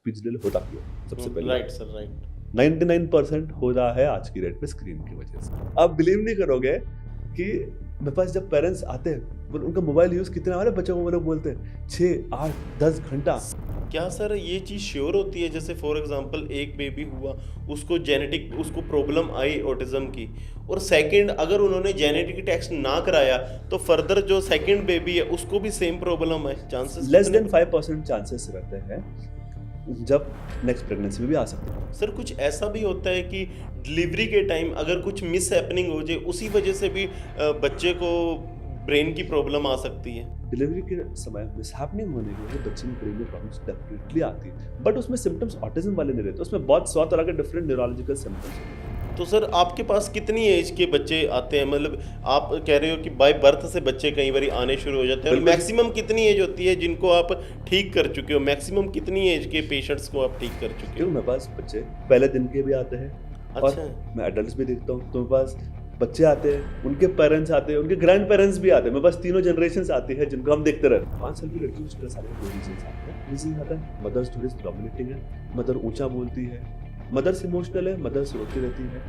Speech delay होता क्यों है? सबसे पहले राइट सर, राइट। 99% हो रहा है आज की डेट पे स्क्रीन की वजह से। आप बिलीव नहीं करोगे कि मेरे पास जब पेरेंट्स आते हैं, उनका मोबाइल यूज कितना, हमारे बच्चों को वो लोग बोलते हैं 6, 8, 10 घंटा। क्या सर ये चीज़ श्योर होती है, जैसे फॉर एग्जांपल एक बेबी हुआ, उसको जेनेटिक उसको प्रॉब्लम आई ऑटिज्म की, और सेकंड अगर उन्होंने जेनेटिक टेस्ट ना कराया तो फर्दर जो सेकंड बेबी है उसको भी सेम प्रॉब्लम है, चांसेस लेस कितने? देन 5% चांसेस रहते हैं, जब नेक्स्ट प्रेगनेंसी में भी आ सकते हैं। सर कुछ ऐसा भी होता है कि डिलीवरी के टाइम अगर कुछ मिस हैपनिंग हो जाए, उसी वजह से भी बच्चे को ब्रेन की प्रॉब्लम आ सकती है? डिलीवरी के समय मिसहैपनिंग होने की वजह से बच्चे में ब्रेन में प्रॉब्लम्स डेफिनेटली आती है, बट उसमें सिम्टम्स ऑटिज्म वाले नहीं रहते, उसमें बहुत 100 तरह के डिफरेंट न्यूरोलॉजिकल सिम्टम्स होते हैं। तो सर आपके पास कितनी एज के बच्चे आते हैं? मतलब आप कह रहे हो कि बाय बर्थ से बच्चे कई बार आने शुरू हो जाते हैं, और बिल्कुल। मैक्सिमम कितनी एज होती है जिनको आप ठीक कर चुके हो? मैक्सिमम कितनी एज के पेशेंट्स को आप ठीक कर चुके क्यों, हो? मेरे पास बच्चे पहले दिन के भी आते हैं, और अच्छा। मैं एडल्ट्स भी देखता हूँ, तो मेरे पास बच्चे आते हैं, उनके पेरेंट्स आते हैं, उनके ग्रैंड पेरेंट्स भी आते हैं, मेरे पास तीनों जनरेशंस आती है जिनको हम देखते रहते हैं। 5 साल की लड़की उसके सारे दो रीजंस आते हैं। रीजन आता है मदर्स थोड़ी डोमिनेटिंग है, मदर ऊंचा बोलती है, मदर्स इमोशनल है, मदर्स रोती रहती है,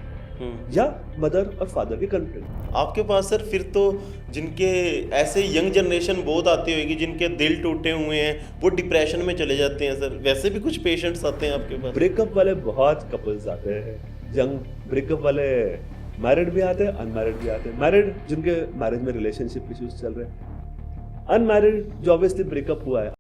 या मदर और फादर के कॉन्फ्लिक्ट। आपके पास सर फिर तो जिनके ऐसे यंग जनरेशन बहुत आती होगी जिनके दिल टूटे हुए हैं, वो डिप्रेशन में चले जाते हैं सर, वैसे भी कुछ पेशेंट्स आते हैं आपके पास? ब्रेकअप वाले बहुत कपल्स आते हैं, यंग ब्रेकअप वाले मैरिड भी आते हैं, अनमैरिड भी आते हैं। मैरिड जिनके मैरिज में रिलेशनशिप इश्यूज चल रहे हैं, अनमैरिड जो ऑब्वियसली ब्रेकअप हुआ है।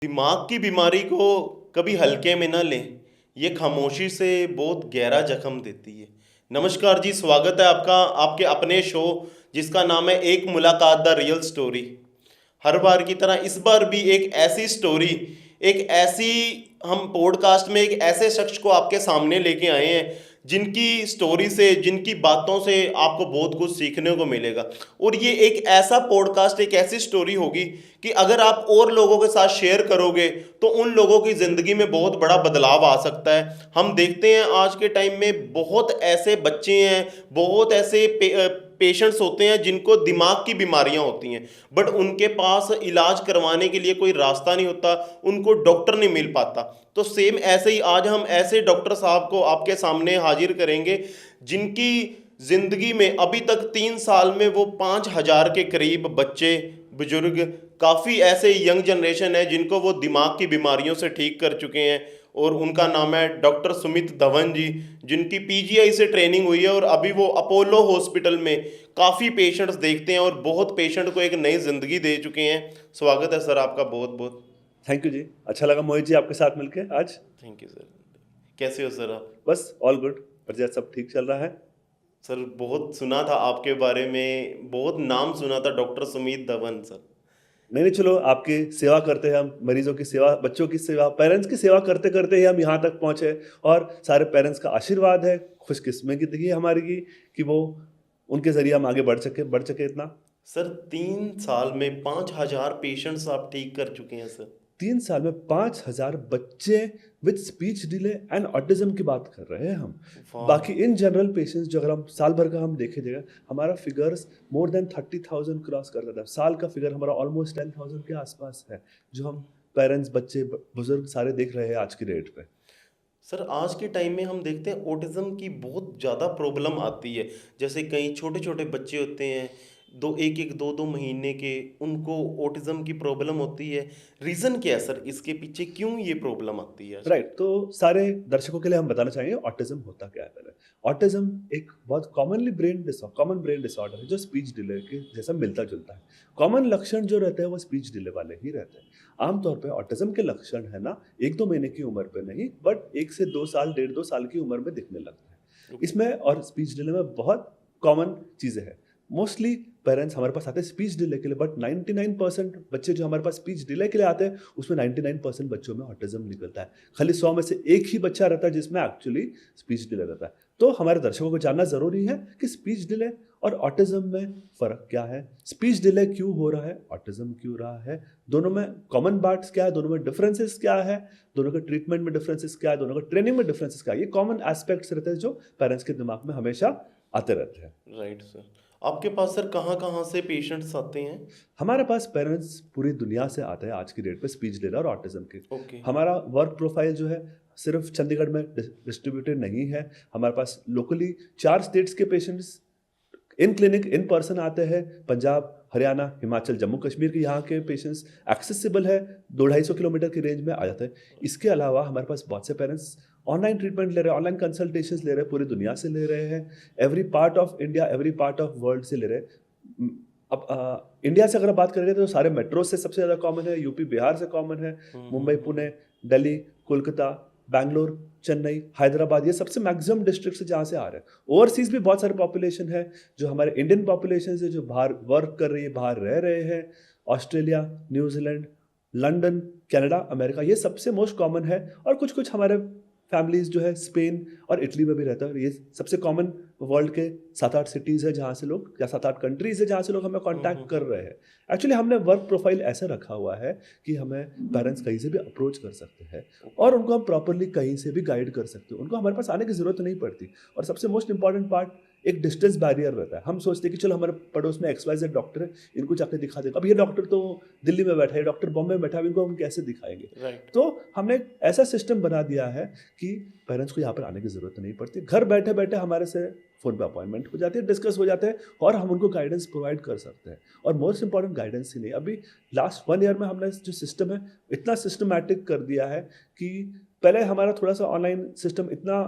दिमाग की बीमारी को कभी हल्के में ना लें, ये खामोशी से बहुत गहरा जख्म देती है। नमस्कार जी, स्वागत है आपका आपके अपने शो जिसका नाम है एक मुलाकात द रियल स्टोरी। हर बार की तरह इस बार भी एक ऐसी स्टोरी, एक ऐसी हम पॉडकास्ट में एक ऐसे शख्स को आपके सामने लेके आए हैं जिनकी स्टोरी से, जिनकी बातों से आपको बहुत कुछ सीखने को मिलेगा। और ये एक ऐसा पॉडकास्ट, एक ऐसी स्टोरी होगी कि अगर आप और लोगों के साथ शेयर करोगे तो उन लोगों की ज़िंदगी में बहुत बड़ा बदलाव आ सकता है। हम देखते हैं आज के टाइम में बहुत ऐसे बच्चे हैं, बहुत ऐसे पेशेंट्स होते हैं जिनको दिमाग की बीमारियां होती हैं, बट उनके पास इलाज करवाने के लिए कोई रास्ता नहीं होता, उनको डॉक्टर नहीं मिल पाता। तो सेम ऐसे ही आज हम ऐसे डॉक्टर साहब को आपके सामने हाजिर करेंगे जिनकी ज़िंदगी में अभी तक 3 साल में वो 5,000 के करीब बच्चे, बुजुर्ग, काफ़ी ऐसे यंग जनरेशन है जिनको वो दिमाग की बीमारियों से ठीक कर चुके हैं। और उनका नाम है डॉक्टर सुमित धवन जी, जिनकी पीजीआई से ट्रेनिंग हुई है और अभी वो अपोलो हॉस्पिटल में काफ़ी पेशेंट्स देखते हैं और बहुत पेशेंट को एक नई ज़िंदगी दे चुके हैं। स्वागत है सर आपका बहुत बहुत। थैंक यू जी, अच्छा लगा मोहित जी आपके साथ मिलके आज। Thank you sir. कैसे हो सर आप? बस ऑल गुड, बढ़िया, सब ठीक चल रहा है। सर बहुत सुना था आपके बारे में, बहुत नाम सुना था डॉक्टर सुमित धवन सर। नहीं नहीं, चलो आपकी सेवा करते हैं हम, मरीजों की सेवा, बच्चों की सेवा, पेरेंट्स की सेवा करते करते ही हम यहाँ तक पहुँचे, और सारे पेरेंट्स का आशीर्वाद है, खुशकिस्मती है हमारी कि वो उनके जरिए हम आगे बढ़ सके इतना। सर 3 साल में 5,000 पेशेंट्स आप ठीक कर चुके हैं सर। 3 साल में 5,000 बच्चे with speech delay and autism की बात कर रहे हैं हम। वाह। बाकी इन जनरल पेशेंट्स जो अगर हम साल भर का हम देखे जाएगा, हमारा फिगर्स मोर देन 30,000 क्रॉस कर देता है। साल का फिगर हमारा ऑलमोस्ट 10,000 के आसपास है, जो हम पेरेंट्स, बच्चे, बुजुर्ग सारे देख रहे हैं आज की डेट पे। सर आज के टाइम में हम देखते हैं ऑटिज्म की बहुत ज़्यादा प्रॉब्लम आती है। जैसे कई छोटे छोटे बच्चे होते हैं, दो दो महीने के, उनको ऑटिज्म की प्रॉब्लम होती है। रीज़न क्या है सर इसके पीछे, क्यों ये प्रॉब्लम आती है आजकल? राइट, तो सारे दर्शकों के लिए हम बताना चाहेंगे ऑटिज्म होता क्या है पहले। ऑटिज्म एक बहुत कॉमन ब्रेन डिसऑर्डर है जो स्पीच डिले के जैसा मिलता जुलता है। कॉमन लक्षण जो रहते हैं वो स्पीच डिले वाले ही रहते हैं। आमतौर पे ऑटिज्म के लक्षण है ना, 1-2 महीने की उम्र पे नहीं, बट 1 से 2 साल, 1.5-2 साल की उम्र में दिखने लगता है। ओके। इसमें और स्पीच डिले में बहुत कॉमन चीज़ें हैं। मोस्टली पेरेंट्स हमारे पास आते हैं स्पीच डिले के लिए, बट 99% बच्चे जो हमारे पास स्पीच डिले के लिए आते हैं, उसमें 99% बच्चों में ऑटिज्म निकलता है। खाली 100 में से एक ही बच्चा रहता है जिसमें एक्चुअली स्पीच डिले रहता है। तो हमारे दर्शकों को जानना ज़रूरी है कि स्पीच डिले और ऑटिज्म में फ़र्क क्या है, स्पीच डिले क्यों हो रहा है, ऑटिज्म क्यों रहा है, दोनों में कॉमन पार्ट्स क्या है, दोनों में डिफरेंसेस क्या है, दोनों के ट्रीटमेंट में डिफरेंसेस क्या है, दोनों का ट्रेनिंग में डिफरेंसेस क्या है। ये कॉमन एस्पेक्ट्स रहते हैं जो पेरेंट्स के दिमाग में हमेशा आते रहते हैं। Right sir. आपके पास सर कहाँ कहाँ से पेशेंट्स आते हैं? हमारे पास पेरेंट्स पूरी दुनिया से आते हैं आज की डेट पे स्पीच डिले और ऑटिज्म के। ओके। हमारा वर्क प्रोफाइल जो है सिर्फ चंडीगढ़ में डिस्ट्रीब्यूटेड नहीं है। हमारे पास लोकली 4 स्टेट्स के patients in clinic in person आते हैं। पंजाब, हरियाणा, हिमाचल, जम्मू कश्मीर के यहाँ के पेशेंट्स एक्सेसिबल है, 200-250 किलोमीटर की रेंज में आ जाते हैं। इसके अलावा हमारे पास बहुत से पेरेंट्स ऑनलाइन ट्रीटमेंट ले रहे हैं, ऑनलाइन कंसल्टेशंस ले रहे हैं, पूरी दुनिया से ले रहे हैं, every part of India, every part of world से ले रहे हैं। अब इंडिया से अगर आप बात करेंगे तो सारे मेट्रो से सबसे ज़्यादा कॉमन है, यूपी बिहार से कॉमन है, मुंबई, पुणे, दिल्ली, कोलकाता, बैंगलोर, चेन्नई, हैदराबाद, ये सबसे मैक्सिमम डिस्ट्रिक्ट से जहाँ से आ रहे हैं। ओवरसीज भी बहुत सारी पॉपुलेशन है, जो हमारे इंडियन पॉपुलेशन से जो बाहर वर्क कर रही है, बाहर रह रहे हैं। Australia, New Zealand, London, Canada, America, ये सबसे मोस्ट कॉमन है। और कुछ कुछ हमारे फैमिलीज जो है स्पेन और इटली में भी रहता है। ये सबसे कॉमन वर्ल्ड के 7-8 सिटीज़ है जहाँ से लोग, या 7-8 कंट्रीज है जहाँ से लोग हमें कांटेक्ट कर रहे हैं। एक्चुअली हमने वर्क प्रोफाइल ऐसा रखा हुआ है कि हमें पेरेंट्स कहीं से भी अप्रोच कर सकते हैं और उनको हम प्रॉपरली कहीं से भी गाइड कर सकते हैं। उनको हमारे पास आने की ज़रूरत नहीं पड़ती। और सबसे मोस्ट इंपॉर्टेंट पार्ट, एक डिस्टेंस बैरियर रहता है। हम सोचते हैं कि चलो हमारे पड़ोस में XYZ डॉक्टर है, इनको जाके दिखा देगा। अब ये डॉक्टर तो दिल्ली में बैठा है, डॉक्टर बॉम्बे में बैठा है, इनको हम कैसे दिखाएंगे? राइट। तो हमने एक ऐसा सिस्टम बना दिया है कि पेरेंट्स को यहाँ पर आने की ज़रूरत नहीं पड़ती। घर बैठे बैठे हमारे से फ़ोन पे अपॉइंटमेंट हो जाती है, डिस्कस हो जाते हैं और हम उनको गाइडेंस प्रोवाइड कर सकते हैं। और मोस्ट इंपॉर्टेंट गाइडेंस ही नहीं, अभी लास्ट 1 ईयर में हमने जो सिस्टम है इतना सिस्टमैटिक कर दिया है कि पहले हमारा थोड़ा सा ऑनलाइन सिस्टम इतना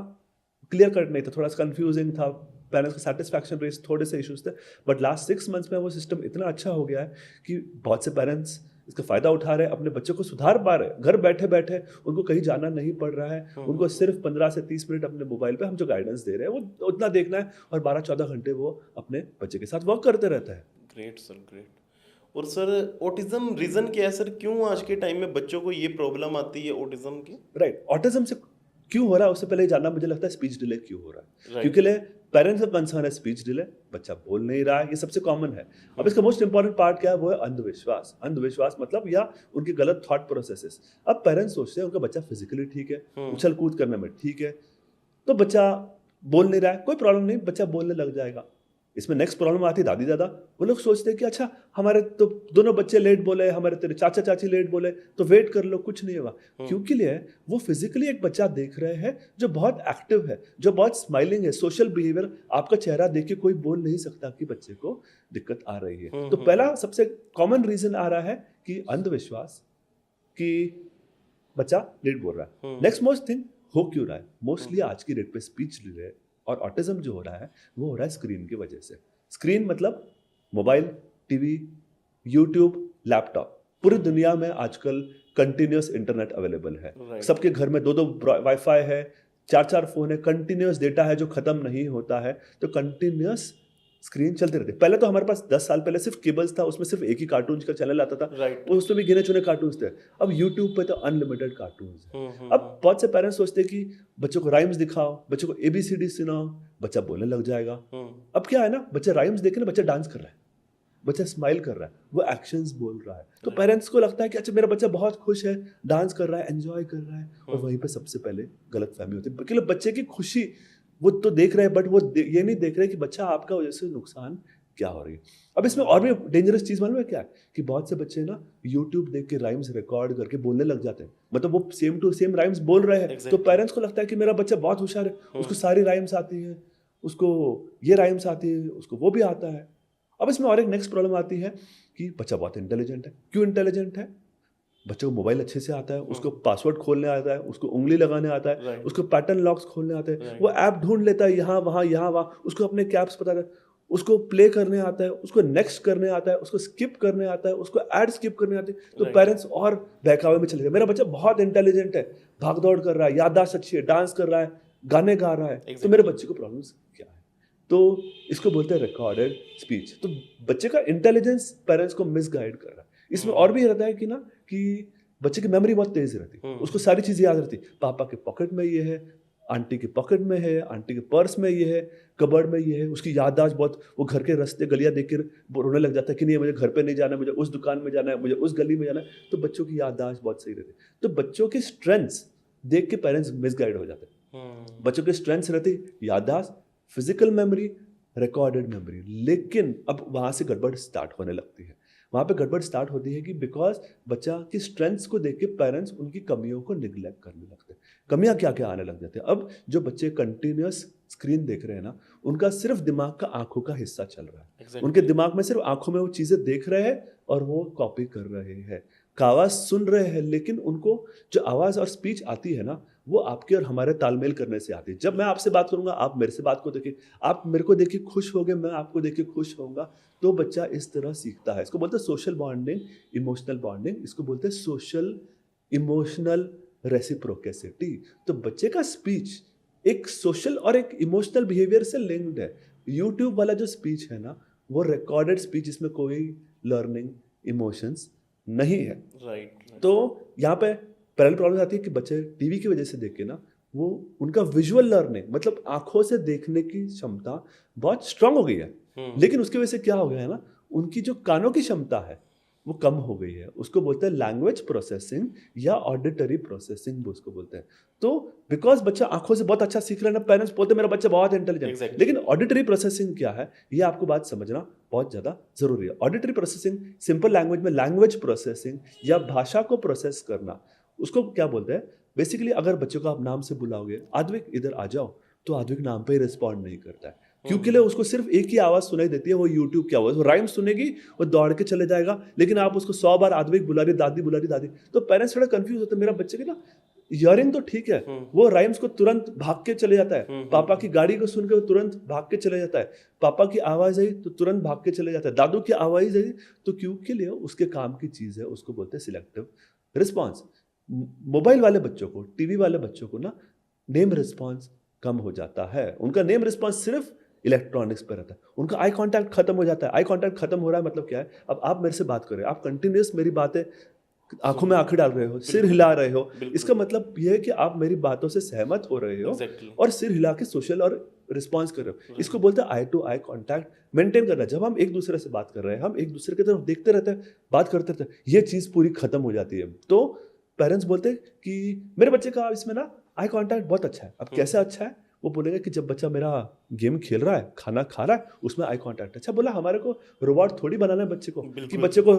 क्लियर कट नहीं था, थोड़ा सा कन्फ्यूजिंग था, पेरेंट्स का सेटिस्फैक्शन रेट थोड़े से इश्यूज थे। बट लास्ट 6 मंथ्स में वो सिस्टम इतना अच्छा हो गया है कि बहुत से पेरेंट्स इसका फ़ायदा उठा रहे हैं, अपने बच्चों को सुधार पा रहे हैं। घर बैठे बैठे उनको कहीं जाना नहीं पड़ रहा है, उनको सिर्फ 15 से 30 मिनट अपने मोबाइल पे हम जो गाइडेंस दे रहे हैं वो उतना देखना है और 12-14 घंटे वो अपने बच्चे के साथ वर्क करते रहता है। Great sir, great. और सर ऑटिज्म रीज़न क्या है सर, क्यों आज के टाइम में बच्चों को ये प्रॉब्लम आती है ऑटिज्म की? राइट, ऑटिज्म से क्यों हो रहा है उससे पहले ये जानना मुझे लगता है स्पीच डिले क्यों हो रहा है। Right. क्योंकि पेरेंट्स का कंसर्न है स्पीच डिले, बच्चा बोल नहीं रहा है, ये सबसे कॉमन है। अब इसका मोस्ट इंपॉर्टेंट पार्ट क्या है, वो है अंधविश्वास। अंधविश्वास मतलब या उनके गलत थॉट प्रोसेसेस। अब पेरेंट्स सोचते हैं उनका बच्चा फिजिकली ठीक है, उछल कूद करने में ठीक है, तो बच्चा बोल नहीं रहा है, कोई प्रॉब्लम नहीं, बच्चा बोलने लग जाएगा। इसमें नेक्स्ट प्रॉब्लम आती है दादी दादा। वो लोग सोचते हैं कि अच्छा हमारे तो दोनों बच्चे लेट बोले, हमारे तेरे चाचा चाची लेट बोले, तो वेट कर लो, कुछ नहीं होगा। क्योंकि लिए वो फिजिकली एक बच्चा देख रहे हैं जो बहुत एक्टिव है, जो बहुत स्माइलिंग है, सोशल बिहेवियर, आपका चेहरा देख के कोई बोल नहीं सकता कि बच्चे को दिक्कत आ रही है। तो पहला सबसे कॉमन रीजन आ रहा है कि अंधविश्वास, कि बच्चा लेट बोल रहा है। नेक्स्ट मोस्ट थिंग, हो क्यों रहा है? मोस्टली आज की डेट पे स्पीच डिले और ऑटिज्म जो हो रहा है वो हो रहा है स्क्रीन की वजह से। स्क्रीन मतलब मोबाइल, टीवी, यूट्यूब, लैपटॉप। पूरी दुनिया में आजकल कंटिन्यूस इंटरनेट अवेलेबल है। Right. सबके घर में 2-2 वाईफाई है, 4-4 फोन है, कंटिन्यूस डेटा है जो खत्म नहीं होता है, तो कंटिन्यूस स्क्रीन चलती रहती है। पहले तो हमारे पास 10 साल पहले सिर्फ केबल्स था, उसमें सिर्फ एक ही कार्टून का चैनल आता था। Right. उसमें भी गिने चुने कार्टून्स थे। अब यूट्यूब पे तो अनलिमिटेड कार्टून्स है। अब बहुत से पेरेंट्स सोचते हैं कि बच्चों को राइम्स दिखाओ, बच्चों को ABCD सुनाओ, बच्चा बोलने लग जाएगा। अब क्या है ना, बच्चा राइम्स देखे ना, बच्चा डांस कर रहा है, बच्चा स्माइल कर रहा है, वो एक्शंस बोल रहा है, तो पेरेंट्स को लगता है कि अच्छा मेरा बच्चा बहुत खुश है, डांस कर रहा है, एंजॉय कर रहा है। और वहीं पे सबसे पहले गलतफहमी होती है, क्योंकि बच्चे की खुशी वो तो देख रहे हैं, बट वो ये नहीं देख रहे कि बच्चा आपका वजह से नुकसान क्या हो रही है। अब इसमें और भी डेंजरस चीज मालूम है क्या है, कि बहुत से बच्चे ना यूट्यूब देख के राइम्स रिकॉर्ड करके बोलने लग जाते हैं, मतलब वो सेम टू सेम राइम्स बोल रहे हैं। Exactly. तो पेरेंट्स को लगता है कि मेरा बच्चा बहुत होशियार है, उसको सारी राइम्स आती है, उसको ये राइम्स आती है, उसको वो भी आता है। अब इसमें और एक नेक्स्ट प्रॉब्लम आती है कि बच्चा बहुत इंटेलिजेंट है। क्यों इंटेलिजेंट है? बच्चे को मोबाइल अच्छे से आता है, उसको पासवर्ड खोलने आता है, उसको उंगली लगाने आता है, Right. उसको पैटर्न लॉक्स खोलने आते हैं, Right. वो ऐप ढूंढ लेता है यहाँ वहाँ, उसको अपने कैप्स पता है, उसको प्ले करने आता है, उसको नेक्स्ट करने आता है, उसको स्किप करने आता है, उसको ऐड स्किप करने आती है। तो Right. पेरेंट्स और बहकावे में चले गए, मेरा बच्चा बहुत इंटेलिजेंट है, भाग दौड़ कर रहा है, याददाश्त अच्छी है, डांस कर रहा है, गाने गा रहा है, तो मेरे बच्चे को प्रॉब्लम्स क्या है? तो इसको बोलते हैं रिकॉर्डेड स्पीच। तो बच्चे का इंटेलिजेंस पेरेंट्स को मिसगाइड कर रहा है। इसमें और भी रहता है कि ना, कि बच्चे की मेमोरी बहुत तेज रहती है, उसको सारी चीजें याद रहती, पापा के पॉकेट में ये है, आंटी के पॉकेट में है, आंटी के पर्स में ये है, कबर्ड में ये है। उसकी याददाश्त बहुत, वो घर के रास्ते गलियां देख कर रोने लग जाता है कि नहीं मुझे घर पे नहीं जाना, मुझे उस दुकान में जाना है, मुझे उस गली में जाना है। तो बच्चों की याददाश्त बहुत सही रहती है। तो बच्चों की स्ट्रेंथ्स देख के पेरेंट्स मिसगाइड हो जाते हैं। बच्चों की स्ट्रेंथ्स रहती याददाश्त, फिजिकल मेमोरी, रिकॉर्डेड मेमोरी। लेकिन अब वहाँ से गड़बड़ स्टार्ट होने लगती है। वहाँ पे गड़बड़ स्टार्ट होती है कि बिकॉज बच्चा की स्ट्रेंथ्स को देख के पेरेंट्स उनकी कमियों को निगलेक्ट करने लगते हैं। कमियाँ क्या क्या आने लग जाती हैं। अब जो बच्चे कंटिन्यूस स्क्रीन देख रहे हैं ना, उनका सिर्फ दिमाग का आंखों का हिस्सा चल रहा है। Exactly. उनके दिमाग में सिर्फ आंखों में वो चीज़ें देख रहे हैं और वो कॉपी कर रहे हैं, आवाज़ सुन रहे हैं, लेकिन उनको जो आवाज़ और स्पीच आती है ना, वो आपके और हमारे तालमेल करने से आती है। जब मैं आपसे बात करूंगा, आप मेरे से बात को देखिए, आप मेरे को देखिए खुश होगे, मैं आपको देख के खुश होऊंगा, तो बच्चा इस तरह सीखता है। इसको बोलते हैं सोशल बॉन्डिंग, इमोशनल बॉन्डिंग, इसको बोलते हैं सोशल इमोशनल रेसिप्रोकेसिटी। तो बच्चे का स्पीच एक सोशल और एक इमोशनल बिहेवियर से लिंक्ड है। यूट्यूब वाला जो स्पीच है ना, वो रिकॉर्डेड स्पीच, इसमें कोई लर्निंग इमोशंस नहीं है। राइट। तो यहाँ पे पहली प्रॉब्लम आती है कि बच्चे टीवी की वजह से देख के ना, वो उनका विजुअल लर्निंग मतलब आंखों से देखने की क्षमता बहुत स्ट्रांग हो गई है। लेकिन उसकी वजह से क्या हो गया है ना, उनकी जो कानों की क्षमता है वो कम हो गई है। उसको बोलते हैं लैंग्वेज प्रोसेसिंग या ऑडिटरी प्रोसेसिंग, वो उसको बोलते हैं। तो बिकॉज बच्चा आंखों से बहुत अच्छा सीख रहा है ना, पेरेंट्स बोलते हैं मेरा बच्चा बहुत इंटेलिजेंट। Exactly. लेकिन ऑडिटरी प्रोसेसिंग क्या है, ये आपको बात समझना बहुत ज़्यादा जरूरी है। ऑडिटरी प्रोसेसिंग सिंपल लैंग्वेज में लैंग्वेज प्रोसेसिंग या भाषा को प्रोसेस करना, उसको क्या बोलते हैं। बेसिकली अगर बच्चों को आप नाम से बुलाओगे, आद्विक इधर आ जाओ, तो आद्विक नाम पे ही रिस्पॉन्ड नहीं करता है, क्योंकि लिए उसको सिर्फ एक ही आवाज़ सुनाई देती है, वो यूट्यूब की आवाज़। वो राइम सुनेगी, वो दौड़ के चले जाएगा। लेकिन आप उसको 100 बार आद्विक बुला रही, दादी बुला रही, दादी, तो पेरेंट्स थोड़ा कंफ्यूज होते हैं। मेरा बच्चे के ना हियरिंग तो ठीक है, वो राइम्स को तुरंत भाग के चले जाता है। पापा की गाड़ी को सुन के वो तुरंत भाग के चले जाता है। पापा की आवाज़ आई तो तुरंत भाग के चले जाता है। दादू की आवाज़ आई तो क्योंकि लिए उसके काम की चीज़ है, उसको बोलते हैं सिलेक्टिव रिस्पॉन्स। मोबाइल वाले बच्चों को, टीवी वाले बच्चों को ना नेम रिस्पॉन्स कम हो जाता है। उनका नेम रिस्पॉन्स सिर्फ इलेक्ट्रॉनिक्स पर रहता है। उनका आई कांटेक्ट खत्म हो जाता है। आई कांटेक्ट खत्म हो रहा है मतलब क्या है, अब आप मेरे से बात कर रहे हो, आप कंटिन्यूस मेरी बातें आंखों में आंखें डाल रहे हो, सिर हिला रहे हो, इसका मतलब यह है कि आप मेरी बातों से सहमत हो रहे हो। Exactly. और सिर हिला के सोशल और रिस्पॉन्स कर रहे हो। इसको बोलते हैं आई टू आई कांटेक्ट मेंटेन करना। जब हम एक दूसरे से बात कर रहे हैं, हम एक दूसरे की तरफ देखते रहते हैं, बात करते रहते हैं, ये चीज़ पूरी खत्म हो जाती है। तो पेरेंट्स बोलते हैं कि मेरे बच्चे का इसमें ना आई कांटेक्ट बहुत अच्छा है। अब कैसे अच्छा है, वो बोलेगा कि जब बच्चा मेरा गेम खेल रहा है, खाना खा रहा है, उसमें आई कांटेक्ट अच्छा। बोला हमारे को रोबोट थोड़ी बनाना है बच्चे को, कि बच्चे को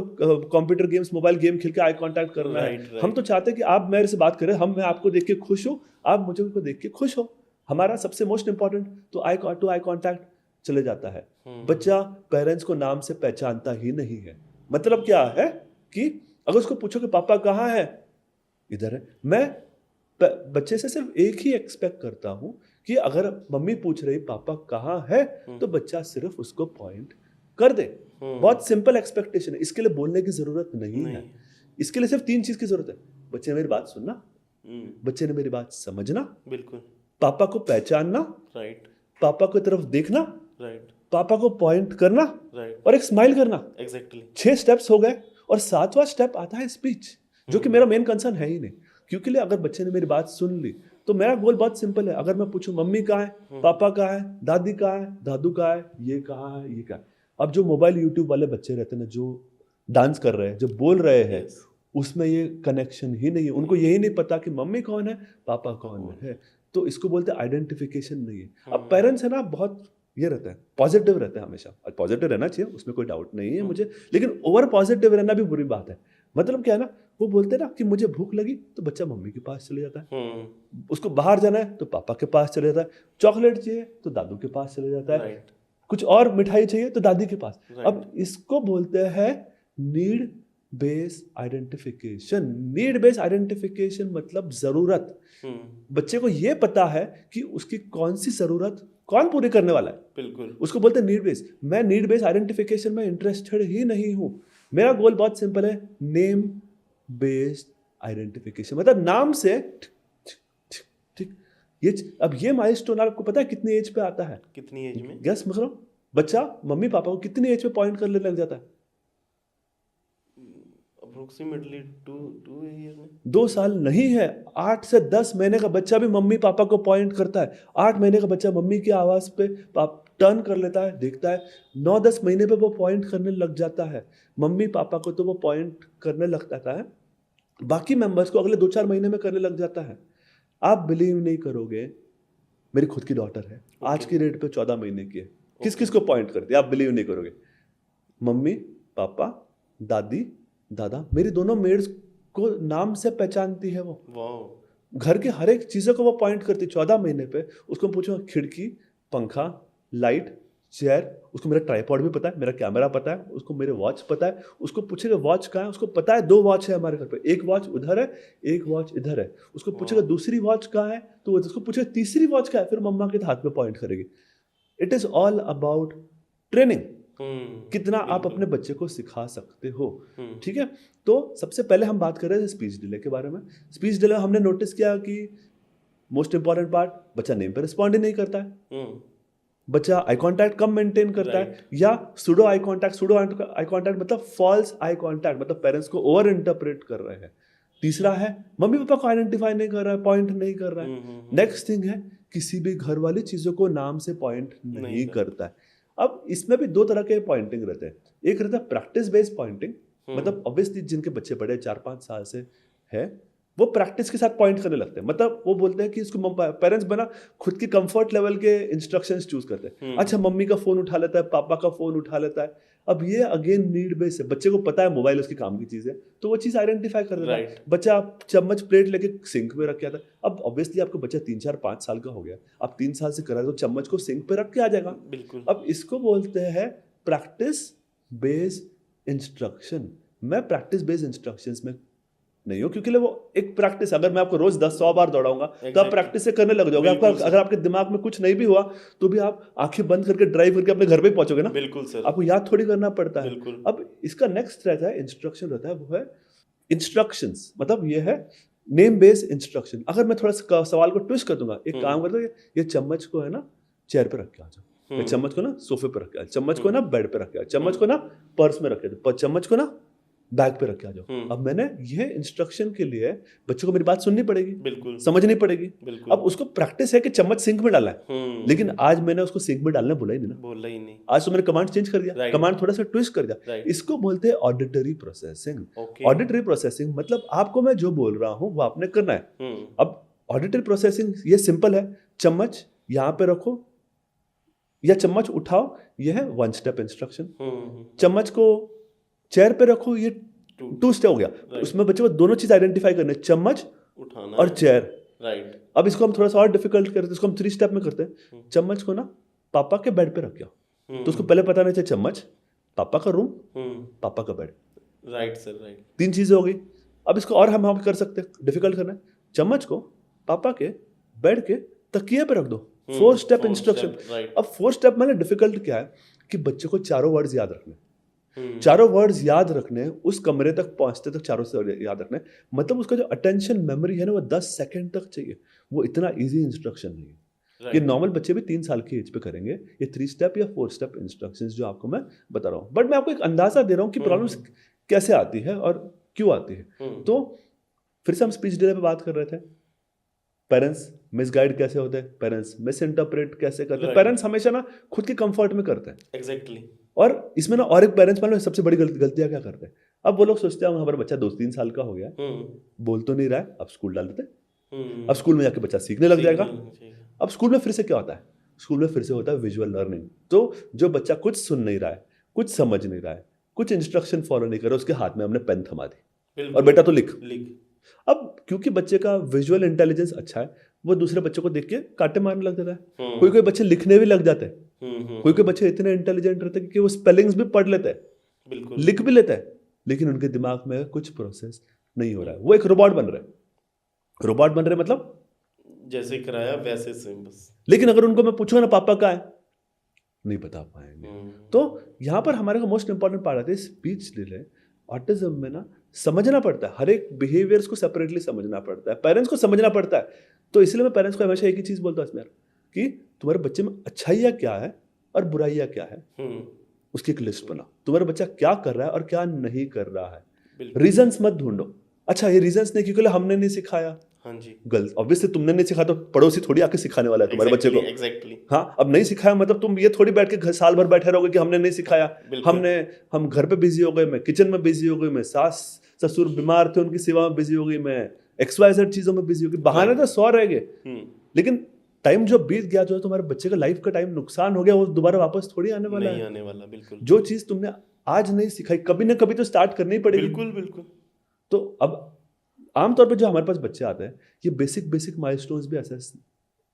कंप्यूटर गेम्स, मोबाइल गेम खेल के आई कांटेक्ट करना है। हम तो चाहते हैं कि आप मेरे से बात करें, मैं आपको देख के खुश हो, आप मुझे को देख के खुश हो। हमारा सबसे मोस्ट इंपॉर्टेंट तो आई कांटेक्ट चले जाता है। बच्चा पेरेंट्स को नाम से पहचानता ही नहीं है। मतलब क्या है कि अगर उसको पूछो कि पापा कहाँ है, इधर है। मैं बच्चे से सिर्फ एक ही एक्सपेक्ट करता हूं कि अगर मम्मी पूछ रही पापा कहाँ है, तो बच्चा सिर्फ उसको पॉइंट कर दे। बहुत सिंपल एक्सपेक्टेशन है, इसके लिए बोलने की जरूरत नहीं है। इसके लिए सिर्फ 3 चीज की जरूरत है। बच्चे ने मेरी बात सुनना, बच्चे ने मेरी बात समझना, बिल्कुल, पापा को पहचानना, राइट, पापा की तरफ देखना, राइट, पापा को पॉइंट करना, राइट, और एक स्माइल करना। एग्जैक्टली। 6 स्टेप्स हो गए। और 7वां स्टेप आता है स्पीच, जो कि मेरा मेन कंसर्न है ही नहीं। क्योंकि लिए अगर बच्चे ने मेरी बात सुन ली, तो मेरा गोल बहुत सिंपल है। अगर मैं पूछूं मम्मी कहाँ है, पापा कहाँ है, दादी कहाँ है, दादू कहाँ है, ये कहाँ है, ये कहाँ है। अब जो मोबाइल यूट्यूब वाले बच्चे रहते हैं ना, जो डांस कर रहे हैं, जो बोल रहे हैं, उसमें ये कनेक्शन ही नहीं है। उनको यही नहीं पता कि मम्मी कौन है, पापा कौन है। तो इसको बोलते हैं आइडेंटिफिकेशन नहीं है। अब पेरेंट्स है ना, बहुत ये रहता है, पॉजिटिव रहता है हमेशा। पॉजिटिव रहना चाहिए, उसमें कोई डाउट नहीं है मुझे, लेकिन ओवर पॉजिटिव रहना भी बुरी बात है। मतलब क्या है ना, वो बोलते हैं ना कि मुझे भूख लगी, तो बच्चा मम्मी के पास चले जाता है। उसको बाहर जाना है तो पापा के पास चले जाता है। चॉकलेट चाहिए तो दादू के पास चले जाता है। कुछ और मिठाई चाहिए तो दादी के पास। अब इसको बोलते हैं need based identification. Need based identification मतलब जरूरत। बच्चे को ये पता है कि उसकी कौन सी जरूरत कौन पूरी करने वाला है। बिल्कुल, उसको बोलते हैं नीड बेस्ड। मैं नीड बेस्ड आइडेंटिफिकेशन में इंटरेस्टेड ही नहीं हूं। मेरा गोल बहुत सिंपल है, नेम बेस्ड आइडेंटिफिकेशन। मतलब नाम से ठीक। ये अब ये माइलस्टोन आपको पता है कितनी एज पे आता है? कितनी एज में? गेस मतलब बच्चा मम्मी पापा को कितनी एज पे पॉइंट करने लग जाता है? अप्रोक्सीमेटली 2 ईयर में। 2 साल नहीं है, 8 से 10 महीने का बच्चा भी मम्मी पापा को पॉइंट करता है। 8 महीने का बच्चा मम्मी की आवाज पे टर्न कर लेता है, देखता है। 9-10 महीने पे वो पॉइंट करने लग जाता है। मम्मी पापा को तो वो पॉइंट करने लग जाता है, बाकी मेंबर्स को अगले 2-4 महीने में करने लग जाता है। आप बिलीव नहीं करोगे, मेरी खुद की डॉटर है, आज की डेट पे 14 महीने की है, किस किस को पॉइंट करती है आप बिलीव नहीं करोगे। मम्मी, पापा, दादी, दादा, मेरी दोनों मेड्स को नाम से पहचानती है वो। वाह। घर की हर एक चीज़ों को वो पॉइंट करती। 14 महीने पे उसको पूछो खिड़की, पंखा, लाइट, चेयर, उसको मेरा ट्राइपॉड भी पता है, मेरा कैमरा पता है, उसको मेरे वॉच पता है। उसको पूछेगा वॉच कहाँ है, उसको पता है 2 वॉच है हमारे घर पे, एक वॉच उधर है, एक वॉच इधर है। उसको पूछेगा दूसरी वॉच कहाँ है, तो उसको पूछेगा तीसरी वॉच कहाँ है, फिर मम्मा के हाथ में पॉइंट करेगी। It is all about training, कितना आप अपने बच्चे को सिखा सकते हो। ठीक है, तो सबसे पहले हम बात कर रहे थे स्पीच डिले के बारे में। स्पीच डिले हमने नोटिस किया कि मोस्ट इंपॉर्टेंट पार्ट, बच्चा नेम पे रिस्पॉन्ड ही नहीं करता है, बच्चा आई कांटेक्ट कम मेंटेन करता है, या सूडो आई कांटेक्ट मतलब फॉल्स आई कांटेक्ट, मतलब पेरेंट्स को ओवर इंटरप्रेट कर रहे हैं। तीसरा है मम्मी पापा को आइडेंटिफाई नहीं कर रहा है, पॉइंट नहीं कर रहा है। नेक्स्ट थिंग है किसी भी घर वाली चीजों को नाम से पॉइंट नहीं करता है। अब इसमें भी 2 तरह के पॉइंटिंग रहते हैं। एक रहता है प्रैक्टिस बेस्ड पॉइंटिंग, मतलब ऑब्वियसली जिनके बच्चे बड़े 4-5 साल से है वो प्रैक्टिस के साथ पॉइंट करने लगते हैं। मतलब वो बोलते हैं कि इसको पेरेंट्स बना खुद की कंफर्ट लेवल के इंस्ट्रक्शंस चूज करते हैं। अच्छा मम्मी का फोन उठा लेता है, पापा का फोन उठा लेता है। अब ये अगेन नीड बेस्ड है, बच्चे को पता है मोबाइल उसकी काम की चीज है तो वो चीज आइडेंटिफाई कर देता है। बच्चा आप चम्मच प्लेट लेके सिंक में रख के आता है। अब ऑब्वियसली आपका बच्चा 3-4-5 साल का हो गया, आप 3 साल से कर रहे हो तो चम्मच को सिंक पे रख के आ जाएगा। बिल्कुल। अब इसको बोलते हैं प्रैक्टिस बेस्ड इंस्ट्रक्शन। मैं प्रैक्टिस बेस्ड इंस्ट्रक्शंस में नहीं हो, क्योंकि वो एक प्रैक्टिस, अगर मैं आपको रोज 10-100 बार दौड़ाऊंगा तो आप प्रैक्टिस से करने लग जाओगे। आपका अगर आपके दिमाग में कुछ नहीं भी हुआ तो भी आप आंखें बंद करके ड्राइव करके अपने घर पे ही पहुंचोगे ना। बिल्कुल सर, आपको याद थोड़ी करना पड़ता है। बिल्कुल। अब इसका नेक्स्ट रहता है इंस्ट्रक्शन, रहता है वो है इंस्ट्रक्शंस, मतलब ये है नेम बेस्ड इंस्ट्रक्शन। अगर मैं थोड़ा सा सवाल को ट्विस्ट कर दूंगा, एक काम करता हूँ, ये चम्मच को है ना चेयर पे रख के आ जाओ, चम्मच को ना सोफे पे रख के आ, चम्मच को ना बेड पे रख के आ, चम्मच को ना पर्स में रख के आ, चम्मच को ना बैग पे रख के आ जाओ। अब मैंने ये इंस्ट्रक्शन के लिए बच्चों को मेरी बात सुननी पड़ेगी, बिल्कुल समझनी पड़ेगी। बिल्कुल। अब उसको प्रैक्टिस है कि चम्मच सिंक में डाला है, लेकिन आज मैंने उसको सिंक में डालना बोला ही नहीं ना, बोला ही नहीं। आज तो मैंने कमांड चेंज कर दिया, कमांड थोड़ा सा ट्विस्ट कर दिया। इसको बोलते हैं ऑडिटरी प्रोसेसिंग। ऑडिटरी प्रोसेसिंग मतलब आपको मैं जो बोल रहा हूँ वो आपने करना है। अब ऑडिटरी प्रोसेसिंग ये सिंपल है, चम्मच यहाँ पे रखो या चम्मच उठाओ, ये है 1 स्टेप इंस्ट्रक्शन। चम्मच को चेयर पे रखो, ये 2 स्टेप हो गया। तो उसमें बच्चे को दोनों चीज आइडेंटिफाई करने, चम्मच उठाना और चेयर। राइट। अब इसको हम थोड़ा सा और डिफिकल्ट करते हैं, इसको हम 3 स्टेप में करते हैं। चम्मच को ना पापा के बेड पे रख गया, तो उसको पहले पता नहीं चाहिए चम्मच, पापा का रूम, पापा का बेड। Right sir, right. 3 चीजें हो गई। अब इसको और हम कर सकते हैं, डिफिकल्ट करना है, चम्मच को पापा के बेड के तकिए पे रख दो। 4 स्टेप इंस्ट्रक्शन। अब 4 स्टेप मैंने डिफिकल्ट क्या है कि बच्चे को चारों वर्ड्स याद रखने, चारों वर्ड्स याद रखने, उस कमरे तक पहुंचते तक चारों से याद रखने। मतलब उसका जो अटेंशन मेमोरी है ना वो 10 सेकंड तक चाहिए। वो इतना इजी इंस्ट्रक्शन नहीं है। ये नॉर्मल बच्चे भी 3 साल की एज पे करेंगे ये 3 स्टेप या 4 स्टेप इंस्ट्रक्शंस जो आपको मैं बता रहा हूँ। बट मैं आपको एक अंदाजा दे रहा हूँ कि प्रॉब्लम्स कैसे आती है और क्यों आती है। तो फिर से हम स्पीच डिले पे बात कर रहे थे। पेरेंट्स मिसगाइड कैसे होते हैं, पेरेंट्स मिस इंटरप्रेट कैसे करते हैं। पेरेंट्स हमेशा ना खुद के कंफर्ट में करते हैं। एग्जैक्टली। और इसमें ना और एक पेरेंट्स मान लो सबसे बड़ी गलतियां क्या करते हैं। अब वो लोग सोचते हैं हमारा बच्चा 2-3 साल का हो गया, बोल तो नहीं रहा है, अब स्कूल डाल देते हैं। अब स्कूल में जाके बच्चा सीखने लग जाएगा। अब स्कूल में फिर से क्या होता है, स्कूल में फिर से होता है विजुअल लर्निंग। तो जो बच्चा कुछ सुन नहीं रहा है, कुछ समझ नहीं रहा है, कुछ इंस्ट्रक्शन फॉलो नहीं कर रहा, उसके हाथ में हमने पेन थमा दी और बेटा तो लिख। अब क्योंकि बच्चे का विजुअल इंटेलिजेंस अच्छा है, वो दूसरे बच्चों को देख के काटे मारने लग जाता है। कोई कोई बच्चे लिखने भी लग जाते हैं, कोई कोई बच्चे इतने इंटेलिजेंट रहते हैं कि वो स्पेलिंग्स भी पढ़ लेते हैं, बिल्कुल लिख भी लेते हैं, लेकिन उनके दिमाग में कुछ प्रोसेस नहीं हो रहा है। वो एक रोबोट बन रहे हैं। रोबोट बन रहे मतलब जैसे कराया वैसे सेम बस। लेकिन अगर उनको मैं पूछूंगा ना पापा कहाँ है, नहीं बता पाएंगे। तो यहाँ पर हमारे को मोस्ट इंपॉर्टेंट पार्ट आता है स्पीच डिले। ऑटिज्म में ना समझना पड़ता है, हर एक बिहेवियर्स को सेपरेटली समझना पड़ता है, पेरेंट्स को समझना पड़ता है। तो इसलिए मैं पेरेंट्स को हमेशा एक ही चीज बोलता हूँ इसमें कि तुम्हारे बच्चे में अच्छाइयाँ क्या है और बुराइयाँ क्या है, उसकी एक लिस्ट बना। तुम्हारा बच्चा क्या कर रहा है और क्या नहीं कर रहा है। रीजंस मत ढूंढो, अच्छा ये रीजंस नहीं क्योंकि हमने नहीं सिखाया। हाँ जी, गलत। ऑब्वियसली तुमने नहीं सिखाया तो पड़ोसी थोड़ी आके सिखाने वाला है तुम्हारे बच्चे को। एग्जैक्टली। हाँ, अब नहीं सिखाया मतलब तुम ये थोड़ी बैठ के घर साल भर बैठे रहोगे कि हमने नहीं सिखाया। हम घर पे बिजी हो गए, मैं किचन में बिजी हो गई, मैं सास ससुर बीमार थे उनकी सेवा में बिजी हो गई, मैं XYZ चीजों में बिजी हो गई। बहाने तो 100 रह गए, लेकिन टाइम जो बीत गया, जो तुम्हारे बच्चे का लाइफ का टाइम नुकसान हो गया, वो दोबारा वापस थोड़ी आने वाला नहीं है। आने वाला, बिल्कुल जो चीज तुमने आज नहीं सिखाई, कभी ना कभी तो स्टार्ट करनी ही पड़ेगी। बिल्कुल बिल्कुल। तो अब आमतौर पे जो हमारे पास बच्चे आते हैं, ये बेसिक बेसिक माइलस्टोन्स भी असेस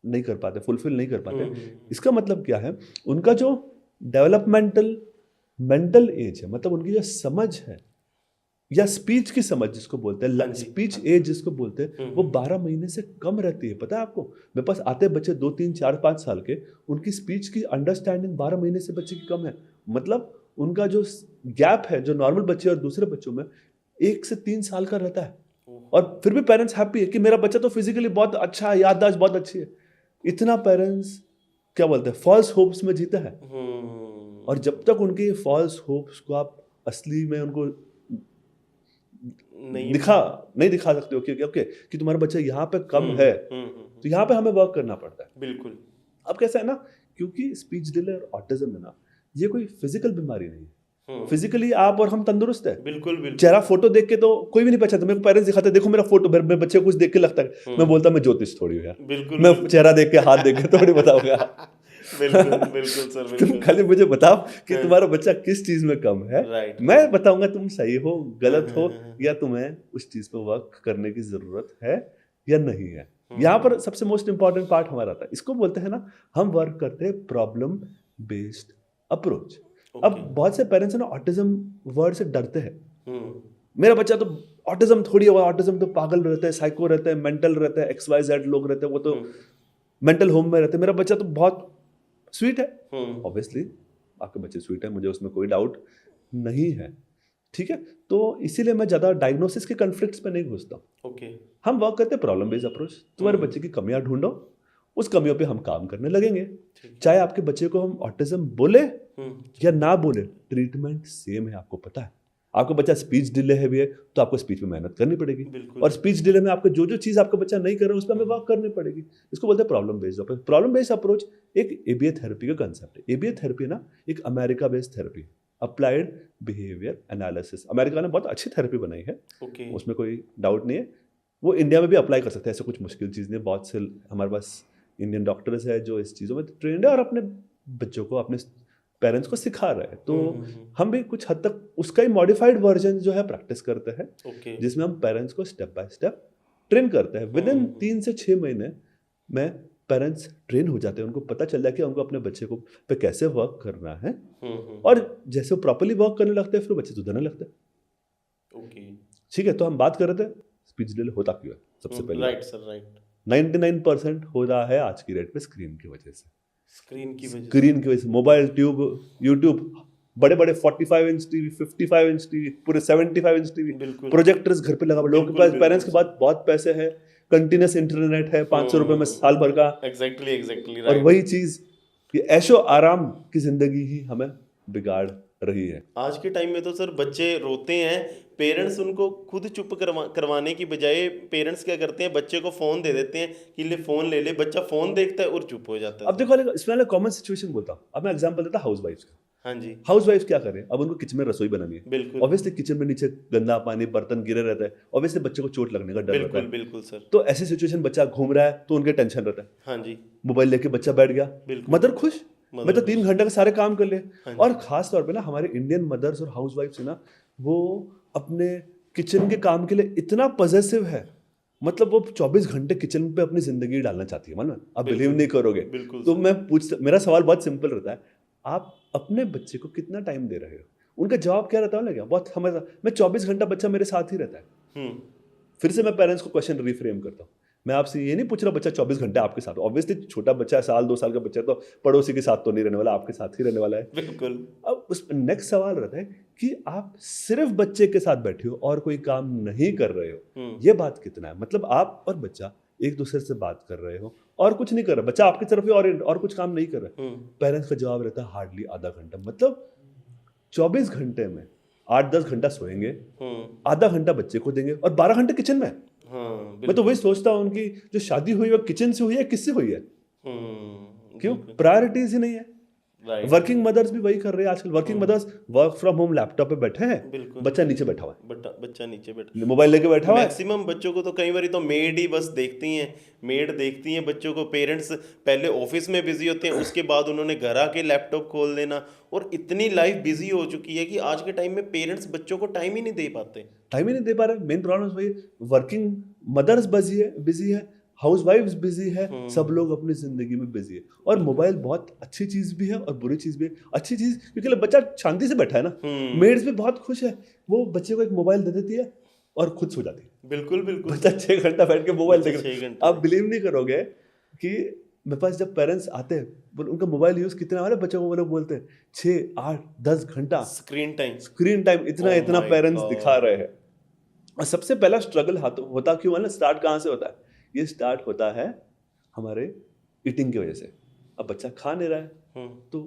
नहीं कर पाते, फुलफिल नहीं कर पाते। इसका मतलब क्या है, उनका जो डेवलपमेंटल मेंटल एज है, मतलब उनकी जो समझ है या स्पीच की समझ जिसको बोलते हाँ हैं, जी, स्पीच हाँ। एज जिसको बोलते हैं, वो 12 महीने से कम रहती है। पता है आपको, मेरे पास आते हैं बच्चे 2, 3, 4, 5 साल के, उनकी स्पीच की अंडरस्टैंडिंग 12 महीने से बच्चे की कम है। मतलब उनका जो गैप है, जो नॉर्मल बच्चे और दूसरे बच्चों में 1 से 3 साल का रहता है। और फिर भी पेरेंट्स हैप्पी है कि मेरा बच्चा तो फिजिकली बहुत अच्छा है, याददाश्त बहुत अच्छी है। इतना पेरेंट्स क्या बोलते हैं, फॉल्स होप्स में जीता है। और जब तक उनके फॉल्स होप्स को आप असली में उनको नहीं नहीं दिखा सकते हो कि ओके कि तुम्हारा बच्चा यहाँ पे कम है, तो यहाँ पे हमें वर्क करना पड़ता है। बिल्कुल। अब कैसा है ना, क्योंकि स्पीच डिले और ऑटिज्म है ना, ये कोई फिजिकल बीमारी नहीं है। फिजिकली आप और हम तंदुरुस्त है। बिल्कुल बिल्कुल। चेहरा फोटो देख के तो कोई भी नहीं पहचानता। मेरे को पेरेंट्स दिखाते, देखो मेरा फोटो, मेरे बच्चे को कुछ देख के लगता है, मैं बोलता मैं ज्योतिष थोड़ी हूँ यार, बिल्कुल मैं चेहरा देख के हाथ देख के थोड़ी बताऊंगा। बिल्कुल बिल्कुल सर, तुम बिल्कुल। खाली मुझे बताओ कि तुम्हारा बच्चा किस चीज में कम है, राइट, मैं बताऊंगा तुम सही हो, गलत हो, या तुम्हें उस चीज पे वर्क करने की जरूरत है या नहीं है। यहाँ पर सबसे मोस्ट इंपॉर्टेंट पार्ट हमारा आता है, इसको बोलते हैं ना, हम वर्क करते हैं प्रॉब्लम बेस्ड अप्रोच। अब बहुत से पेरेंट्स है ना, ऑटिज्म वर्ड से डरते हैं। मेरा बच्चा तो ऑटिज्म थोड़ी होगा, ऑटिज्म तो पागल रहता है, साइको रहता है, मेंटल रहता है, XYZ लोग रहते हैं, वो तो मेंटल होम में रहते हैं, मेरा बच्चा तो बहुत स्वीट है। ऑब्वियसली आपके बच्चे स्वीट है, मुझे उसमें कोई डाउट नहीं है, ठीक है। तो इसीलिए मैं ज्यादा डायग्नोसिस के कॉन्फ्लिक्ट्स पे नहीं घुसता। ओके। हम वर्क करते हैं प्रॉब्लम बेस्ड अप्रोच। तुम्हारे बच्चे की कमियां ढूंढो, उस कमियों पे हम काम करने लगेंगे। चाहे आपके बच्चे को हम ऑटिज्म बोले या ना बोले, ट्रीटमेंट सेम है। आपको पता है, आपका बच्चा स्पीच डिले है भी है, तो आपको स्पीच में मेहनत करनी पड़ेगी। और स्पीच डिले में आपको जो जो चीज आपका बच्चा नहीं कर रहा है, उस पर हमें वर्क करनी पड़ेगी। इसको बोलते हैं problem based approach. Problem based approach एक ABA थेरेपी का कंसेप्ट है। ABA थेरेपी ना एक America based therapy, applied behaviour analysis. America ने बहुत अच्छी थेरेपी बनाई है, उसमें कोई डाउट नहीं है। वो इंडिया में भी अप्लाई कर सकते हैं, ऐसा कुछ मुश्किल चीज़ नहीं है। बहुत से हमारे पास इंडियन डॉक्टर्स है जो इस चीज़ों में ट्रेंड है और अपने बच्चों को, अपने पेरेंट्स को सिखा रहे हैं। तो हम भी कुछ हद तक उसका ही मॉडिफाइड वर्जन जो है प्रैक्टिस करते हैं, जिसमें हम पेरेंट्स को स्टेप बाय स्टेप ट्रेन करते हैं। विद इन 3 से 6 महीने में पेरेंट्स ट्रेन हो जाते हैं, उनको पता चल जाए कि उनको अपने बच्चे को पे कैसे वर्क करना है। और जैसे वो प्रॉपरली वर्क करने लगते हैं, फिर बच्चे सुधरने लगते हैं। ठीक है, तो हम बात कर रहे थे स्पीच डिले होता क्यों है। सबसे पहले राइट सर, राइट। 99% हो रहा है आज की डेट पे स्क्रीन की वजह से। स्क्रीन की वजह से मोबाइल, ट्यूब, यूट्यूब, बड़े बड़े 45 इंच टीवी, 55 इंच टीवी, पूरे 75 इंच टीवी, प्रोजेक्टर्स घर पे लगा। लोगों के पास, पेरेंट्स के पास बहुत पैसे हैं, कंटिन्यूस इंटरनेट है 500 रुपए में साल भर का। एग्जैक्टली और वही चीज, ये ऐशो आराम की जिंदगी ही हमें बिगाड़ रही है। आज के टाइम में तो सर बच्चे रोते हैं, पेरेंट्स उनको खुद चुप करवाने की बजाय पेरेंट्स क्या करते हैं, बच्चे को फोन दे देते हैं कि ले फोन ले ले। बच्चा फोन देखता है और चुप हो जाता है। अब देखो, इसमें कॉमन सिचुएशन बोलता हूँ। अब मैं एग्जांपल देता हूँ हाउस वाइफ्स का। हाँ जी। हाउस वाइफ क्या करें, अब उनको किचन में रसोई बनानी है। बिल्कुल। ऑब्वियसली किचन में नीचे गंदा पानी, बर्तन गिरे रहते हैं, ऑब्वियसली बच्चे को चोट लगने का डर रहता है। बिल्कुल सर। तो ऐसी सिचुएशन, बच्चा घूम रहा है तो उनके टेंशन रहता है। हाँ जी। मोबाइल लेके बच्चा बैठ गया, मदर खुश, मैं तो 3 घंटे के सारे काम कर लिए। और खास तौर पे ना हमारे इंडियन मदर्स और हाउस वाइफ्स है ना, वो अपने किचन के काम के लिए इतना पॉजेसिव है, मतलब वो 24 घंटे किचन पे अपनी जिंदगी डालना चाहती है। मानो आप बिलीव नहीं करोगे। तो मेरा सवाल बहुत सिंपल रहता है, आप अपने बच्चे को कितना टाइम दे रहे हो? उनका जवाब क्या रहता है लगे, बहुत हमेशा मैं 24 घंटा बच्चा मेरे साथ ही रहता है। फिर से मैं पेरेंट्स को क्वेश्चन रिफ्रेम करता हूँ। मैं आपसे ये नहीं पूछ रहा बच्चा 24 घंटे आपके साथ, ऑब्वियसली छोटा बच्चा है, साल 2 साल का बच्चा, तो पड़ोसी के साथ तो नहीं रहने वाला, आपके साथ ही रहने वाला है। बिल्कुल। अब उस नेक्स्ट सवाल रहता है कि आप सिर्फ बच्चे के साथ बैठे हो और कोई काम नहीं कर रहे हो, ये बात कितना है? मतलब आप और बच्चा एक दूसरे से बात कर रहे हो और कुछ नहीं कर रहा, बच्चा आपकी तरफ ही और कुछ काम नहीं कर रहा है। पेरेंट्स का जवाब रहता है हार्डली आधा घंटा। मतलब 24 घंटे में 8-10 घंटा सोएंगे, आधा घंटा बच्चे को देंगे और 12 घंटे किचन में। मैं तो वही सोचता हूँ, उनकी जो शादी हुई है किचन से हुई है, किससे हुई है? क्यों? प्रायोरिटीज ही नहीं है। राइट। वर्किंग मदर्स भी वही कर रहे हैं आजकल। Working mothers work from home laptop पे बैठे हैं, बिल्कुल। बच्चा नीचे बैठा हुआ बच्चा नीचे बैठा, है, मोबाइल लेके बैठा हुआ है। मैक्सिमम बच्चों को तो कई बार तो मेड ही बस देखती हैं, मेड देखती हैं बच्चों को। पेरेंट्स पहले ऑफिस में बिजी होते हैं, उसके बाद उन्होंने घर आके लैपटॉप खोल देना, और इतनी लाइफ बिजी हो चुकी है कि आज के टाइम में पेरेंट्स बच्चों को टाइम ही नहीं दे पाते। टाइम ही नहीं दे पा रहे। मेन प्रॉब्लम वही है, वर्किंग मदर्स बिजी है, हाउस वाइफ्स बिजी है, सब लोग अपनी जिंदगी में बिजी है। और मोबाइल बहुत अच्छी चीज भी है और बुरी चीज भी है। अच्छी चीज क्योंकि बच्चा शांति से बैठा है ना, मेड्स भी बहुत खुश है, वो बच्चे को एक मोबाइल दे देती है और खुद सो जाती है। बिल्कुल बिल्कुल। बच्चा 6 घंटा बैठ के मोबाइल बच्चा देख 6 रहा है। घंटे। आप बिलीव नहीं करोगे कि मेरे पास जब पेरेंट्स आते हैं, उनका मोबाइल यूज कितना हमारे बच्चों को, वो लोग बोलते हैं 6, 8, 10 घंटा स्क्रीन टाइम। स्क्रीन टाइम इतना Oh इतना my पेरेंट्स God. दिखा रहे हैं। और सबसे पहला स्ट्रगल होता क्यों है ना, स्टार्ट कहाँ से होता है? ये स्टार्ट होता है हमारे ईटिंग की वजह से। अब बच्चा खा नहीं रहा है तो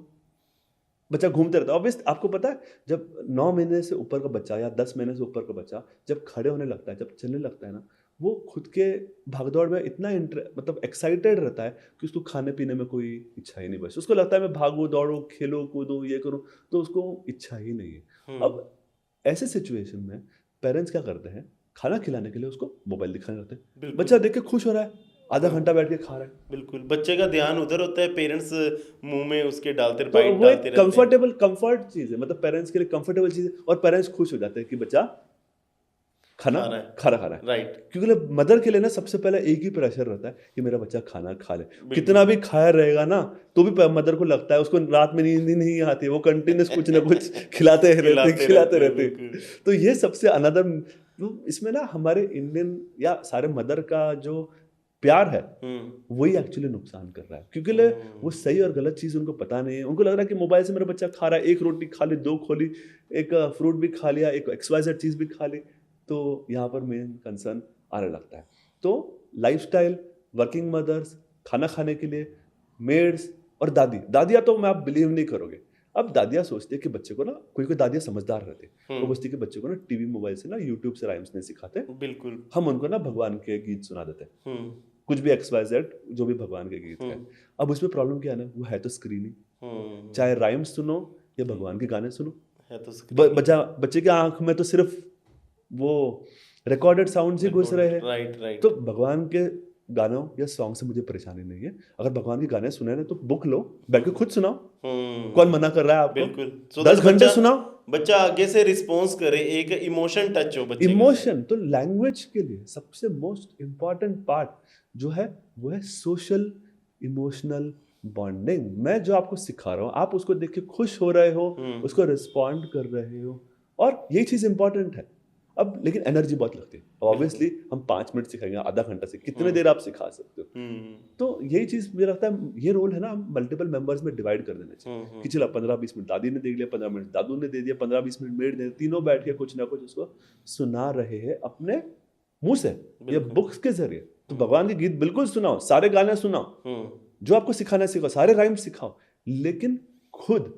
बच्चा घूमते रहता है। ऑब्वियस आपको पता है, जब 9 महीने से ऊपर का बच्चा या 10 महीने से ऊपर का बच्चा जब खड़े होने लगता है, जब चलने लगता है ना, वो खुद के भागदौड़ में इतना मतलब एक्साइटेड रहता है कि उसको खाने पीने में कोई इच्छा ही नहीं बची। उसको लगता है मैं भागूं दौड़ूं खेलूं कूदूं ये करूं, तो उसको इच्छा ही नहीं है। अब ऐसे सिचुएशन में पेरेंट्स क्या करते हैं, खाना खिलाने के लिए उसको मोबाइल दिखाने लगते हैं। बिल्कुल। बच्चा देख के खुश हो रहा है, आधा घंटा बैठ के खा रहा है। बिल्कुल, बच्चे का ध्यान उधर होता है, पेरेंट्स मुंह में उसके डालते तो बाइट वो डालते एक रहते हैं। कंफर्ट चीज है, मतलब पेरेंट्स के लिए कंफर्टेबल चीज है, और पेरेंट्स खुश हो जाते हैं कि बच्चा खाना खा रहा है। खा रहा है। राइट। क्योंकि मदर के लिए ना सबसे पहले एक ही प्रेशर रहता है कि मेरा बच्चा खाना खा ले। बिल्कुल। कितना भी खाया रहेगा ना, तो भी मदर को लगता है, उसको रात में नींद ही नहीं आती है, वो कंटिन्यूस कुछ ना कुछ खिलाते रहते। बिल्कुल। तो ये सबसे अनदर, इसमें ना हमारे इंडियन या सारे मदर का जो प्यार है वही एक्चुअली नुकसान कर रहा है। क्योंकि वो सही और गलत चीज उनको पता नहीं है। उनको लग रहा है कि मोबाइल से मेरा बच्चा खा रहा है, एक रोटी खा ली, 2 खोली, एक फ्रूट भी खा लिया, एक XYZ चीज भी खा ली, तो यहाँ पर मेन कंसर्न आने लगता है। तो लाइफस्टाइल, वर्किंग मदर्स, खाना खाने के लिए मेड्स और दादियाँ तो मैं आप बिलीव नहीं करोगे। अब दादियाँ सोचती है कि बच्चे को ना, कोई दादियाँ समझदार रहती है, वो सोचती है कि बच्चे को ना टीवी मोबाइल से ना यूट्यूब से राइम्स नहीं सिखाते, बिल्कुल। हम उनको ना भगवान के गीत सुना देते हैं, कुछ भी XYZ जो भी भगवान के गीत है। अब उसमें प्रॉब्लम क्या है ना, वो है तो स्क्रीनिंग, चाहे राइम्स सुनो या भगवान के गाने सुनो, है तो बच्चे की आंख में तो सिर्फ वो रिकॉर्डेड साउंड ही घुस रहे हैं। राइट। तो भगवान के गानों या सॉन्ग से मुझे परेशानी नहीं है। अगर भगवान के गाने सुने ना तो बुक लो, बैठ के खुद सुनाओ, कौन मना कर रहा है आपको? बिल्कुल। 10 घंटे सुनाओ, बच्चा आगे से रिस्पॉन्स करे, एक इमोशन टच हो बच्चे इमोशन। तो लैंग्वेज के लिए सबसे मोस्ट इम्पॉर्टेंट पार्ट जो है वो है सोशल इमोशनल बॉन्डिंग। मैं जो आपको सिखा रहा हूँ, आप उसको देख के खुश हो रहे हो, उसको रिस्पॉन्ड कर रहे हो, और यही चीज इंपॉर्टेंट है। अब लेकिन एनर्जी बहुत लगती है। ऑब्वियसली हम 5 मिनट सिखाएंगे, आधा घंटा से कितने देर आप सिखा सकते हो? तो यही चीज मुझे लगता है, ये रोल है ना, मल्टीपल मेंबर्स में डिवाइड कर देना चाहिए कि चलो 15-20 मिनट दादी ने दे दिया, 15 मिनट दादू ने दे दिया, 15-20 मिनट मेड ने, तीनों बैठ के कुछ ना कुछ उसको सुना रहे हैं अपने मुंह से या बुक्स के जरिए। तो भगवान के गीत बिल्कुल सुनाओ, सारे गाने सुनाओ, जो आपको सिखाना है सिखाओ, सारे राइम्स सिखाओ, लेकिन खुद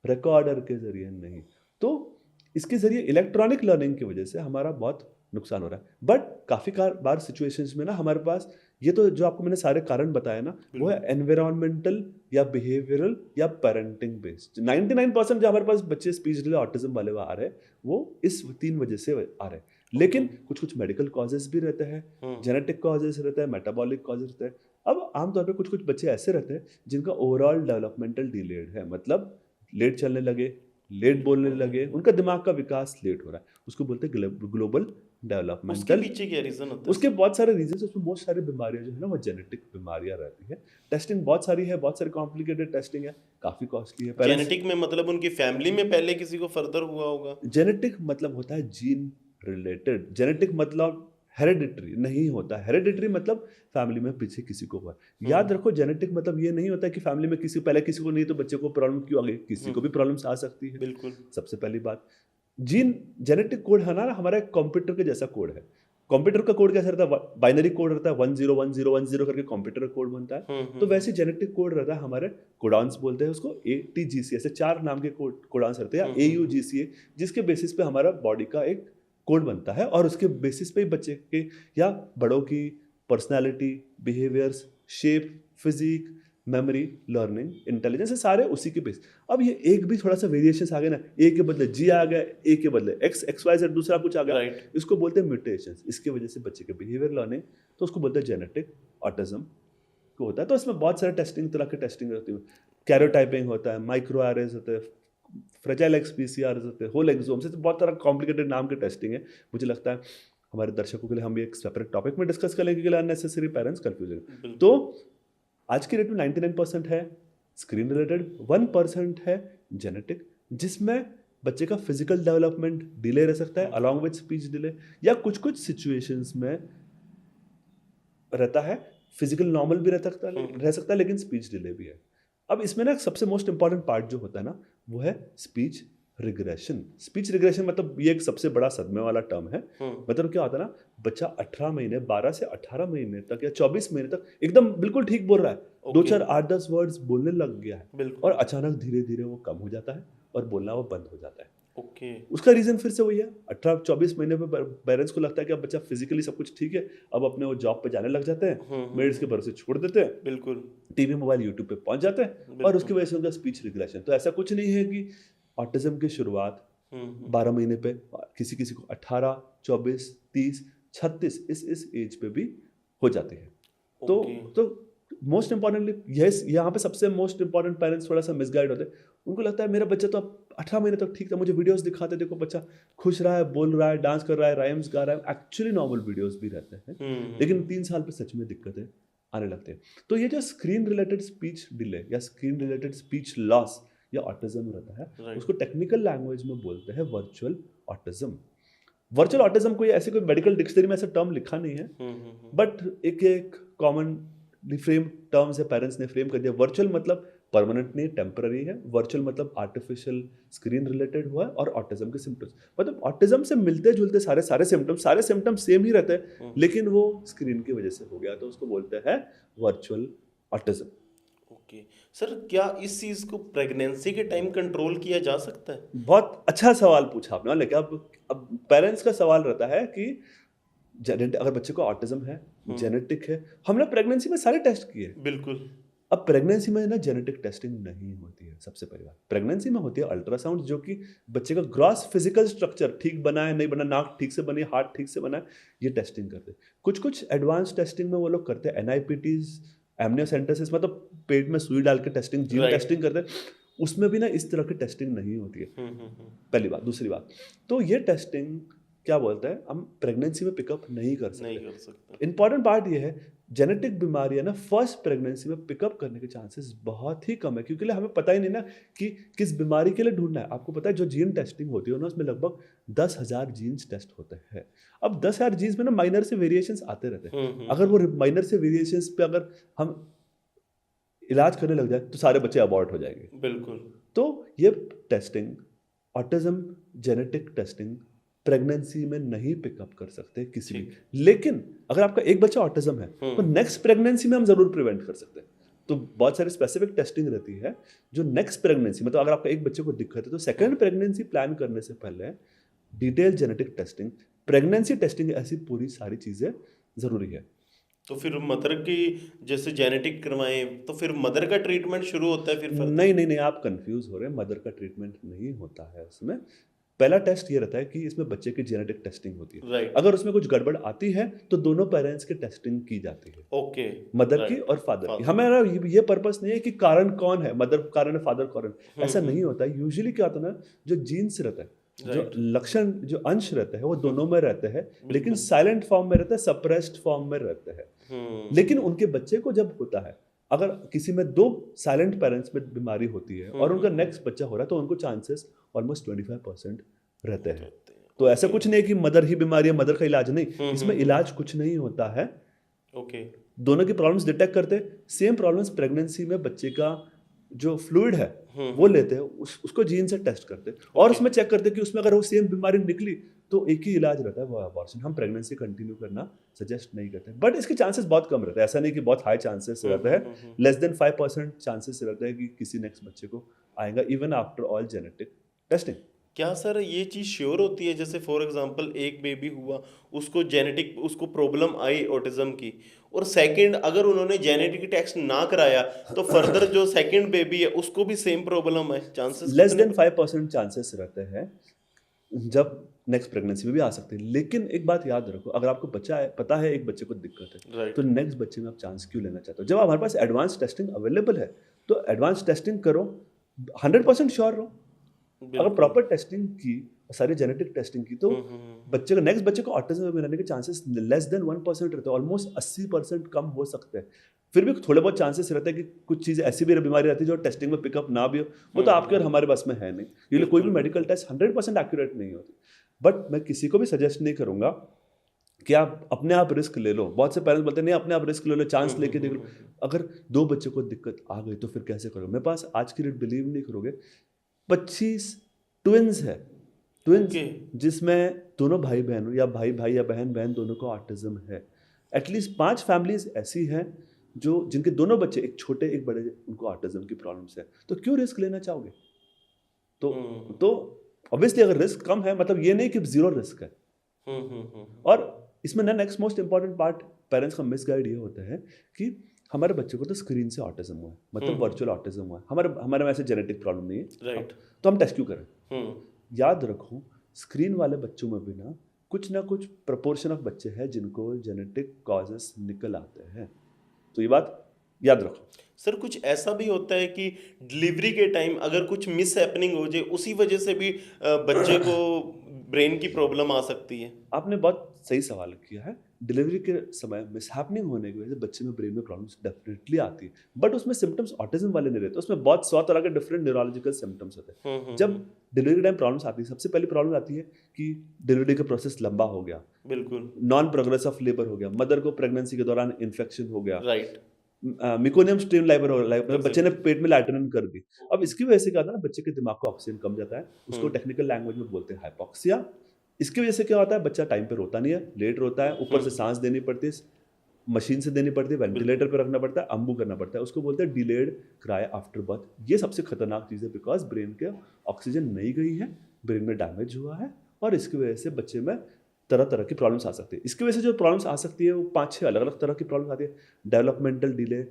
रिकॉर्डर के जरिए नहीं। तो इसके जरिए इलेक्ट्रॉनिक लर्निंग की वजह से हमारा बहुत नुकसान हो रहा है। बट काफी बार सिचुएशंस में ना हमारे पास ये तो जो आपको मैंने सारे कारण बताए ना, वो है एनवायरमेंटल या बिहेवियरल या पेरेंटिंग बेस्ड। 99% जो हमारे पास बच्चे स्पीच डिले ऑटिज्म वाले आ रहे हैं, वो इस 3 वजह से आ रहे हैं। लेकिन कुछ मेडिकल कॉजेज भी रहते हैं, जेनेटिक कॉजेज रहते हैं, मेटाबॉलिक कॉजेज रहते हैं। अब आमतौर पे कुछ बच्चे ऐसे रहते हैं जिनका ओवरऑल डेवलपमेंटल डिलेड है, मतलब लेट चलने लगे, लेट बोलने लगे, उनका दिमाग का विकास लेट हो रहा है, उसको बोलते हैं ग्लोबल डेवलपमेंटल। उसके पीछे क्या रीजन होता है? उसके बहुत सारे रीजन, उसमें बहुत सारी बीमारियां जो है ना वो जेनेटिक बीमारियां रहती है। टेस्टिंग बहुत सारी है, बहुत सारी कॉम्प्लिकेटेड टेस्टिंग है, काफी कॉस्टली है। जेनेटिक में मतलब उनकी फैमिली में पहले किसी को फर्दर हुआ होगा। जेनेटिक मतलब होता है जीन रिलेटेड, जेनेटिक मतलब हेरिडिटरी नहीं होता। हेरिडिटरी मतलब फैमिली में पीछे किसी को हुआ। याद रखो, जेनेटिक मतलब ये नहीं होता कि फैमिली में किसी पहले किसी को नहीं तो बच्चे को प्रॉब्लम क्यों आ गई, किसी को भी प्रॉब्लम्स आ सकती है। बिल्कुल। सबसे पहली बात, जीन जेनेटिक कोड है ना, हमारा कंप्यूटर के जैसा कोड है। कंप्यूटर का कोड कैसा रहता है? बाइनरी कोड रहता है, 101010 करके कंप्यूटर का कोड बनता है। तो वैसे जेनेटिक कोड रहता है हमारे, कोडॉन्स बोलते हैं उसको, ATGC, ऐसे 4 नाम के कोडॉन्स रहते हैं, AUGCA, जिसके बेसिस पे हमारा बॉडी का एक कोड बनता है, और उसके बेसिस पे ही बच्चे के या बड़ों की personality, behaviours, shape, physique, memory, learning, intelligence, सारे उसी के बेस। अब ये एक भी थोड़ा सा वेरिएशंस आ गए ना, ए के बदले जी आ गया, ए के बदले एक्स, एक्स वाई जेड दूसरा कुछ आ गया, राइट। इसको बोलते हैं म्यूटेशंस। इसकी वजह से बच्चे के बिहेवियर लर्निंग, तो उसको बोलते हैं जेनेटिक ऑटिज्म को होता है। तो इसमें बहुत सारे टेस्टिंग, तरह के टेस्टिंग होती है। कैरोटाइपिंग होता है, माइक्रो आरएस होते हैं, फ्रेजाइल एक्स पीसीआर होते हैं, होल एक्सोम से, तो बहुत तरह कॉम्प्लिकेटेड नाम के टेस्टिंग है। मुझे लगता है हमारे दर्शकों के लिए हम भी एक सेपरेट टॉपिक में डिस्कस करेंगे के लिए अननेसेसरी पेरेंट्स कंफ्यूजन। तो आज की डेट में 99% है स्क्रीन रिलेटेड, 1% है जेनेटिक, जिसमें बच्चे का फिजिकल डेवलपमेंट डिले रह सकता है अलॉन्ग विद स्पीच डिले, या कुछ कुछ सिचुएशंस में रहता है फिजिकल नॉर्मल भी रह सकता है लेकिन स्पीच डिले भी है। अब इसमें ना सबसे मोस्ट इंपॉर्टेंट पार्ट जो होता है ना, वो है स्पीच रिग्रेशन। स्पीच रिग्रेशन मतलब ये एक सबसे बड़ा सदमे वाला टर्म है। मतलब क्या होता है ना, बच्चा 18 महीने, 12 से 18 महीने तक या 24 महीने तक एकदम बिल्कुल ठीक बोल रहा है, 2-4 8-10 वर्ड्स बोलने लग गया है, और अचानक धीरे धीरे वो कम हो जाता है और बोलना वो बंद हो जाता है। उसका रीजन फिर से वही है, 18-24 महीने पे पेरेंट्स को लगता है कि अब बच्चा फिजिकली सब कुछ ठीक है, अब अपने वो जॉब पे जाने लग जाते हैं, मेड्स के भरोसे छोड़ देते हैं, बिल्कुल टीवी मोबाइल यूट्यूब पे पहुंच जाते हैं, और उसकी वजह से उनका स्पीच रिग्रेशन। तो ऐसा कुछ नहीं है कि ऑटिज्म की शुरुआत 12 महीने पे, किसी किसी को 18, 24, 30, 36 इस एज पे भी हो जाती है। तो मोस्ट इंपॉर्टेंटली यहाँ पे सबसे मोस्ट इंपॉर्टेंट पेरेंट्स थोड़ा सा मिसगाइड होते हैं। उनको लगता है मेरा बच्चा तो अब 18 महीने तक ठीक था, मुझे वीडियोस दिखाते, देखो बच्चा खुश रहा है, बोल रहा है, डांस कर रहा है, राइम्स गा रहा है, एक्चुअली नॉर्मल वीडियोस भी रहते हैं, लेकिन 3 साल पे सच में दिक्कतें आने लगते हैं। तो ये जो स्क्रीन रिलेटेड स्पीच डिले या स्क्रीन रिलेटेड स्पीच लॉस या ऑटिज्म रहता है, उसको टेक्निकल लैंग्वेज में बोलते हैं वर्चुअल ऑटिज्म। वर्चुअल ऑटिज्म कोई ऐसे कोई मेडिकल डिक्शनरी में ऐसा टर्म लिखा नहीं है, बट एक कॉमन फ्रेम टर्म्स है, पेरेंट्स ने फ्रेम कर दिया। वर्चुअल मतलब परमानेंट नहीं, टेम्पररी है। वर्चुअल मतलब आर्टिफिशियल स्क्रीन रिलेटेड हुआ है, और ऑटिज्म के सिम्टम्स मतलब ऑटिज्म से मिलते जुलते सारे सिम्टम्स सेम ही रहते हैं, लेकिन वो स्क्रीन की वजह से हो गया, तो उसको बोलते हैं वर्चुअल ऑटिज्म। ओके सर, क्या इस चीज को प्रेगनेंसी के टाइम कंट्रोल किया जा सकता है? बहुत अच्छा सवाल पूछा आपने। लेकिन अब पेरेंट्स का सवाल रहता है कि अगर बच्चे को ऑटिज्म है, जेनेटिक है, हमने प्रेगनेंसी में सारे टेस्ट किए, बिल्कुल। अब प्रेगनेंसी में ना जेनेटिक टेस्टिंग नहीं होती है। सबसे पहली बात, प्रेगनेंसी में होती है अल्ट्रासाउंड, जो कि बच्चे का ग्रॉस फिजिकल स्ट्रक्चर ठीक बना है नहीं बना, नाक ठीक से बनी, हार्ट ठीक से बना है, ये टेस्टिंग करते हैं। कुछ एडवांस टेस्टिंग में वो लोग करते हैं NIPTs, एमनियोसेंटेसिस, मतलब पेट में सुई डाल के टेस्टिंग, जीन टेस्टिंग करते हैं। उसमें भी ना इस तरह की टेस्टिंग नहीं होती है, पहली बात। दूसरी बात, तो ये टेस्टिंग क्या बोलता है, हम प्रेगनेंसी में पिकअप नहीं कर सकते। इंपॉर्टेंट पार्ट ये है, जेनेटिक बीमारियां ना फर्स्ट प्रेगनेंसी में पिकअप करने के चांसेस बहुत ही कम है, क्योंकि हमें पता ही नहीं ना कि किस बीमारी के लिए ढूंढना है। आपको पता है जो जीन टेस्टिंग होती है ना, उसमें लगभग 10,000 जीन्स टेस्ट होते हैं। अब 10,000 जीन्स में ना माइनर से वेरिएशंस आते रहते हैं। अगर वो माइनर से वेरिएशंस पे अगर हम इलाज करने लग जाए तो सारे बच्चे अबॉर्ट हो जाएंगे। बिल्कुल। तो ये testing, autism genetic testing pregnancy में नहीं पिकअप कर सकते किसी भी, लेकिन अगर आपका एक बच्चा ऑटिज्म है तो नेक्स्ट प्रेगनेंसी में हम जरूर प्रिवेंट कर सकते हैं। तो बहुत सारी स्पेसिफिक टेस्टिंग रहती है जो नेक्स्ट प्रेगनेंसी, मतलब अगर आपका एक बच्चे को दिक्कत है तो सेकंड प्रेगनेंसी प्लान करने से पहले detail genetic testing, pregnancy testing, ऐसी पूरी सारी चीजें जरूरी है। तो फिर मदर की जैसे जेनेटिक करवाएं तो फिर मदर का ट्रीटमेंट शुरू होता है? फिर नहीं, आप कंफ्यूज हो रहे हैं। मदर का ट्रीटमेंट नहीं होता है इसमें। पहला टेस्ट ये रहता है कि इसमें बच्चे की जेनेटिक टेस्टिंग होती है। अगर उसमें कुछ गड़बड़ आती है तो दोनों पेरेंट्स की टेस्टिंग की जाती है। ओके। मदर की और फादर की। हमारा ये पर्पस नहीं है कि कारण कौन है, मदर कारण है फादर कारण, ऐसा नहीं होता। यूजुअली क्या होता है ना, जो जीन्स रहता है, जो लक्षण, जो अंश रहते हैं वो दोनों में रहते हैं, लेकिन साइलेंट फॉर्म में रहता है, सप्रेस्ड फॉर्म में रहते हैं। लेकिन उनके बच्चे को जब होता है, अगर किसी में 2 साइलेंट पेरेंट्स में बीमारी होती है और उनका नेक्स्ट बच्चा हो रहा है, तो उनको चांसेस ऑलमोस्ट 25% रहते हैं। तो ऐसा कुछ नहीं है कि मदर ही बीमारी है, मदर का इलाज नहीं, इसमें इलाज कुछ नहीं होता है। ओके। दोनों की प्रॉब्लम्स डिटेक्ट करते, सेम प्रॉब्लम्स प्रेगनेंसी में बच्चे का जो फ्लूइड है वो लेते हैं, उसको जीन से टेस्ट करते और उसमें चेक करते कि उसमें अगर वो सेम बीमारी निकली तो एक ही इलाज रहता है, वो अबॉर्शन। हम प्रेगनेंसी कंटिन्यू करना सजेस्ट नहीं करते, बट इसके चांसेस बहुत कम रहते हैं। ऐसा नहीं कि बहुत हाई चांसेस रहते हैं, लेस देन 5% चांसेस रहता है कि किसी नेक्स्ट बच्चे को आएगा, even after all genetic testing. क्या सर ये चीज़ श्योर होती है, जैसे फॉर एग्जांपल एक बेबी हुआ, उसको जेनेटिक उसको प्रॉब्लम आई ऑटिज्म की, और सेकंड अगर उन्होंने जेनेटिक टेस्ट ना कराया तो फर्दर जो सेकंड बेबी है उसको भी सेम प्रॉब्लम है, चांसेस लेस कितने? देन 5% चांसेस रहते हैं, जब नेक्स्ट प्रेगनेंसी में भी आ सकते हैं। लेकिन एक बात याद रखो, अगर आपको बच्चा है, पता है एक बच्चे को दिक्कत है, तो राइट। नेक्स्ट बच्चे में आप चांस क्यों लेना चाहते हो? जब हमारे पास एडवांस टेस्टिंग अवेलेबल है, तो एडवांस टेस्टिंग करो, 100% श्योर रहो। अगर बिल्कुल। प्रॉपर टेस्टिंग की, सारी जेनेटिक टेस्टिंग की, तो बच्चे को नेक्स्ट बच्चे को ऑटिज्म में रहने के चांसेस लेस देन 1% रहते हैं, ऑलमोस्ट 80% कम हो सकते हैं। फिर भी थोड़े बहुत चांसेस रहते हैं कि कुछ चीज़ें ऐसी भी बीमारी रहती है जो टेस्टिंग में पिकअप ना भी हो, वो तो आपके और हमारे बस में है नहीं। ये कोई भी बिल्कुल मेडिकल टेस्ट 100% एक्यूरेट नहीं होती। बट मैं किसी को भी सजेस्ट नहीं करूंगा कि आप अपने आप रिस्क ले लो। बहुत से पेरेंट्स बोलते हैं नहीं, अपने आप रिस्क ले लो, चांस लेके देख लो। अगर 2 बच्चों को दिक्कत आ गई तो फिर कैसे करोगे? मेरे पास आज की डेट, बिलीव नहीं करोगे, 25 ट्विंस है, ट्विंस, ओके। जिसमें दोनों भाई बहन या भाई भाई या बहन बहन दोनों को ऑटिज्म है। एटलीस्ट 5 फैमिलीज ऐसी हैं जो जिनके दोनों बच्चे, एक छोटे एक बड़े, उनको ऑटिज्म की प्रॉब्लम्स है। तो क्यों रिस्क लेना चाहोगे? तो ऑब्वियसली अगर रिस्क कम है, मतलब ये नहीं कि जीरो रिस्क है। और इसमें ना next most important part parents का मिसगाइड ये होता है कि हमारे बच्चे को तो स्क्रीन से ऑटिज्म हुआ है, मतलब वर्चुअल ऑटिज्म हुआ है, हमारे में ऐसे जेनेटिक प्रॉब्लम नहीं है, राइट। तो हम टेस्ट क्यों करें? याद रखो, स्क्रीन वाले बच्चों में भी ना कुछ प्रपोर्शन ऑफ बच्चे हैं जिनको जेनेटिक कॉजेस निकल आते हैं। तो ये बात याद रखो। सर कुछ ऐसा भी होता है कि डिलीवरी के टाइम अगर कुछ मिस हैपनिंग हो जाए, उसी वजह से भी बच्चे को ब्रेन की प्रॉब्लम आ सकती है? आपने बहुत सही सवाल किया है। डिलीवरी के समय मिसहैपनिंग होने की वजह से बच्चे में ब्रेन में प्रॉब्लम्स डेफिनेटली आती है, बट उसमें सिम्टम्स ऑटिज्म वाले नहीं रहते, उसमें बहुत 100 तरह के डिफरेंट न्यूरोलॉजिकल सिम्टम्स होते हैं। जब डिलीवरी टाइम प्रॉब्लम्स आती है, सबसे पहली प्रॉब्लम आती है कि डिलीवरी का प्रोसेस लंबा हो गया, बिल्कुल। नॉन प्रोग्रेस ऑफ लेबर हो गया, मदर को प्रेगनेंसी के दौरान इन्फेक्शन हो गया, राइट। मिकोनियम स्ट्रीम लाइबर हो, मतलब बच्चे ने एग्जैक्टली। पेट में लैट्रिन कर दी। अब इसकी वजह से क्या होता है ना, बच्चे के दिमाग का ऑक्सीजन कम जाता है, उसको टेक्निकल लैंग्वेज में बोलते हैं हाइपोक्सिया। इसकी वजह से क्या होता है, बच्चा टाइम पे रोता नहीं है, लेट रोता है, ऊपर से सांस देनी पड़ती है, मशीन से देनी पड़ती है, वेंटिलेटर पे रखना पड़ता है, अम्बू करना पड़ता है, उसको बोलते हैं डिलेड क्राई आफ्टर बर्थ। ये सबसे खतरनाक चीज़ है, बिकॉज ब्रेन के ऑक्सीजन नहीं गई है, ब्रेन में डैमेज हुआ है, और इसकी वजह से बच्चे में तरह तरह की प्रॉब्लम्स आ सकती है। इसकी वजह से जो प्रॉब्लम्स आ सकती है वो 5-6 अलग अलग तरह की प्रॉब्लम्स आती है। डेवलपमेंटल डिले,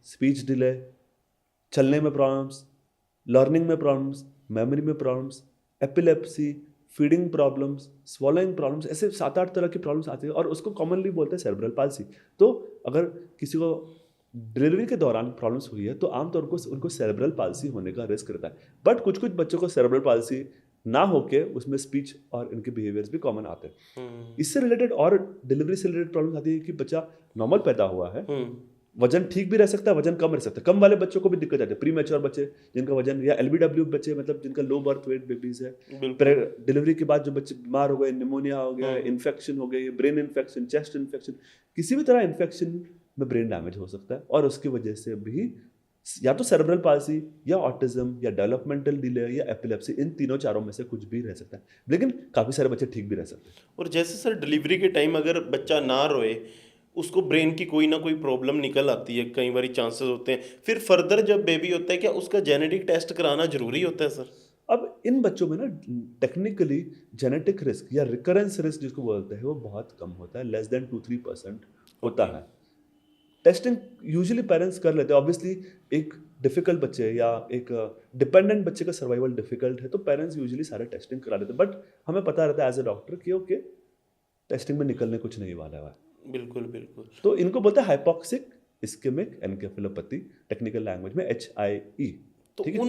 स्पीच डिले, चलने में प्रॉब्लम्स, लर्निंग में प्रॉब्लम्स, मेमोरी में problems, epilepsy, feeding problems, swallowing problems, ऐसे 7-8 तरह की प्रॉब्लम्स आती है, और उसको कॉमनली बोलते हैं सेरेब्रल पाल्सी। तो अगर किसी को डिलीवरी के दौरान प्रॉब्लम्स हुई है तो आमतौर पर उनको सेरेब्रल पाल्सी होने का रिस्क रहता है। बट कुछ कुछ बच्चों को सेरेब्रल पाल्सी ना होके उसमें स्पीच और इनके बिहेवियर्स भी कॉमन आते हैं। इससे रिलेटेड और डिलीवरी से रिलेटेड प्रॉब्लम आती है कि बच्चा नॉर्मल पैदा हुआ है, वजन ठीक भी रह सकता है, वजन कम रह सकता है। कम वाले बच्चों को भी दिक्कत आती है, प्री मैच्योर बच्चे जिनका वजन, या LBW बच्चे, मतलब जिनका लो बर्थ वेट बेबीज है, डिलीवरी के बाद जो बच्चे बीमार हो गए, निमोनिया हो गया, इन्फेक्शन हो गई, ब्रेन इन्फेक्शन, चेस्ट इन्फेक्शन, किसी भी तरह इन्फेक्शन में ब्रेन डैमेज हो सकता है, और उसकी वजह से भी या तो सेरेब्रल पाल्सी या ऑटिज्म या डेवलपमेंटल डिले या एपिलेप्सी, इन तीनों चारों में से कुछ भी रह सकता है। लेकिन काफ़ी सारे बच्चे ठीक भी रह सकते हैं। और जैसे सर डिलीवरी के टाइम अगर बच्चा ना रोए, उसको ब्रेन की कोई ना कोई प्रॉब्लम निकल आती है, कई बार चांसेस होते हैं, फिर फर्दर जब बेबी होता है क्या उसका जेनेटिक टेस्ट कराना जरूरी होता है सर? अब इन बच्चों में ना टेक्निकली जेनेटिक रिस्क या रिकरेंस रिस्क जिसको बोलते हैं वो बहुत कम होता है, लेस देन 2-3% होता है। टेस्टिंग यूजुअली पेरेंट्स कर लेते हैं। ऑब्वियसली एक डिफिकल्ट बच्चे या एक डिपेंडेंट बच्चे का सर्वाइवल डिफिकल्ट है, तो पेरेंट्स यूजुअली सारे टेस्टिंग करा लेते हैं। बट हमें पता रहता है एज ए डॉक्टर कि ओके, टेस्टिंग में निकलने कुछ नहीं वाला है। बिल्कुल बिल्कुल। तो इनको बोलते हैं हाइपोक्सिक इस्केमिक एन्केफेलोपैथी, टेक्निकल लैंग्वेज में HIE। तो ठीक है।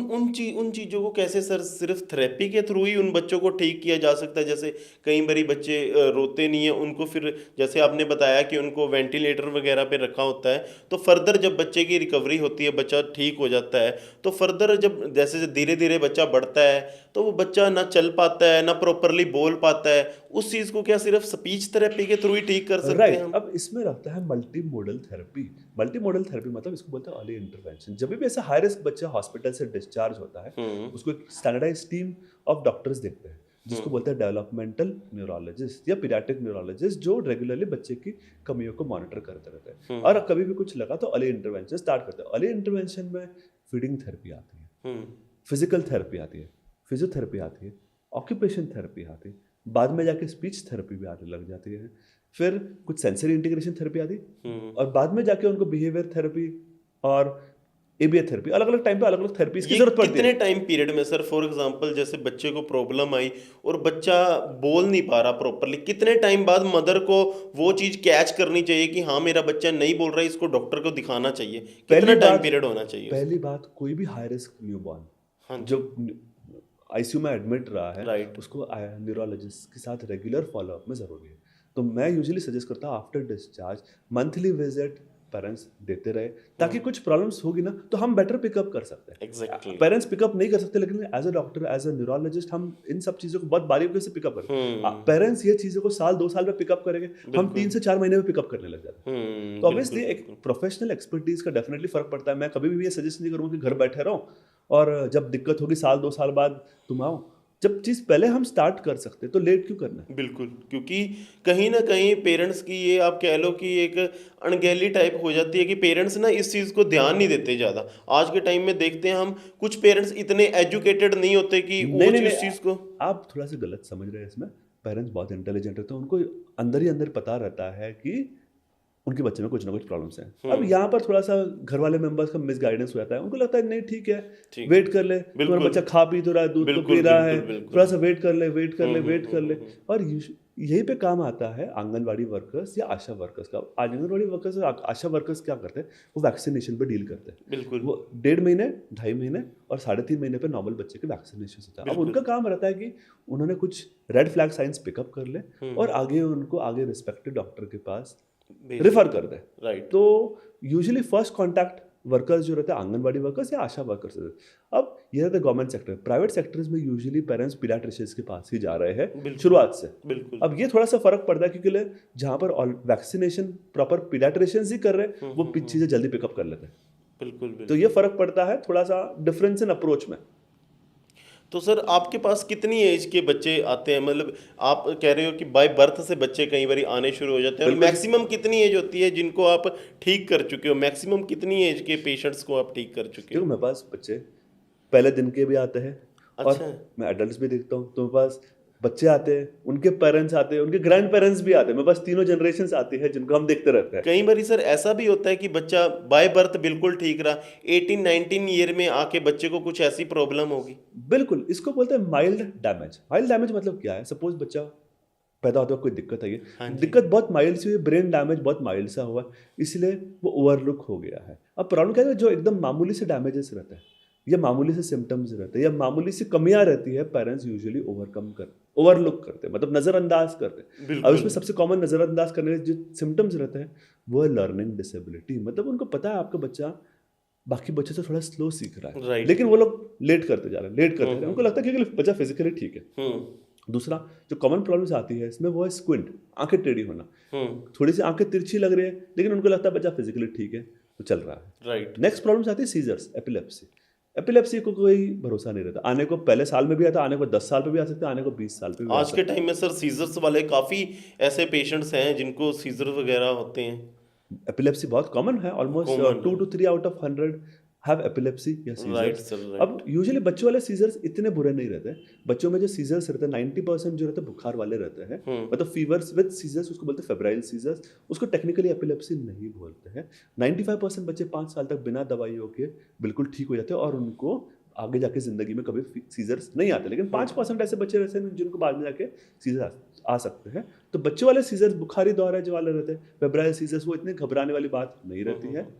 उन चीज़ों को कैसे सर सिर्फ थेरेपी के थ्रू ही उन बच्चों को ठीक किया जा सकता है? जैसे कई बारी बच्चे रोते नहीं है, उनको फिर जैसे आपने बताया कि उनको वेंटिलेटर वगैरह पे रखा होता है, तो फर्दर जब बच्चे की रिकवरी होती है, बच्चा ठीक हो जाता है, तो फर्दर जब जैसे धीरे धीरे बच्चा बढ़ता है तो वो बच्चा ना चल पाता है ना प्रॉपरली बोल पाता है, उस चीज़ को क्या सिर्फ स्पीच थेरेपी के थ्रू ही ठीक कर सकते हैं हम? अब इसमें रहता है multi modal therapy. Multi modal therapy मतलब इसको बोलते हैं अर्ली इंटरवेंशन। जब भी ऐसा हाई रिस्क बच्चा हॉस्पिटल से डिस्चार्ज होता है, उसको एक स्टैंडर्डाइज टीम ऑफ डॉक्टर्स देखते हैं, जिसको बोलते हैं डेवलपमेंटल न्यूरोलॉजिस्ट या पीडियाट्रिक न्यूरोलॉजिस्ट, जो रेगुलरली बच्चे की कमियों को मॉनिटर करते रहते हैं। और कभी भी कुछ लगा तो अर्ली इंटरवेंशन स्टार्ट करते हैं। अर्ली इंटरवेंशन में फीडिंग थेरेपी आती है, फिजिकल थेरेपी आती है, फिजियोथेरेपी आती है, ऑक्यूपेशन थेरेपी आती है, बाद में जाके स्पीच थेरेपी भी आने लग जाती है, फिर कुछ सेंसरी इंटीग्रेशन थेरेपी आती, और बाद में जाके उनको बिहेवियर थेरेपी और एबीए थेरेपी, अलग अलग टाइम पे अलग अलग थेरेपीज की ये जरूरत पड़ती कितने है। टाइम पीरियड में सर, फॉर एग्जांपल जैसे बच्चे को प्रॉब्लम आई और बच्चा बोल नहीं पा रहा प्रॉपरली, कितने टाइम बाद मदर को वो चीज कैच करनी चाहिए कि हाँ मेरा बच्चा नहीं बोल रहा है, इसको डॉक्टर को दिखाना चाहिए, कितना पहली टाइम बात पीरियड होना चाहिए पहली उसको? बात कोई भी हाई रिस्क न्यूबॉर्न हाँ जी। जो आईसीयू में एडमिट रहा है, राइट। उसको न्यूरोलॉजिस्ट के साथ रेगुलर फॉलोअप में ज़रूरी है। तो मैं यूजुअली सजेस्ट करता हूँ after discharge monthly visit parents देते रहे, ताकि कुछ प्रॉब्लम्स होगी ना तो हम बेटर पिकअप कर सकते हैं। एग्जैक्टली। पेरेंट्स पिकअप नहीं कर सकते, लेकिन as a doctor as a neurologist हम इन सब चीज़ों को बहुत बारीकी से पिकअप करते हैं। पेरेंट्स ये चीज़ों को साल 2 साल में पिकअप करेंगे, हम 3 से 4 महीने में पिकअप करने लग जाते हैं। तो ऑब्वियसली एक प्रोफेशनल एक्सपर्टीज का डेफिनेटली फर्क पड़ता है। मैं कभी भी ये सजेस्ट नहीं करूँगा कि घर बैठे रहो और जब दिक्कत होगी साल 2 साल बाद तुम आओ। जब चीज़ पहले हम स्टार्ट कर सकते हैं तो लेट क्यों करना है? बिल्कुल, क्योंकि कहीं ना कहीं पेरेंट्स की ये आप कह लो कि एक अणगहली टाइप हो जाती है कि पेरेंट्स ना इस चीज़ को ध्यान नहीं देते ज़्यादा। आज के टाइम में देखते हैं हम, कुछ पेरेंट्स इतने एजुकेटेड नहीं होते कि नहीं वो नहीं इस नहीं, चीज़ को। आप थोड़ा सा गलत समझ रहे हैं इसमें। पेरेंट्स बहुत इंटेलिजेंट रहते हैं, उनको अंदर ही अंदर पता रहता है कि उनके बच्चे में कुछ ना कुछ प्रॉब्लम्स हैं। अब यहाँ पर थोड़ा सा घर वाले मेंबर्स का मिसगाइडेंस हो जाता है, उनको लगता है नहीं ठीक है, ठीक। वेट कर ले, तुम्हारा बिल्कुल बच्चा खा पी तो रहा है, दूध तो बिल्कुल पी रहा है, बिल्कुल थोड़ा बिल्कुल। सा वेट कर ले, वेट कर ले, वेट कर ले। और यही पे काम आता है आंगनवाड़ी वर्कर्स या आशा वर्कर्स का। आंगनवाड़ी वर्कर्स और आशा वर्कर्स क्या करते हैं, वो वैक्सीनेशन पे डील करते हैं। बिल्कुल वो 1.5 महीने, 2.5 महीने और 3.5 महीने पे नॉर्मल बच्चे के वैक्सीनेशन होता है। अब बिल्कुल। उनका काम रहता है कि उन्होंने कुछ रेड फ्लैग साइंस पिकअप कर ले और आगे उनको आगे रिस्पेक्टेड डॉक्टर के पास रेफर कर दे। राइट। तो यूजुअली फर्स्ट कांटेक्ट वर्कर्स जो रहते हैं आंगनवाड़ी वर्कर्स या आशा वर्कर्स रहते हैं। अब ये रहता है गवर्नमेंट सेक्टर। प्राइवेट सेक्टर्स में यूजुअली पेरेंट्स पीडियाट्रिशियंस के पास ही जा रहे हैं शुरुआत से। बिल्कुल अब ये थोड़ा सा फर्क पड़ता है क्योंकि जहाँ पर वैक्सीनेशन प्रॉपर पीडियाट्रिशियंस ही कर रहे हैं, वो चीज़ें जल्दी पिकअप कर लेते हैं। बिल्कुल तो बिल्कुल। ये फर्क पड़ता है थोड़ा सा डिफरेंस इन अप्रोच में। तो सर आपके पास कितनी एज के बच्चे आते हैं, मतलब आप कह रहे हो कि बाय बर्थ से बच्चे कई बार आने शुरू हो जाते हैं, और बिल्कुल। मैक्सिमम कितनी एज होती है जिनको आप ठीक कर चुके हो? मैक्सिमम कितनी एज के पेशेंट्स को आप ठीक कर चुके क्योंकि हो? मेरे पास बच्चे पहले दिन के भी आते हैं अच्छा। और मैं एडल्ट्स भी देखता हूँ। तो मेरे पास बच्चे आते हैं, उनके पेरेंट्स आते हैं, उनके ग्रैंड पेरेंट्स भी आते हैं। मेरे पास तीनों जनरेशंस आती है जिनको हम देखते रहते हैं। कई बार सर ऐसा भी होता है कि बच्चा बाय बर्थ बिल्कुल ठीक रहा, 18-19 ईयर में आके बच्चे को कुछ ऐसी प्रॉब्लम होगी। बिल्कुल, इसको बोलते हैं माइल्ड डैमेज। माइल्ड डैमेज मतलब क्या है? सपोज बच्चा पैदा होता है, कोई दिक्कत आई हाँ है, जी। दिक्कत बहुत माइल्ड सी हुई, ब्रेन डैमेज बहुत माइल्ड सा हुआ, इसलिए वो ओवरलुक हो गया है। अब प्रॉब्लम क्या है, जो एकदम मामूली से डैमेजेस रहते हैं या मामूली से सिम्टम्स रहते हैं या मामूली सी कमियां रहती है, पेरेंट्स यूजुअली ओवरलुक करते हैं, मतलब नज़रअंदाज करते हैं। अब बिल्कुल इसमें सबसे कॉमन नज़रअंदाज करने के जो सिम्टम्स रहते हैं वो है लर्निंग डिसेबिलिटी। मतलब उनको पता है आपका बच्चा बाकी बच्चों से थोड़ा स्लो सीख रहा है, राइट। लेकिन वो लोग लेट करते जा रहे हैं, लेट करते जा रहे हैं। उनको लगता है कि बच्चा फिजिकली ठीक है। दूसरा जो कॉमन प्रॉब्लम्स आती है इसमें वो है स्क्विंट, आंखें टेढ़ी होना। थोड़ी सी आंखें तिरछी लग रही है, लेकिन उनको लगता है बच्चा फिजिकली ठीक है तो चल रहा है। राइट। नेक्स्ट प्रॉब्लम्स आती है सीजर्स, एपिलेप्सी। एपिलेप्सी को कोई भरोसा नहीं रहता, आने को पहले साल में भी आता, आने को 10 साल पे भी आ सकता है, आने को 20 साल पे भी आ आज सकता के टाइम में सर सीजर्स वाले काफ़ी ऐसे पेशेंट्स हैं जिनको सीजर वगैरह होते हैं। है। एपिलेप्सी बहुत कॉमन है, almost common 2 to 3 out of 100 have epilepsy या राइट सीजर्स। Sir, right. अब यूजुअली बच्चों वाले सीजर्स इतने बुरे नहीं रहते। बच्चों में जो सीजर्स रहते हैं 90% जो रहते हैं बुखार वाले रहते हैं, मतलब फीवर्स विद सीजर्स, उसको बोलते हैं फेब्राइल सीजर्स। उसको टेक्निकली एपिलेप्सी नहीं बोलते हैं। 95% बच्चे 5 साल तक बिना दवाइयों के बिल्कुल ठीक हो जाते हैं और उनको आगे जाके जिंदगी में कभी सीजर्स नहीं आते। लेकिन 5% ऐसे बच्चे रहते हैं जिनको बाद में जाके सीजर आ सकते हैं। तो बच्चों वाले सीजर्स बुखारी दौरा जो वाले रहते हैं, फेब्राइल सीजर्स, वो इतने घबराने वाली बात नहीं रहती है।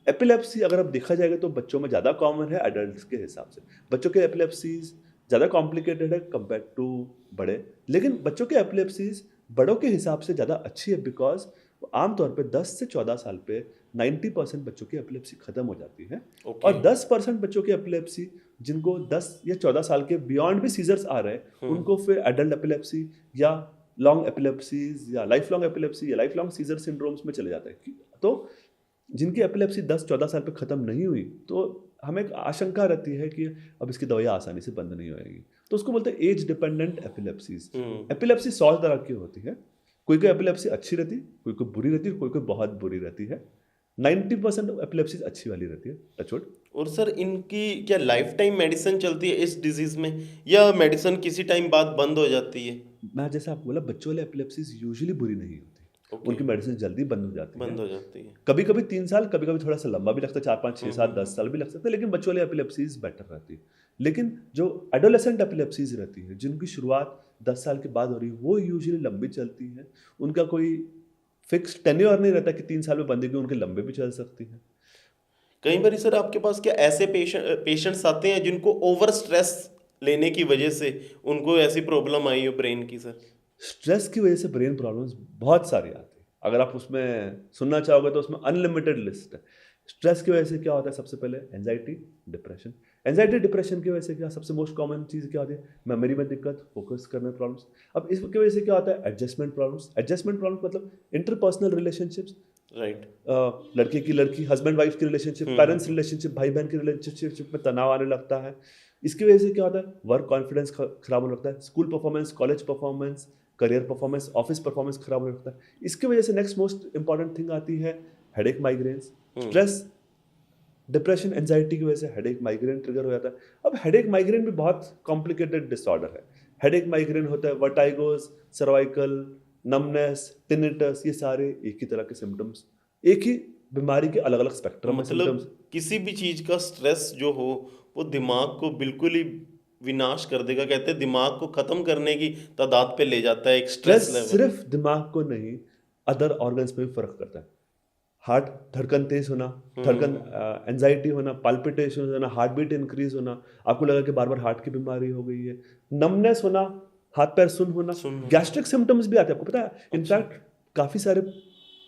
एपिलेप्सी अगर अब देखा जाएगा तो बच्चों में ज़्यादा कॉमन है एडल्ट्स के हिसाब से। बच्चों के एपिलेप्सीज ज़्यादा कॉम्प्लिकेटेड है कंपेयर टू बड़े, लेकिन बच्चों के एपिलेप्सीज बड़ों के हिसाब से ज़्यादा अच्छी है बिकॉज आमतौर पे 10 से 14 साल पे 90% बच्चों की एपिलेप्सी खत्म हो जाती है। ओके। और 10% बच्चों की एपिलेप्सी जिनको 10 या 14 साल के बियॉन्ड भी सीजर्स आ रहे हैं, उनको फिर एडल्ट एपिलेप्सी या लॉन्ग एपिलेप्सीज या लाइफ लॉन्ग एपिलेप्सी या लाइफ लॉन्ग सीजर सिंड्रोम्स में चले जाते हैं। तो जिनकी एपिलेप्सी 10-14 साल पे ख़त्म नहीं हुई तो हमें एक आशंका रहती है कि अब इसकी दवाइयाँ आसानी से बंद नहीं होएगी, तो उसको बोलते हैं एज डिपेंडेंट एपिलेप्सीज। एपिलेप्सी 100 तरह की होती है, कोई कोई एपिलेप्सी अच्छी रहती, कोई कोई बुरी रहती, कोई कोई बहुत बुरी रहती है। 90% एपिलेप्सी अच्छी वाली रहती है, टचवुड। और सर इनकी क्या लाइफ टाइम मेडिसिन चलती है इस डिजीज में, या मेडिसिन किसी टाइम बाद बंद हो जाती है? मैं जैसे आपको बोला, बच्चों वाले एपिलेप्सीज यूजुअली बुरी नहीं होती, ओके, उनकी मेडिसिन जल्दी बंद हो जाती है। बंद हो जाती है। कभी कभी 3 साल, कभी कभी थोड़ा सा लंबा भी लगता है, 4 5 6 7 10 साल भी लग सकता है, लेकिन बच्चों वाली एपिलेप्सीज बेटर रहती है। लेकिन जो एडोलेसेंट एपिलेप्सीज रहती है, जिनकी शुरुआत 10 साल के बाद हो रही है, वो यूजुअली लंबी चलती है। उनका कोई फिक्स टेन्योर नहीं रहता कि 3 साल में बंद होगी, उनके लंबे भी चल सकती है। कई बार सर आपके पास क्या ऐसे पेशेंट्स आते हैं जिनको ओवर स्ट्रेस लेने की वजह से उनको ऐसी प्रॉब्लम आई हो ब्रेन की सर? स्ट्रेस की वजह से ब्रेन प्रॉब्लम्स बहुत सारी आती है। अगर आप उसमें सुनना चाहोगे तो उसमें अनलिमिटेड लिस्ट है। स्ट्रेस की वजह से क्या होता है? सबसे पहले एंजाइटी, डिप्रेशन। एंजाइटी डिप्रेशन की वजह से क्या सबसे मोस्ट कॉमन चीज़ क्या होती है? मेमोरी में दिक्कत, फोकस करने में प्रॉब्लम्स। अब इसकी वजह से क्या होता है? Adjustment problems. एडजस्टमेंट प्रॉब्लम्स मतलब इंटरपर्सनल रिलेशनशिप्स, राइट। लड़के की लड़की, हस्बैंड वाइफ की रिलेशनशिप, पेरेंट्स रिलेशनशिप, भाई बहन की रिलेशनशिप में तनाव आने लगता है। इसकी वजह से क्या होता है? वर्क कॉन्फिडेंस खराब होने लगता है, school performance, college performance, career performance, office performance खराब होने लगता है। इसकी वजह से नेक्स्ट मोस्ट इंपॉर्टेंट थिंग आती है headache, migraines. Stress, depression, anxiety की वजह से हेडेक, माइग्रेन ट्रिगर हो जाता है। अब हेडेक, माइग्रेन भी बहुत कॉम्प्लिकेटेड डिसऑर्डर है। हेडेक, माइग्रेन होता है वर्टाइगोस, सर्वाइकल, नमनेस, टिनिटस, ये सारे एक ही तरह के सिम्टम्स, एक ही बीमारी के अलग अलग स्पेक्ट्रम में सिम्टम्स। मतलब किसी भी चीज का स्ट्रेस जो हो वो दिमाग को बिल्कुल ही विनाश कर देगा। कहते हैं दिमाग को खत्म करने की तादाद पे ले जाता है एक स्ट्रेस स्ट्रेस लेवल। सिर्फ दिमाग को नहीं, अदर ऑर्गन्स में भी फर्क करता है। हार्ट धड़कन तेज होना, धड़कन, एंजाइटी होना, पाल्पिटेशन होना, हार्ट बीट इंक्रीज होना, आपको लगा कि बार बार हार्ट की बीमारी हो गई है, नमनेस होना, हाथ पैर सुन होना, गैस्ट्रिक सिम्टम्स भी आते हैं, आपको पता है। इनफैक्ट काफी सारे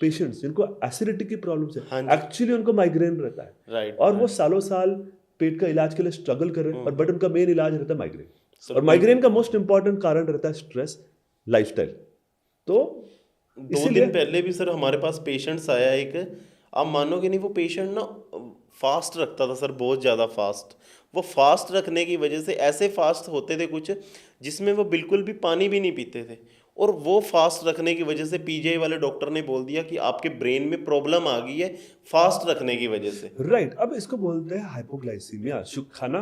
पेशेंट्स जिनको एसिडिटी की प्रॉब्लम्स हाँ है, जी। एक्चुअली उनको माइग्रेन रहता है, राइट। और वो सालों साल पेट का इलाज के लिए स्ट्रगल कर रहे हैं, और बट उनका मेन इलाज रहता है माइग्रेन। सर, और माइग्रेन का मोस्ट इंपॉर्टेंट कारण रहता है स्ट्रेस, लाइफस्टाइल। तो 2 दिन पहले भी सर हमारे पास पेशेंट्स आया एक, आप मानोगे नहीं, वो पेशेंट ना फास्ट रखता था सर, बहुत ज़्यादा फास्ट। वो फास्ट रखने की वजह से ऐसे फास्ट होते थे कुछ जिसमें वो बिल्कुल भी पानी भी नहीं पीते थे, और वो फास्ट रखने की वजह से पीजीआई वाले डॉक्टर ने बोल दिया कि आपके ब्रेन में प्रॉब्लम आ गई है फास्ट रखने की वजह से। राइट। अब इसको बोलते हैं हाइपोग्लाइसीमिया। खाना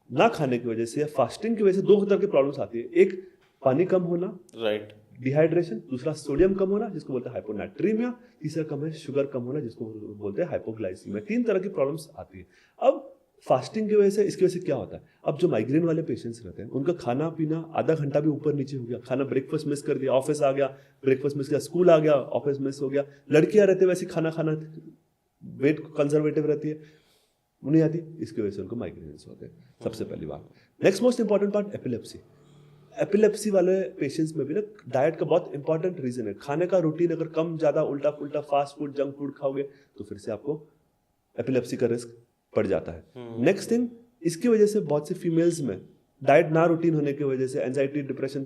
ना खाने की वजह से या फास्टिंग की वजह से 2 तरह की प्रॉब्लम्स आती है। एक, पानी कम होना, राइट। डिहाइड्रेशन। दूसरा, सोडियम कम होना, जिसको बोलते हैं हाइपोनाट्रीमिया। तीसरा कम है शुगर कम होना, जिसको बोलते हैं हाइपोग्लाइसीमिया। 3 तरह की प्रॉब्लम्स आती है। अब फास्टिंग की वजह से, इसकी वजह से क्या होता है? अब जो माइग्रेन वाले पेशेंट्स रहते हैं, उनका खाना पीना आधा घंटा भी ऊपर नीचे हो गया, खाना ब्रेकफास्ट मिस कर दिया, ऑफिस आ गया, ब्रेकफास्ट मिस किया, स्कूल आ गया, ऑफिस मिस हो गया। लड़कियां रहते वैसे खाना खाना, वेट कंजर्वेटिव रहती है, नहीं आती, इसकी वजह से उनको माइग्रेन्स होते हैं। सबसे पहली बात। Next most important part, epilepsy. Epilepsy वाले पेशेंट्स में भी ना डाइट का बहुत इंपॉर्टेंट रीजन है। खाने का रूटीन अगर कम ज़्यादा, उल्टा पुल्टा, फास्ट फूड, जंक फूड खाओगे तो फिर से आपको एपिलेप्सी का रिस्क बढ़ जाता है। नेक्स्ट थिंग, इसकी वजह से बहुत सी फीमेल्स में डाइट ना रूटीन होने की वजह से, एंजाइटी, डिप्रेशन,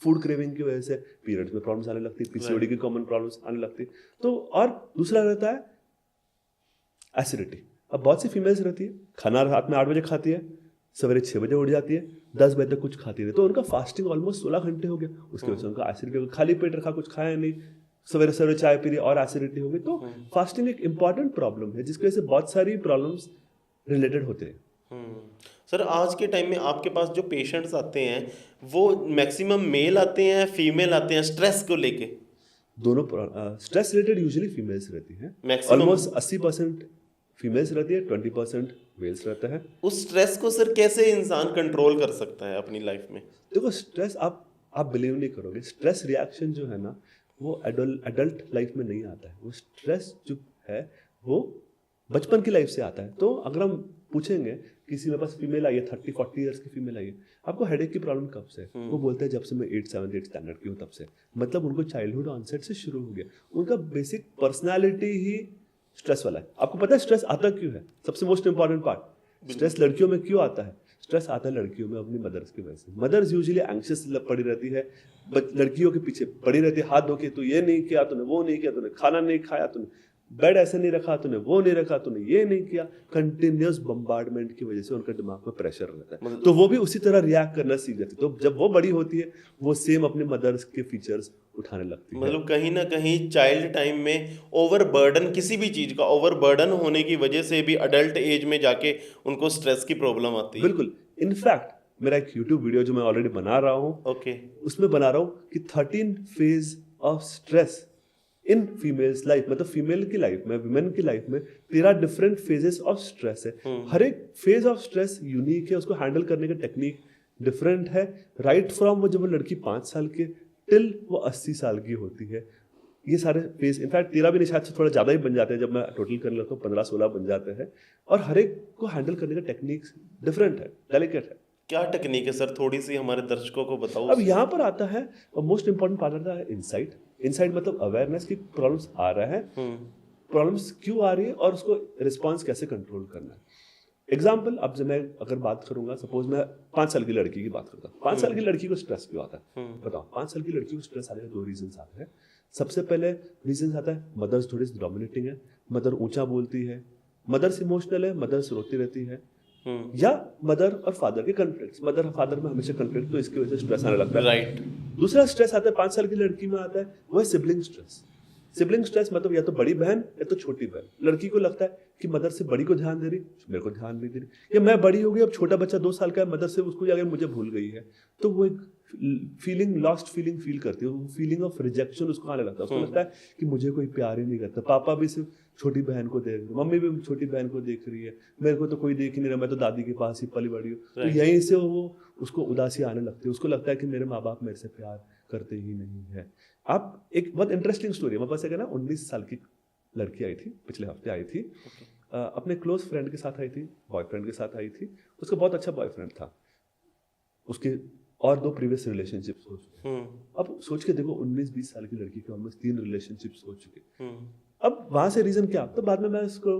फूड क्रेविंग की वजह से पीरियड्स में प्रॉब्लम्स आने लगती है, पीसीओडी की कॉमन प्रॉब्लम्स आने लगती है। तो और दूसरा रहता है एसिडिटी। अब बहुत सी फीमेल्स रहती है, खाना रात में 8 बजे खाती है, सवेरे 6 बजे उठ जाती है, 10 बजे तक कुछ खाती है, तो उनका फास्टिंग ऑलमोस्ट 16 घंटे हो गया। उसकी वजह से उनका एसिडिटी हो गया, खाली पेट रखा, कुछ खाया नहीं, सवेरे सवेरे चाय पी रही और एसिडिटी हो गई। तो फास्टिंग एक इंपॉर्टेंट प्रॉब्लम है, जिसकी वजह से बहुत सारी प्रॉब्लम्स रिलेटेड होते हैं। सर आज के टाइम में आपके पास जो पेशेंट्स आते हैं वो मैक्सिमम मेल आते हैं, फीमेल आते हैं स्ट्रेस को लेके? दोनों। स्ट्रेस रिलेटेड यूजुअली फीमेल्स रहती हैं, Maximum- ऑलमोस्ट 80% फीमेल्स रहती है, 20% मेल्स रहता है। उस स्ट्रेस को सर कैसे इंसान कंट्रोल कर सकता है अपनी लाइफ में? देखो, स्ट्रेस, आप बिलीव नहीं करोगे, स्ट्रेस रिएक्शन जो है ना, वो एडल्ट लाइफ में नहीं आता है। वो स्ट्रेस जो है वो बचपन की लाइफ से आता है। तो अगर हम पूछेंगे किसी मेरे पास फीमेल आई है, 30-40 ईयर्स की फीमेल आई है, आपको हेडेक की प्रॉब्लम कब से? वो बोलते हैं जब से मैं 8th-7th स्टैंडर्ड की हूँ तब से। मतलब उनको चाइल्डहुड ऑनसेट से शुरू हो गया। उनका बेसिक पर्सनैलिटी ही स्ट्रेस वाला है। आपको पता है स्ट्रेस आता क्यों है? सबसे मोस्ट इंपॉर्टेंट पार्ट, स्ट्रेस लड़कियों में क्यों आता है? स्ट्रेस आता है लड़कियों में अपनी मदर्स की वजह से। मदर्स यूजुअली एंग्शियस पड़ी रहती है, लड़कियों के पीछे पड़ी रहती है, हाथ धो के, तू ये नहीं किया, तूने वो नहीं किया, तूने खाना नहीं खाया, तूने बेड ऐसे नहीं रखा, तूने वो नहीं रखा, तूने ये नहीं किया। कंटिन्यूस बम्बार्डमेंट की वजह से उनका दिमाग में प्रेशर रहता है, तो वो भी उसी तरह रिएक्ट करना सीख जाती है। तो जब वो बड़ी होती है वो सेम अपने मदर्स के फीचर्स उठाने लगती है। मतलब कहीं ना कहीं चाइल्ड टाइम में ओवरबर्डन, किसी भी चीज़ का ओवरबर्डन होने की वजह से भी अडल्ट एज में जाके उनको स्ट्रेस की प्रॉब्लम आती है। बिल्कुल। इनफैक्ट मेरा एक यूट्यूब वीडियो जो मैं ऑलरेडी बना रहा हूँ, ओके। उसमें बना रहा हूँ कि 13 phase of stress in females life, मतलब फीमेल की लाइफ में, वुमेन की लाइफ में 13 डिफरेंट फेजेस ऑफ स्ट्रेस है। हर एक फेज ऑफ स्ट्रेस यूनिक है, उसको हैंडल करने का टेक्निक डिफरेंट है। राइट फ्रॉम वो जब वो लड़की 5 साल के टिल वो 80 साल की होती है, ये सारे फेज, इनफैक्ट 13 भी नहीं, शायद से थोड़ा ज़्यादा ही बन जाते हैं। जब मैं टोटल करने लगता हूँ 15-16 बन जाते हैं। और हर एक को हैंडल करने का टेक्निक डिफरेंट है, डेलिकेट है। क्या टेक्निक है सर, थोड़ी सी हमारे दर्शकों को बताओ। अब यहाँ पर आता है मोस्ट इंपॉर्टेंट पार्ट आता है इनसाइट। इनसाइट मतलब अवेयरनेस की प्रॉब्लम्स आ रहा है, प्रॉब्लम्स क्यों आ रही है और उसको रिस्पॉन्स कैसे कंट्रोल करना है। एग्जाम्पल, अब जब मैं अगर बात करूंगा, सपोज मैं 5 साल की लड़की की बात करता हूँ। 5 साल की लड़की को स्ट्रेस क्यों आता है बताओ। 5 साल की लड़की को स्ट्रेस आने के 2 रीजन आते हैं। सबसे पहले रीजन आता है मदर्स थोड़ी सी डोमिनेटिंग है, मदर ऊंचा बोलती है, मदर्स इमोशनल है, मदर्स रोती रहती है, या मदर और फादर के कॉन्फ्लिक्ट्स, मदर और फादर में हमेशा कॉन्फ्लिक्ट, तो इसकी वजह से स्ट्रेस आने लगता है। राइट। दूसरा स्ट्रेस आता है 5 साल की लड़की में आता है, वो है सिबलिंग स्ट्रेस। सिबलिंग स्ट्रेस मतलब या तो बड़ी बहन या तो छोटी बहन। लड़की को लगता है कि मदर से बड़ी को ध्यान दे रही, मेरे को ध्यान नहीं दे रही, या मैं बड़ी हो गई, अब छोटा बच्चा 2 साल का है, मदर से उसको जाकर मुझे भूल गई है। तो वो एक फीलिंग, लॉस्ट फीलिंग फील करती है, वो फीलिंग ऑफ रिजेक्शन उसको आने लगता है। उसको लगता है कि मुझे कोई प्यार ही नहीं करता, पापा भी सिर्फ छोटी बहन को देख रही है, मम्मी भी छोटी बहन को देख रही है, मेरे को तो कोई देख ही नहीं रहा, मैं तो दादी के पास ही पली बड़ी हूँ। तो यहीं से वो उसको उदासी आने लगती है, उसको लगता है कि मेरे माँ बाप मेरे से प्यार करते ही नहीं है। आप एक बहुत इंटरेस्टिंग स्टोरी है मेरे पास, एक है ना, 19 साल की लड़की आई थी, पिछले हफ्ते आई थी। अपने क्लोज फ्रेंड के साथ आई थी, बॉयफ्रेंड के साथ आई थी। उसका बहुत अच्छा बॉयफ्रेंड था, उसके और 2 प्रीवियस रिलेशनशिप्स हो चुके। अब सोच के देखो, 19-20 साल की लड़की के ऑलमोस्ट 3 रिलेशनशिप्स हो चुके। अब वहां से रीजन क्या, तो बाद में मैं उसको,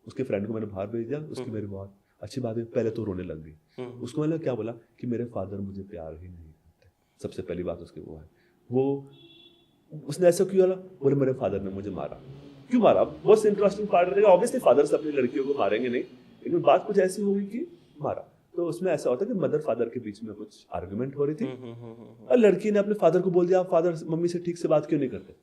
उसके फ्रेंड को मैंने बाहर भेज दिया। उसकी मेरी बहुत अच्छी बात है, पहले तो रोने लग गई। उसको मैंने क्या बोला कि मेरे फादर मुझे प्यार ही नहीं करते। सबसे पहली बात उसकी वो है। वो उसने ऐसा क्यों बोला, बोले मेरे फादर ने मुझे मारा। क्यों मारा? बहुत इंटरेस्टिंग पार्ट रहेगा। ऑब्वियसली फादर से अपनी लड़कियों को मारेंगे नहीं, लेकिन बात कुछ ऐसी होगी कि मारा। तो उसमें ऐसा होता है कि मदर फादर के बीच में कुछ आर्गुमेंट हो रही थी, और लड़की ने अपने फादर को बोल दिया, आप फादर मम्मी से ठीक से बात क्यों नहीं करते।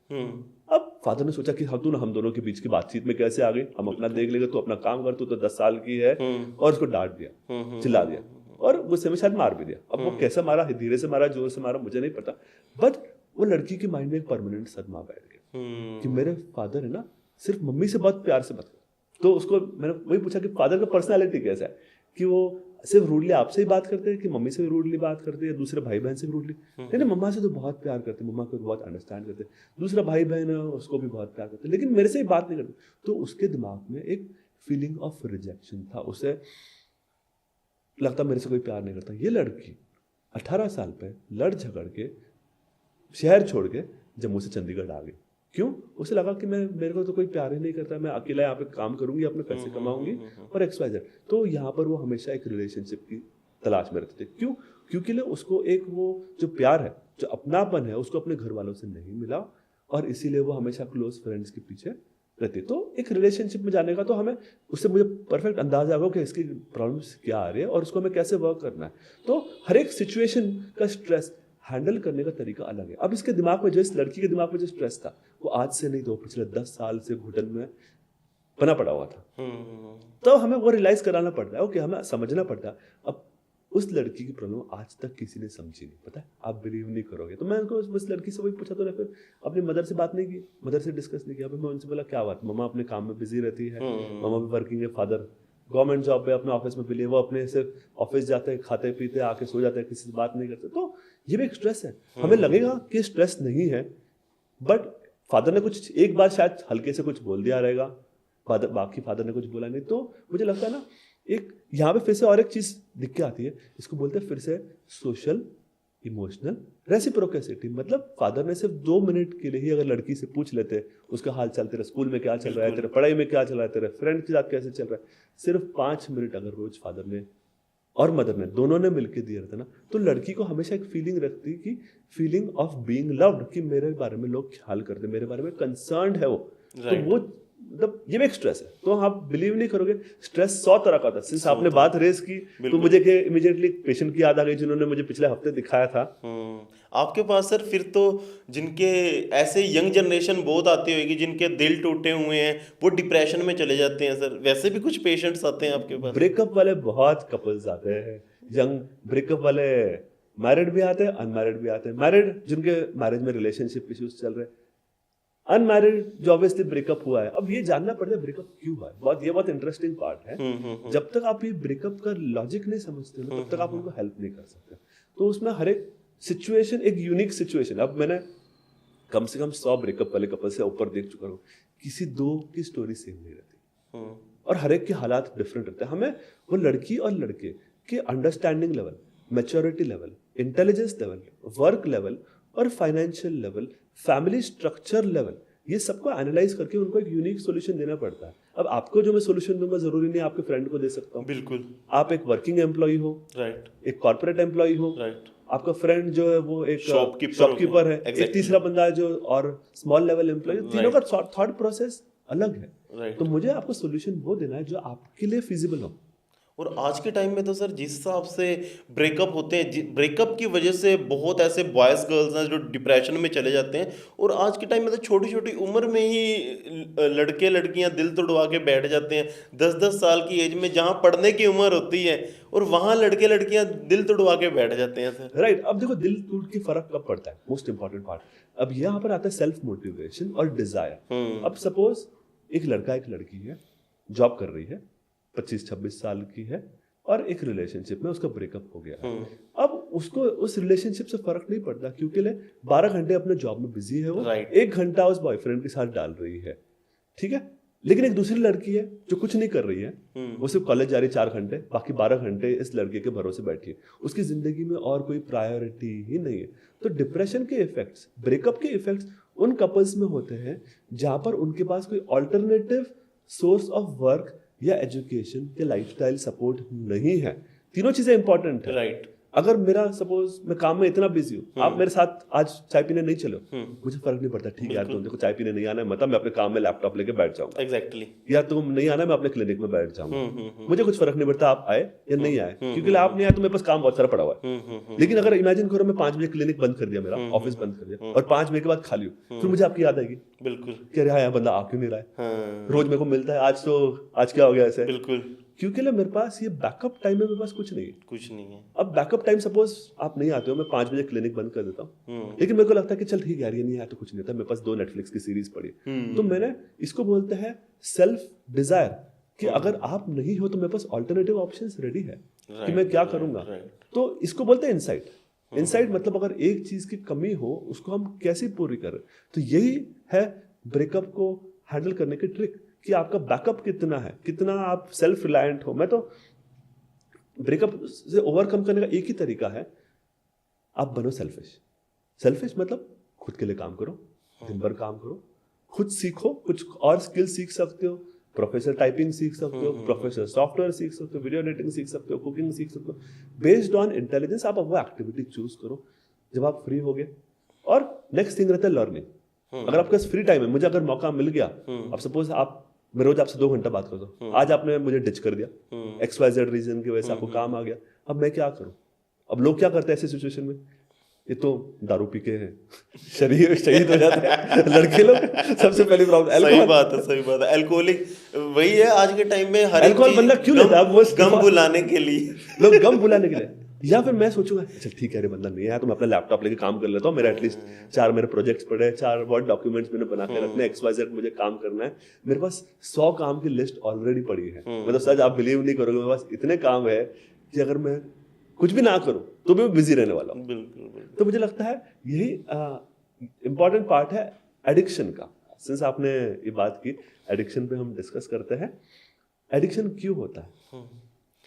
अब फादर ने सोचा कि हम दोनों के बीच की बातचीत में कैसे आ गई, हम अपना देख लेंगे, तू अपना काम कर, तू तो 10 साल की है। और उसको डांट दिया, चिल्ला दिया, और गुस्से में शायद मार भी दिया। अब वो कैसे मारा, धीरे से मारा, जोर से मारा, मुझे नहीं पता, बट वो लड़की के माइंड में एक परमानेंट सदमा बैठ गया कि मेरे फादर है ना, सिर्फ मम्मी से बहुत प्यार से बात करते। तो उसको मैंने वही पूछा कि फादर का पर्सनालिटी कैसा है, कि वो सिर्फ रूडली आपसे ही बात करते हैं कि मम्मी से भी रूडली बात करते हैं, या दूसरे भाई बहन से भी रूडली। नहीं, मम्मा से तो बहुत प्यार करते, मम्मा को बहुत अंडरस्टैंड करते, दूसरा भाई बहन है उसको भी बहुत प्यार करते, लेकिन मेरे से ही बात नहीं करते। तो उसके दिमाग में एक फीलिंग ऑफ रिजेक्शन था, उसे लगता मेरे से कोई प्यार नहीं करता। ये लड़की 18 साल पे लड़ झगड़ के शहर छोड़ के जम्मू से चंडीगढ़ आ गई। क्यों? उसे लगा कि मेरे को तो कोई प्यार ही नहीं करता, मैं अकेला यहाँ पे काम करूंगी, अपने पैसे कमाऊंगी और XYZ। तो यहाँ पर वो हमेशा एक रिलेशनशिप की तलाश में रहते थे। क्यों? क्योंकि उसको एक वो जो प्यार है, जो अपनापन है, उसको अपने घर वालों से नहीं मिला, और इसीलिए वो हमेशा क्लोज फ्रेंड्स के पीछे रहती। तो एक रिलेशनशिप में जाने का तो हमें उससे मुझे परफेक्ट अंदाजा होगा कि इसकी प्रॉब्लम्स क्या आ रही है और उसको हमें कैसे वर्क करना है। तो हर एक सिचुएशन का स्ट्रेस हैंडल करने का तरीका अलग है। अब इसके दिमाग में, जो इस लड़की के दिमाग में जो स्ट्रेस था, वो आज से नहीं, तो पिछले 10 साल से घुटन में बना पड़ा हुआ था। तो हमें वो रियलाइज कराना पड़ता है, ओके, हमें समझना पड़ता है। अब उस लड़की की प्रॉब्लम आज तक किसी ने समझी नहीं, पता है, आप बिलीव नहीं करोगे। तो मैं उनको उस लड़की से वही पूछा, तो फिर अपनी मदर से बात नहीं की, मदर से डिस्कस नहीं किया। मैं उनसे बोला क्या बात, मम्मा अपने काम में बिजी रहती है, मम्मा भी वर्किंग है, फादर गवर्नमेंट जॉब पे अपने ऑफिस में बिली है, वो अपने से ऑफिस जाते हैं, खाते पीते आके सो जाते हैं, किसी से बात नहीं करते। तो ये भी एक स्ट्रेस है। हमें लगेगा कि स्ट्रेस नहीं है, बट फादर ने कुछ एक बार शायद हल्के से कुछ बोल दिया रहेगा, बाकी फादर ने कुछ बोला नहीं। तो मुझे लगता है ना, एक यहाँ पे फिर से और एक चीज दिख के आती है, इसको बोलते हैं फिर से सोशल इमोशनल रेसिप्रोकेसिटी। मतलब फादर ने सिर्फ 2 मिनट के लिए ही अगर लड़की से पूछ लेते उसका हाल चाल, तेरे स्कूल में क्या चल रहा है, तेरे पढ़ाई में क्या चल रहा है, तेरे फ्रेंड के साथ कैसे चल रहा है, सिर्फ 5 मिनट अगर रोज फादर ने और मदर ने दोनों ने मिलकर दिया रहता ना, तो लड़की को हमेशा एक फीलिंग रखती कि फीलिंग ऑफ बीइंग लव्ड, कि मेरे बारे में लोग ख्याल करते, मेरे बारे में कंसर्न्ड है वो। तो मतलब ये भी एक स्ट्रेस है। तो आप बिलीव नहीं करोगे, स्ट्रेस 100 तरह का होता है। सिंस आपने बात रेस की तो मुझे इमीडिएटली पेशेंट की याद आ गई जिन्होंने मुझे पिछले हफ्ते दिखाया था। आपके पास सर फिर तो जिनके ऐसे यंग जनरेशन बहुत आती होगी जिनके दिल टूटे हुए हैं, वो डिप्रेशन में चले जाते हैं सर, वैसे भी कुछ पेशेंट्स आते हैं आपके पास? ब्रेकअप वाले बहुत कपल्स आते हैं, यंग ब्रेकअप वाले, मैरिड भी आते हैं, अनमैरिड भी आते हैं। मैरिड जिनके मैरिज में रिलेशनशिप इश्यूज चल रहे हैं, अनमैरिड जो ऑब्वियसली ब्रेकअप हुआ है। अब ये जानना पड़ता है ब्रेकअप क्यों हुआ है, ये बहुत इंटरेस्टिंग पार्ट है। जब तक आप ये ब्रेकअप का लॉजिक नहीं समझते हो तब तक आप उनको हेल्प नहीं कर सकते। तो उसमें हर एक सिचुएशन एक यूनिक सिचुएशन। अब मैंने कम से कम 100 ब्रेकअप वाले कपल से ऊपर देख चुका हूँ, किसी दो की स्टोरी सेम नहीं रहती और हर एक के हालात डिफरेंट रहते हैं। हमें वो लड़की और लड़के के understanding level, maturity level, intelligence level, work level और financial level, family structure level, ये सबको एनालाइज करके उनको एक यूनिक सॉल्यूशन देना पड़ता है। अब आपको जो मैं सॉल्यूशन दूंगा जरूरी नहीं आपके फ्रेंड को दे सकता हूँ। बिल्कुल। आप एक वर्किंग एम्प्लॉय हो, राइट, एक कॉर्पोरेट एम्प्लॉय हो, राइट, आपका फ्रेंड जो है वो एक शॉपकीपर है, एक तीसरा बंदा है जो और स्मॉल लेवल एम्प्लॉय, तीनों का थॉट प्रोसेस अलग है। तो मुझे आपको सॉल्यूशन वो देना है जो आपके लिए फिजिबल हो। और आज के टाइम में तो सर जिस हिसाब से ब्रेकअप होते हैं, ब्रेकअप की वजह से बहुत ऐसे बॉयज़ गर्ल्स हैं जो डिप्रेशन में चले जाते हैं। और आज के टाइम में तो छोटी छोटी उम्र में ही लड़के लड़कियां दिल तोड़वा के बैठ जाते हैं, 10-10 साल की एज में, जहां पढ़ने की उम्र होती है, और वहां लड़के लड़कियां दिल तोड़वा के बैठ जाते हैं सर। राइट। अब देखो दिल टूट के फर्क कब पड़ता है, मोस्ट इंपॉर्टेंट पार्ट। अब यहाँ पर आता है सेल्फ मोटिवेशन और डिजायर। अब सपोज एक लड़का एक लड़की है, जॉब कर रही है, 25-26 साल की है और एक रिलेशनशिप में उसका ब्रेकअप हो गया है। अब उसको उस रिलेशनशिप से फर्क नहीं पड़ता क्योंकि 12 घंटे अपने जॉब में बिजी है वो, 1 घंटा उस बॉयफ्रेंड के साथ डाल रही है, ठीक है। लेकिन एक दूसरी लड़की है जो कुछ नहीं कर रही है, वो सिर्फ कॉलेज जा रही है 4 घंटे, बाकी 12 घंटे इस लड़के के भरोसे बैठी है, उसकी जिंदगी में और कोई प्रायोरिटी ही नहीं है। तो डिप्रेशन के इफेक्ट्स, ब्रेकअप के इफेक्ट्स उन कपल्स में होते हैं जहां पर उनके पास कोई ऑल्टरनेटिव सोर्स ऑफ वर्क या एजुकेशन या लाइफस्टाइल सपोर्ट नहीं है। तीनों चीजें इंपॉर्टेंट है। राइट। अगर मेरा सपोज मैं काम में इतना बिजी हूँ, आप मेरे साथ आज चाय पीने नहीं चलो, मुझे फर्क नहीं पड़ता, ठीक है यार तुम देखो चाय पीने नहीं आना है, मतलब मैं अपने काम में लैपटॉप लेके बैठ जाऊंगा। एग्जैक्टली। या तुम नहीं आना, मैं अपने क्लिनिक में बैठ जाऊंगा, मुझे कुछ फर्क नहीं पड़ता आप आए या नहीं आए, क्योंकि आप नहीं आए तो मेरे पास काम बहुत सारा पड़ा हुआ है। लेकिन अगर इमेजिन करो मैं 5 बजे क्लिनिक बंद कर दिया, मेरा ऑफिस बंद कर दिया और 5 बजे के बाद खाली हूँ, फिर मुझे आपकी याद आएगी। बिल्कुल। क्या यार बंदा आ क्यों नहीं रहा है, रोज मेरे को मिलता है, आज क्या हो गया ऐसे। बिल्कुल। क्योंकि मेरे पास ये बैकअप टाइम है, मेरे पास कुछ नहीं है। कुछ नहीं है। अब बैकअप टाइम सपोज आप नहीं आते हो, मैं 5 बजे क्लिनिक बंद कर देता हूँ, लेकिन मेरे को लगता है कि चल ठीक है यार ये नहीं आया तो कुछ नहीं होता, मेरे पास 2 नेटफ्लिक्स की सीरीज पड़ी, तो मैंने इसको बोलते हैं सेल्फ डिजायर, कि अगर आप नहीं हो तो मेरे पास ऑल्टरनेटिव ऑप्शंस रेडी है कि मैं क्या करूंगा। तो इसको बोलते हैं इनसाइट। इनसाइट मतलब अगर एक चीज की कमी हो उसको हम कैसे पूरी करें। तो यही है ब्रेकअप को हैंडल करने की ट्रिक, कि आपका बैकअप कितना है, कितना आप सेल्फ रिलायंट हो। मैं तो ब्रेकअप से ओवरकम करने का एक ही तरीका है, आप बनो सेल्फिश। सेल्फिश मतलब खुद के लिए काम करो, दिन भर काम करो, खुद सीखो, कुछ और स्किल सीख सकते हो, प्रोफेशनल टाइपिंग सीख सकते हो, प्रोफेशनल सॉफ्टवेयर सीख सकते हो, वीडियो एडिटिंग सीख सकते हो, कुकिंग सीख सकते हो, बेस्ड ऑन इंटेलिजेंस आप वो एक्टिविटी चूज करो जब आप फ्री हो गए। और नेक्स्ट थिंग रहता है लर्निंग। अगर आपके पास फ्री टाइम है, मुझे अगर मौका मिल गया, अब सपोज मैं रोज आपसे 2 घंटा बात करता हूँ, आज आपने मुझे डिच कर दिया, XYZ रीजन की वजह से आपको काम आ गया, अब मैं क्या करूँ। अब लोग क्या करते हैं ऐसे सिचुएशन में, ये तो दारू पी के शहीद हो जाते हैं लड़के लोग, सबसे पहली प्रॉब्लम। सही बात है। अल्कोहलिक वही है आज के टाइम में, हर अल्कोहल बंदा क्यों लेता है, वो गम बुलाने के लिए, लोग गम बुलाने के लिए। या फिर मैं सोचूंगा चल ठीक है अरे बंदा नहीं है तो मैं अपना लैपटॉप लेके काम कर लेता हूँ, मेरा एटलीस्ट 4 मेरे प्रोजेक्ट्स पड़े हैं, 4 वर्ड डॉक्यूमेंट्स मैंने बना के रखने, XYZ मुझे काम करना है, मेरे पास 100 काम की लिस्ट ऑलरेडी पड़ी है। मतलब सच आप बिलीव नहीं करोगे, मेरे पास इतने काम है कि अगर मैं कुछ भी ना करूं तो भी मैं बिजी रहने वाला हूँ। बिल्कुल। तो मुझे लगता है यही इंपॉर्टेंट पार्ट है एडिक्शन का। सिंस आपने ये बात की, एडिक्शन पे हम डिस्कस करते हैं। एडिक्शन क्यों होता है?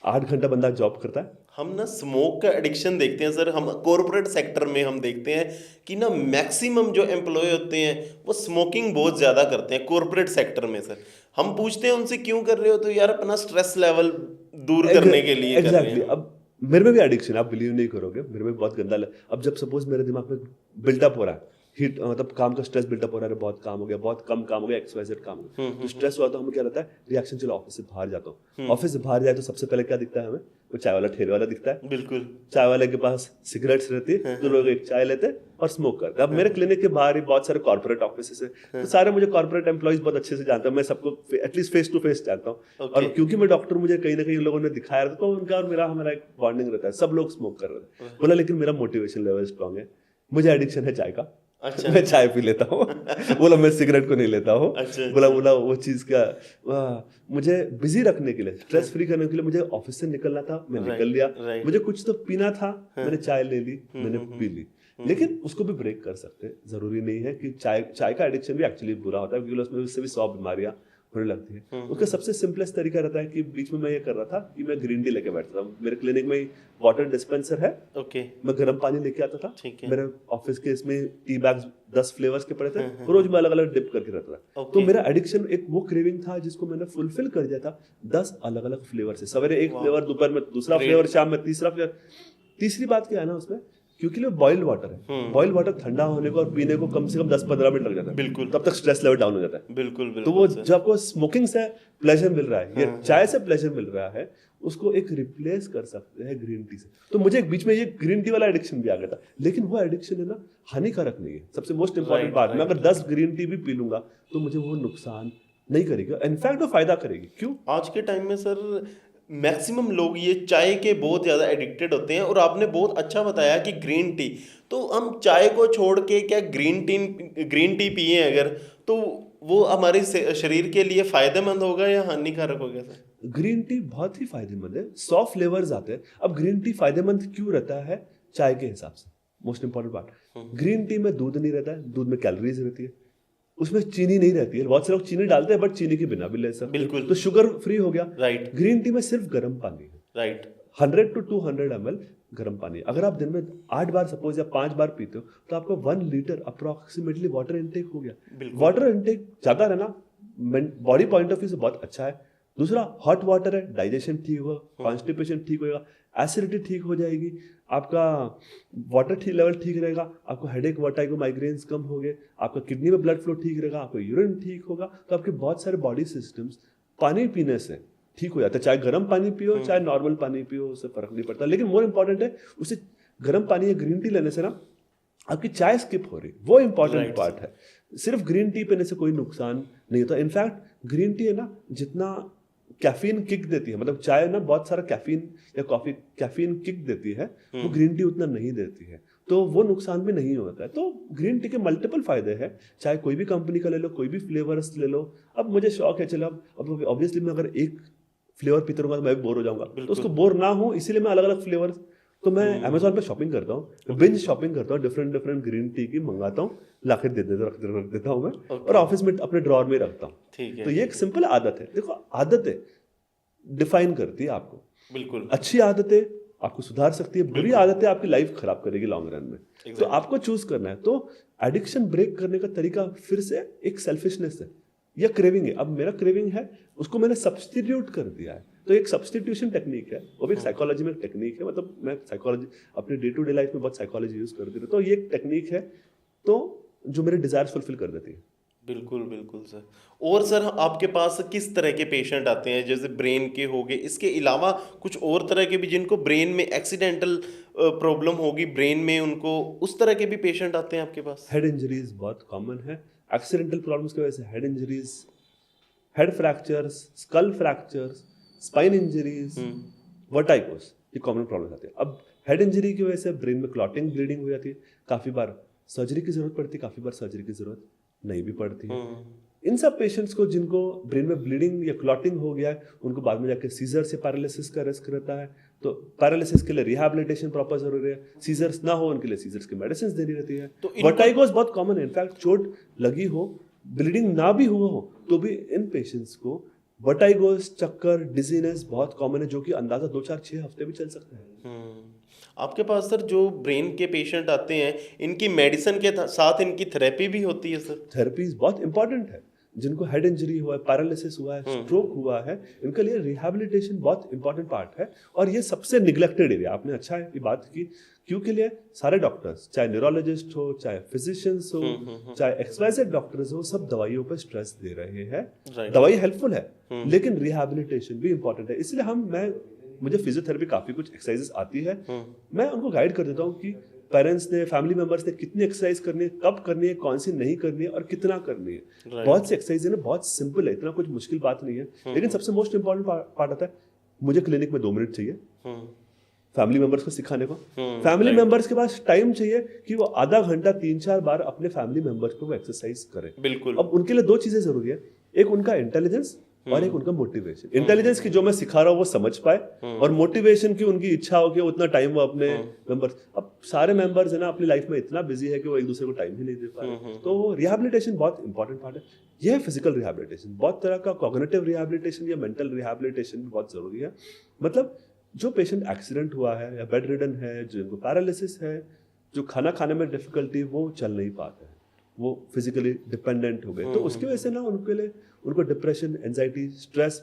8 घंटा बंदा जॉब करता है, हम ना स्मोक का एडिक्शन देखते हैं सर, हम कॉर्पोरेट सेक्टर में हम देखते हैं कि ना मैक्सिमम जो एम्प्लॉय होते हैं वो स्मोकिंग बहुत ज़्यादा करते हैं कॉर्पोरेट सेक्टर में सर। हम पूछते हैं उनसे क्यों कर रहे हो, तो यार अपना स्ट्रेस लेवल दूर करने के लिए कर रहे हैं। अब मेरे में भी एडिक्शन, आप बिलीव नहीं करोगे, मेरे में बहुत गंदा अब जब सपोज मेरे दिमाग में बिल्डअप हो रहा है हीट मतलब काम का स्ट्रेस बिल्डअप हो रहा है, बहुत काम हो गया, बहुत कम काम हो गया, XYZ काम हो गया, तो स्ट्रेस हुआ तो हमें क्या रहता है, रिएक्शन, चलो ऑफिस से बाहर जाता हूँ। ऑफिस से बाहर जाए तो सबसे पहले क्या दिखता है हमें, वो चाय वाला ठेले वाला दिखता है। बिल्कुल। चाय वाले के पास सिगरेट्स रहती है, तो लोग एक चाय लेते हैं और स्मोक करते हैं। अब मेरे क्लिनिक के बाहर ही बहुत सारे कॉर्पोरेट ऑफिस है, तो सारे मुझे कॉर्पोरेट एम्प्लॉइज बहुत अच्छे से जानते हैं, मैं सबको एटलीस्ट फेस टू फेस जानता हूँ। और क्योंकि मैं डॉक्टर, मुझे कहीं ना कहीं लोगों ने दिखाया था, तो उनका और मेरा हमारा एक बॉन्डिंग रहता है। सब लोग स्मोक कर रहे थे, बोला लेकिन मेरा मोटिवेशन लेवल स्ट्रॉन्ग है, मुझे एडिक्शन है चाय का। अच्छा। मैं चाय पी लेता हूँ। बोला मैं सिगरेट को नहीं लेता हूँ। अच्छा, बोला वो चीज़ का मुझे बिजी रखने के लिए, स्ट्रेस फ्री करने के लिए मुझे ऑफिस से निकलना था, मैं निकल लिया। मुझे कुछ तो पीना था, मैंने चाय ले ली, मैंने पी ली। लेकिन उसको भी ब्रेक कर सकते हैं, जरूरी नहीं है कि चाय का एडिक्शन भी एक्चुअली बुरा होता है, क्योंकि उससे भी 100 बीमारियां होने लगती है। उसका सबसे सिंपलेस्ट तरीका रहता है कि बीच में मैं ये कर रहा था कि मैं ग्रीन टी लेके बैठता था। मेरे क्लिनिक में वाटर डिस्पेंसर है, ओके। मैं गर्म पानी लेके आता था। ठीक है। मेरे ऑफिस के इसमें टी बैग्स 10 फ्लेवर्स के पड़े थे, रोज मैं अलग अलग डिप करके रहता था। तो मेरा एडिक्शन एक वो क्रेविंग था जिसको मैंने फुलफिल कर दिया था 10 अलग अलग फ्लेवर से। सवेरे एक फ्लेवर, दोपहर में दूसरा फ्लेवर, शाम में तीसरा फ्लेवर। तीसरी बात क्या है ना उसमें, क्योंकि वो बॉइल्ड वाटर है, बॉइल्ड वाटर ठंडा होने को और पीने को कम से कम 10-15 मिनट लग जाता है। बिल्कुल। तब तक स्ट्रेस लेवल डाउन हो जाता है। बिल्कुल तो वो जब आपको स्मोकिंग से प्लेजर मिल रहा है, ये चाय से प्लेजर मिल रहा है, उसको एक रिप्लेस कर सकते हैं ग्रीन टी से। तो मुझे एक बीच में ये ग्रीन टी वाला एडिक्शन भी आ गया था, लेकिन वो एडिक्शन है ना हानिकारक नहीं है। सबसे मोस्ट इंपॉर्टेंट बात, मैं अगर 10 ग्रीन टी भी पी लूंगा तो मुझे वो नुकसान नहीं करेगी, इनफैक्ट वो फायदा करेगी। क्यों? आज के टाइम में सर मैक्सिमम लोग ये चाय के बहुत ज़्यादा एडिक्टेड होते हैं, और आपने बहुत अच्छा बताया कि ग्रीन टी, तो हम चाय को छोड़ के क्या ग्रीन टी पिए अगर, तो वो हमारे शरीर के लिए फायदेमंद होगा या हानिकारक होगा सर? ग्रीन टी बहुत ही फायदेमंद है, 100 फ्लेवर्स आते हैं। अब ग्रीन टी फायदेमंद क्यों रहता है चाय के हिसाब से? मोस्ट इंपॉर्टेंट बात, ग्रीन टी में दूध नहीं रहता है, दूध में कैलोरीज रहती है, उसमें चीनी नहीं रहती है। बहुत से लोग चीनी डालते हैं, बट चीनी के बिना भी ले सकते हैं। बिल्कुल। तो शुगर फ्री हो गया। राइट। ग्रीन टी में सिर्फ गर्म पानी है, राइट। 100 to 200 ml गर्म पानी। अगर आप दिन में 8 बार सपोज या 5 बार पीते हो, तो आपका 1 लीटर अप्रोक्सीमेटली वाटर इनटेक हो गया। वाटर इनटेक ज्यादा रहना बॉडी पॉइंट ऑफ व्यू से बहुत अच्छा है। दूसरा, हॉट वाटर है, डाइजेशन ठीक होगा, कॉन्स्टिपेशन ठीक होगा, एसिडिटी ठीक हो जाएगी, आपका वाटर ठीक लेवल ठीक रहेगा, आपको हेडेक, वर्टाइगो, माइग्रेन्स कम हो गए, आपका किडनी में ब्लड फ्लो ठीक रहेगा, आपका यूरिन ठीक होगा। तो आपके बहुत सारे बॉडी सिस्टम्स पानी पीने से ठीक हो जाता है। चाहे गर्म पानी पियो, चाहे नॉर्मल पानी पियो, उससे फर्क नहीं पड़ता। लेकिन मोर इंपॉर्टेंट है, उसे गर्म पानी या ग्रीन टी लेने से ना आपकी चाय स्किप हो रही, वो इंपॉर्टेंट पार्ट है। सिर्फ ग्रीन टी पीने से कोई नुकसान नहीं होता। इनफैक्ट ग्रीन टी है ना, जितना कैफीन किक देती है, मतलब चाय ना बहुत सारा कैफीन या कॉफी कैफीन किक देती है, वो ग्रीन टी उतना नहीं देती है, तो वो नुकसान भी नहीं होता है। तो ग्रीन टी के मल्टीपल फायदे हैं, चाहे कोई भी कंपनी का ले लो, कोई भी फ्लेवर्स ले लो। अब मुझे शौक है, चलो अब ऑब्वियसली मैं अगर एक फ्लेवर पीते रहूंगा तो मैं भी बोर हो जाऊंगा, तो उसको बोर ना हो इसीलिए मैं अलग अलग फ्लेवर्स, तो मैं अमेजोन पे शॉपिंग करता हूँ, बिंज शॉपिंग करता हूँ, डिफरेंट ग्रीन टी की मंगाता हूँ, लाके रख देता हूँ मैं, और ऑफिस में अपने ड्रॉर में रखता हूँ। तो ये एक सिंपल आदत है। देखो, आदतें डिफाइन करती है आपको। बिल्कुल। अच्छी आदतें आपको सुधार सकती है, बुरी आदतें आपकी लाइफ खराब करेगी लॉन्ग रन में। तो आपको चूज करना है। तो एडिक्शन ब्रेक करने का तरीका फिर से एक सेल्फिशनेस है या क्रेविंग है। अब मेरा क्रेविंग है, उसको मैंने सब्सटीट्यूट कर दिया है, तो एक सब्सटीट्यूशन टेक्निक है, वो भी एक साइकोलॉजी में टेक्निक है। मतलब मैं साइकोलॉजी अपने डे टू डे लाइफ में बहुत साइकोलॉजी यूज करती हूँ, तो ये एक टेक्निक है तो जो मेरे डिजायर्स फुलफिल कर देती है। बिल्कुल बिल्कुल सर। और सर, आपके पास किस तरह के पेशेंट आते हैं? जैसे ब्रेन के हो गए, इसके अलावा कुछ और तरह के भी, जिनको ब्रेन में एक्सीडेंटल प्रॉब्लम होगी ब्रेन में, उनको उस तरह के भी पेशेंट आते हैं आपके पास? हेड इंजरीज बहुत कॉमन है, एक्सीडेंटल प्रॉब्लम्स की वजह से head injuries, head fractures, skull fractures, spine injuries, vertigos, ये कॉमन प्रॉब्लम आते हैं। अब हेड इंजरी की वजह से ब्रेन में क्लॉटिंग, ब्लीडिंग हो जाती है, काफ़ी बार सर्जरी की जरूरत पड़ती है, काफ़ी बार सर्जरी की जरूरत नहीं भी पड़ती है। इन सब पेशेंट्स को जिनको ब्रेन में ब्लीडिंग या क्लॉटिंग हो गया है, उनको बाद में जाकर सीजर से पैरालिसिस का रिस्क रहता है। तो पैरालिसिस के लिए रिहैबिलिटेशन प्रॉपर जरूरी है, सीजर्स ना हो उनके लिए सीजर्स की मेडिसिन देनी रहती है। तो वर्टाइगोस बहुत कॉमन है, इनफैक्ट चोट लगी हो, ब्लीडिंग ना भी हुआ हो, तो भी इन पेशेंट्स को वर्टाइगोस, चक्कर, डिजीनेस बहुत कॉमन है, जो कि अंदाजा 2-4-6 हफ्ते भी चल सकता है। आपके पास सर जो ब्रेन के पेशेंट आते हैं, इनकी मेडिसिन के साथ इनकी थेरेपी भी होती है सर? थेरेपीज बहुत इंपॉर्टेंट है। जिनको हेड इंजरी हुआ है, पैरालिसिस हुआ है, स्ट्रोक हुआ है, इनके लिए रिहैबिलिटेशन बहुत इंपॉर्टेंट पार्ट है। और ये सबसे निगलेक्टेड एरिया, आपने अच्छा है ये बात की, क्योंकि लिए सारे डॉक्टर्स, चाहे न्यूरोलॉजिस्ट हो, चाहे फिजिशियंस हो, चाहे एक्सवाइजेड डॉक्टर्स हो, सब दवाइयों पर स्ट्रेस दे रहे हैं। दवाई हेल्पफुल है, लेकिन रिहैबिलिटेशन भी इंपॉर्टेंट है। इसलिए मुझे फिजियोथेरेपी काफी कुछ एक्सरसाइजेस आती है, मैं उनको गाइड कर देता हूँ कि पेरेंट्स ने, फैमिली मेंबर्स ने कितनी एक्सरसाइज करनी है, कब करनी है, कौन सी नहीं करनी है और कितना करनी है। बहुत सी एक्सरसाइज है ना, बहुत सिंपल है, इतना कुछ मुश्किल बात नहीं है। लेकिन सबसे मोस्ट इंपॉर्टेंट पार्ट आता है, मुझे क्लिनिक में 2 मिनट चाहिए फैमिली मेंबर्स को सिखाने को। फैमिली मेंबर्स के पास टाइम चाहिए कि वो आधा घंटा 3-4 बार अपने फैमिली मेंबर्स को एक्सरसाइज करें। बिल्कुल। अब उनके लिए 2 चीजें जरूरी है, एक उनका इंटेलिजेंस और एक उनका मोटिवेशन। इंटेलिजेंस की जो मैं सिखा रहा हूँ वो समझ पाए, और मोटिवेशन की उनकी इच्छा हो कि उतना टाइम वो अपने मेंबर्स, अब सारे मेंबर्स है ना अपनी लाइफ में इतना बिजी है कि वो एक दूसरे को टाइम ही नहीं दे पा रहे। तो रिहैबिलिटेशन बहुत इंपॉर्टेंट पार्ट है। यह है फिजिकल रिहैबिलिटेशन। बहुत तरह का कॉग्निटिव रिहैबिलिटेशन या मेंटल रिहैबिलिटेशन भी बहुत जरूरी है। मतलब जो पेशेंट एक्सीडेंट हुआ है या बेड रिडन है, जिनको पैरालिसिस है, जो खाना खाने में डिफिकल्टी, वो चल नहीं पाते हैं, वो फिजिकली डिपेंडेंट हो गए, तो उसकी वजह से ना उनको डिप्रेशन, एंजाइटी, स्ट्रेस,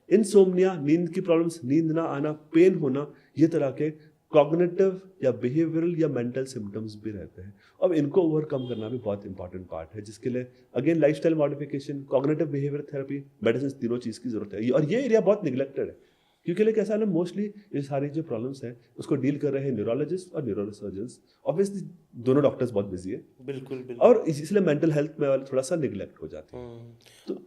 इनसोम्निया, नींद की प्रॉब्लम्स, नींद ना आना, पेन होना, ये तरह के कॉग्निटिव या बिहेवियरल या मेंटल सिम्टम्स भी रहते हैं। अब इनको ओवरकम करना भी बहुत इंपॉर्टेंट पार्ट है, जिसके लिए again lifestyle modification, cognitive behaviour therapy, medicine, तीनों चीज़ की जरूरत है। और ये एरिया बहुत निगलेक्टेड है, क्योंकि लिए कैसा है ना, मोस्टली ये सारी जो प्रॉब्लम्स हैं उसको डील कर रहे हैं न्यूरोलॉजिस्ट और न्यूरोसर्जन्स। ऑब्वियसली दोनों डॉक्टर्स बहुत बिजी है, बिल्कुल बिल्कुल, और इसलिए मेंटल हेल्थ में थोड़ा सा निगलेक्ट हो जाती है। तो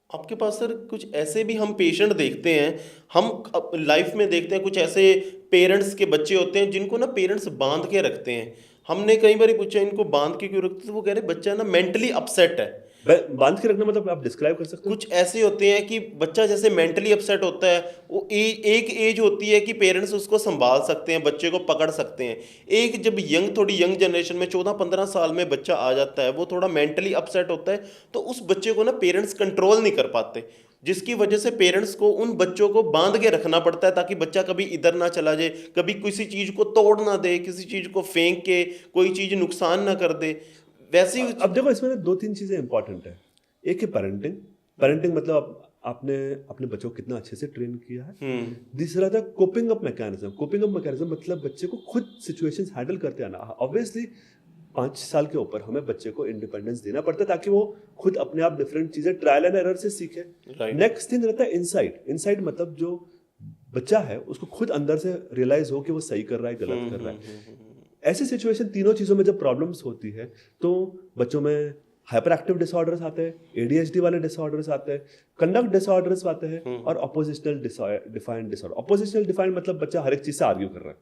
आपके पास सर कुछ ऐसे भी हम पेशेंट देखते हैं, हम लाइफ में देखते हैं कुछ ऐसे पेरेंट्स के बच्चे होते हैं जिनको ना पेरेंट्स बांध के रखते हैं। हमने कई बार पूछा इनको बांध के क्यों रखते, तो वो कह रहे बच्चा ना मेंटली अपसेट है। बांध के रखना मतलब आप डिस्क्राइब कर सकते हो? कुछ ऐसे होते हैं कि बच्चा जैसे मेंटली अपसेट होता है, वो एक एज होती है कि पेरेंट्स उसको संभाल सकते हैं, बच्चे को पकड़ सकते हैं। एक जब थोड़ी यंग जनरेशन में 14-15 साल में बच्चा आ जाता है, वो थोड़ा मेंटली अपसेट होता है, तो उस बच्चे को ना पेरेंट्स कंट्रोल नहीं कर पाते, जिसकी वजह से पेरेंट्स को उन बच्चों को बांध के रखना पड़ता है ताकि बच्चा कभी इधर ना चला जाए, कभी किसी चीज़ को तोड़ ना दे, किसी चीज़ को फेंक के कोई चीज़ नुकसान ना कर दे। वैसे ही अब देखो, इसमें 2-3 चीजें इंपॉर्टेंट है। एक है पेरेंटिंग मतलब आपने अपने बच्चों को कितना अच्छे से ट्रेन किया है। दूसरा था कोपिंग अप मैकेनिज्म मतलब बच्चे को खुद सिचुएशंस हैंडल करते आना। ऑब्वियसली 5 साल के ऊपर हमें बच्चे को इंडिपेंडेंस देना पड़ता है ताकि वो खुद अपने आप डिफरेंट चीजें ट्रायल एंड एरर से सीखे। नेक्स्ट थिंग रहता है इनसाइट मतलब जो बच्चा है उसको खुद अंदर से रियलाइज हो कि वो सही कर रहा है, गलत कर रहा है। ऐसी सिचुएशन, तीनों चीजों में जब प्रॉब्लम्स होती है तो बच्चों में हाइपर एक्टिव डिसऑर्डर्स आते हैं, एडीएचडी वाले डिसऑर्डर्स आते हैं, कंडक्ट डिसऑर्डर्स आते हैं, और oppositional defined disorder. Oppositional defined मतलब बच्चा हर एक चीज से आर्ग्यू कर रहा है,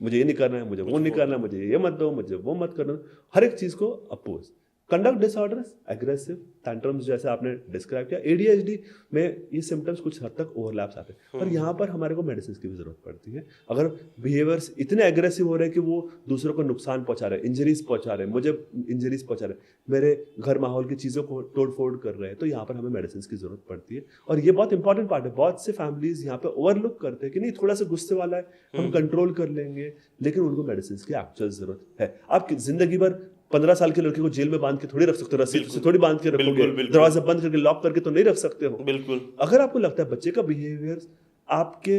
मुझे ये नहीं करना है, मुझे वो नहीं करना है, मुझे ये मत दो, मुझे वो मत करना, हर एक चीज को oppose. Conduct disorders, aggressive, tantrums जैसे आपने डिस्क्राइब किया। एडीएचडी में ये सिम्टम्स कुछ हद तक ओवरलैप्स आते हैं, पर यहाँ पर हमारे को मेडिसिन की भी जरूरत पड़ती है। अगर बिहेवियर्स इतने एग्रेसिव हो रहे हैं कि वो दूसरों को नुकसान पहुंचा रहे हैं, इंजरीज पहुंचा रहे हैं, मुझे इंजरीज पहुंचा रहे हैं, मेरे घर माहौल की चीज़ों को तोड़ फोड़ कर रहे हैं, तो यहाँ पर हमें मेडिसिन की जरूरत पड़ती है। और ये बहुत इंपॉर्टेंट पार्ट है। बहुत से फैमिलीज यहाँ पे ओवरलुक करते हैं कि नहीं, थोड़ा सा गुस्से वाला है, हम कंट्रोल कर लेंगे, लेकिन उनको मेडिसिन की एक्चुअल जरूरत है। आप जिंदगी भर 15 साल के लड़के को जेल में बांध के थोड़ी रख सकते हो, रस्सी से थोड़ी बांध के रखोगे, दरवाजा बंद करके लॉक करके तो नहीं रख सकते हो। बिल्कुल। अगर आपको लगता है बच्चे का बिहेवियर आपके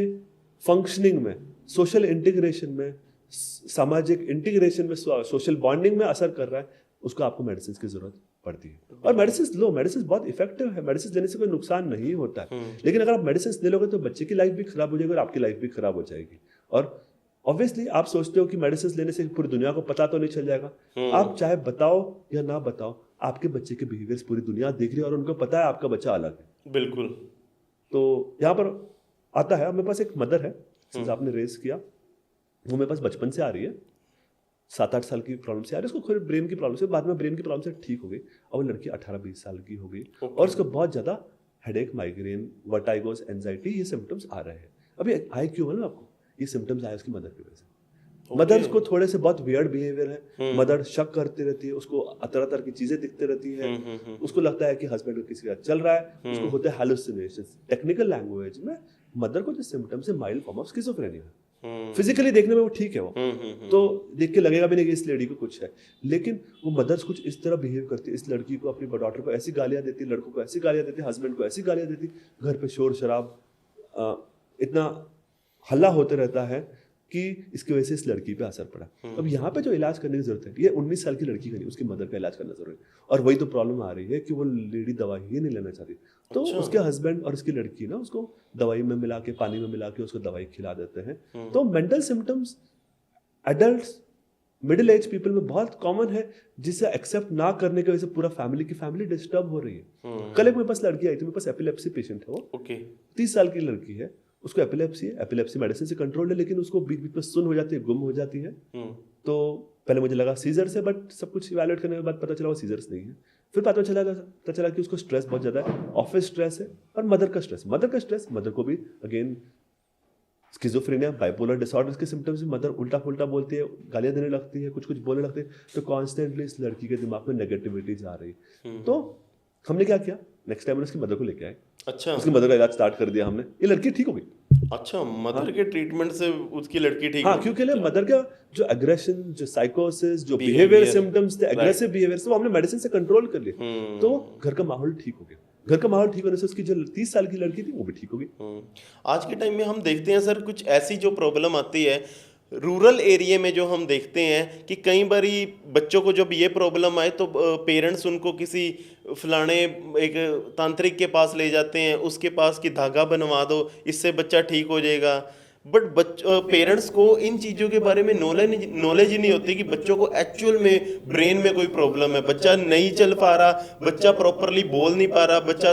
फंक्शनिंग में, सोशल इंटीग्रेशन में, सामाजिक इंटीग्रेशन में, सोशल बॉन्डिंग में असर कर रहा है, उसको आपको मेडिसिन की जरूरत पड़ती है। और मेडिसिन बहुत इफेक्टिव है, मेडिसिन लेने से कोई नुकसान नहीं होता है। लेकिन अगर आप मेडिसिन ले लोगे तो बच्चे की लाइफ भी खराब हो जाएगी और आपकी लाइफ भी खराब हो जाएगी। और ऑब्वियसली आप सोचते हो कि मेडिसिन लेने से पूरी दुनिया को पता तो नहीं चल जाएगा। आप चाहे बताओ या ना बताओ, आपके बच्चे के बिहेवियर्स पूरी दुनिया देख रही है और उनको पता है आपका बच्चा अलग है। बिल्कुल। तो यहाँ पर आता है, मेरे पास एक मदर है, जिसे आपने रेस किया, वो मेरे पास बचपन से आ रही है, 7-8 साल की प्रॉब्लम से आ रही है। उसको खुद ब्रेन की प्रॉब्लम से, बाद में ब्रेन की प्रॉब्लम से ठीक हो गई, और वो लड़की 18-20 साल की हो गई, और उसको बहुत ज़्यादा हेडेक, माइग्रेन, वर्टाइगोस, एंजाइटी, ये सिम्टम्स आ रहे हैं। अभी आए क्यों है ना आपको, ये सिम्टम्स आए उसकी मदर की वजह से। मदर को थोड़े से बहुत वियर्ड बिहेवियर है, मदर शक करती रहती है, उसको तरह की चीजें दिखती रहती है, उसको लगता है कि हस्बैंड किसी का चल रहा है, उसको होते हैं हैलुसिनेशंस। टेक्निकल लैंग्वेज में मदर को जो सिम्टम्स है mild form of schizophrenia. Physically देखने में वो ठीक है, वो तो देख के लगेगा भी नहीं कि इस लेडी को कुछ है, लेकिन वो मदर्स कुछ इस तरह बिहेव करती है, इस लड़की को, अपनी डॉटर को ऐसी गालियां देती, लड़कों को ऐसी गालियां देती, हस्बैंड को ऐसी गालियां देती, घर पे शोर शराब, इतना हल्ला होते रहता है कि इसकी वजह से इस लड़की पे असर पड़ा। अब यहाँ पे जो इलाज करने की जरूरत है, ये 19 साल की लड़की का नहीं, उसकी मदर का इलाज करना जरूरी है। और वही तो प्रॉब्लम आ रही है कि वो लेडी दवाई ही नहीं लेना चाहती, तो उसके हस्बैंड और उसकी लड़की ना उसको दवाई में मिला के, पानी में मिला के उसको दवाई खिला देते हैं। तो mental symptoms adult middle age people में बहुत कॉमन है, जिसे एक्सेप्ट ना करने की वजह से पूरा फैमिली डिस्टर्ब हो रही है। कल एक मेरे पास लड़की आई थी, मेरे पास एपिलेप्सी पेशेंट है, वो 30 साल की लड़की है, उसको एपिलेप्सी है, एपिलेप्सी मेडिसिन से कंट्रोल है, लेकिन उसको बीच बीच में सुन हो जाती है, गुम हो जाती है। तो पहले मुझे लगा सीजर्स है, बट सब कुछ इवैल्यूएट करने के बाद पता चला वो सीजर्स नहीं है। फिर पता चला कि उसको स्ट्रेस बहुत ज़्यादा है, ऑफिस स्ट्रेस है और मदर का स्ट्रेस। मदर को भी अगेन स्किज़ोफ्रेनिया, बाइपोलर डिसऑर्डर के सिम्टम्स में मदर उल्टा पुल्टा बोलती है, गालियाँ देने लगती है, कुछ बोलने लगती है, तो कॉन्स्टेंटली इस लड़की के दिमाग में नेगेटिविटी जा रही। तो हमने क्या किया, नेक्स्ट टाइम उसकी मदर को लेके आए। अच्छा, उसकी मदर का इलाज स्टार्ट कर दिया हमने, ये लड़की ठीक हो गई। अच्छा, मदर के ट्रीटमेंट से उसकी लड़की ठीक हाँ, क्योंकि मदर का जो एग्रेशन, जो साइकोसिस, जो बिहेवियर सिम्टम्स थे, एग्रेसिव बिहेवियर, वो हमने मेडिसिन से कंट्रोल कर लिए। तो घर का माहौल ठीक हो गया। घर का माहौल ठीक होने से उसकी जो 30 साल की लड़की थी वो भी ठीक हो गई। आज के टाइम में हम देखते हैं सर, कुछ ऐसी जो प्रॉब्लम आती है रूरल एरिया में, जो हम देखते हैं कि कई बारी बच्चों को जब ये प्रॉब्लम आए तो पेरेंट्स उनको किसी फलाने एक तांत्रिक के पास ले जाते हैं, उसके पास कि धागा बनवा दो, इससे बच्चा ठीक हो जाएगा। बट पेरेंट्स को इन चीज़ों के बारे में नॉलेज ही नहीं होती कि बच्चों को एक्चुअल में ब्रेन में कोई प्रॉब्लम है, बच्चा नहीं चल पा रहा, बच्चा प्रॉपरली बोल नहीं पा रहा, बच्चा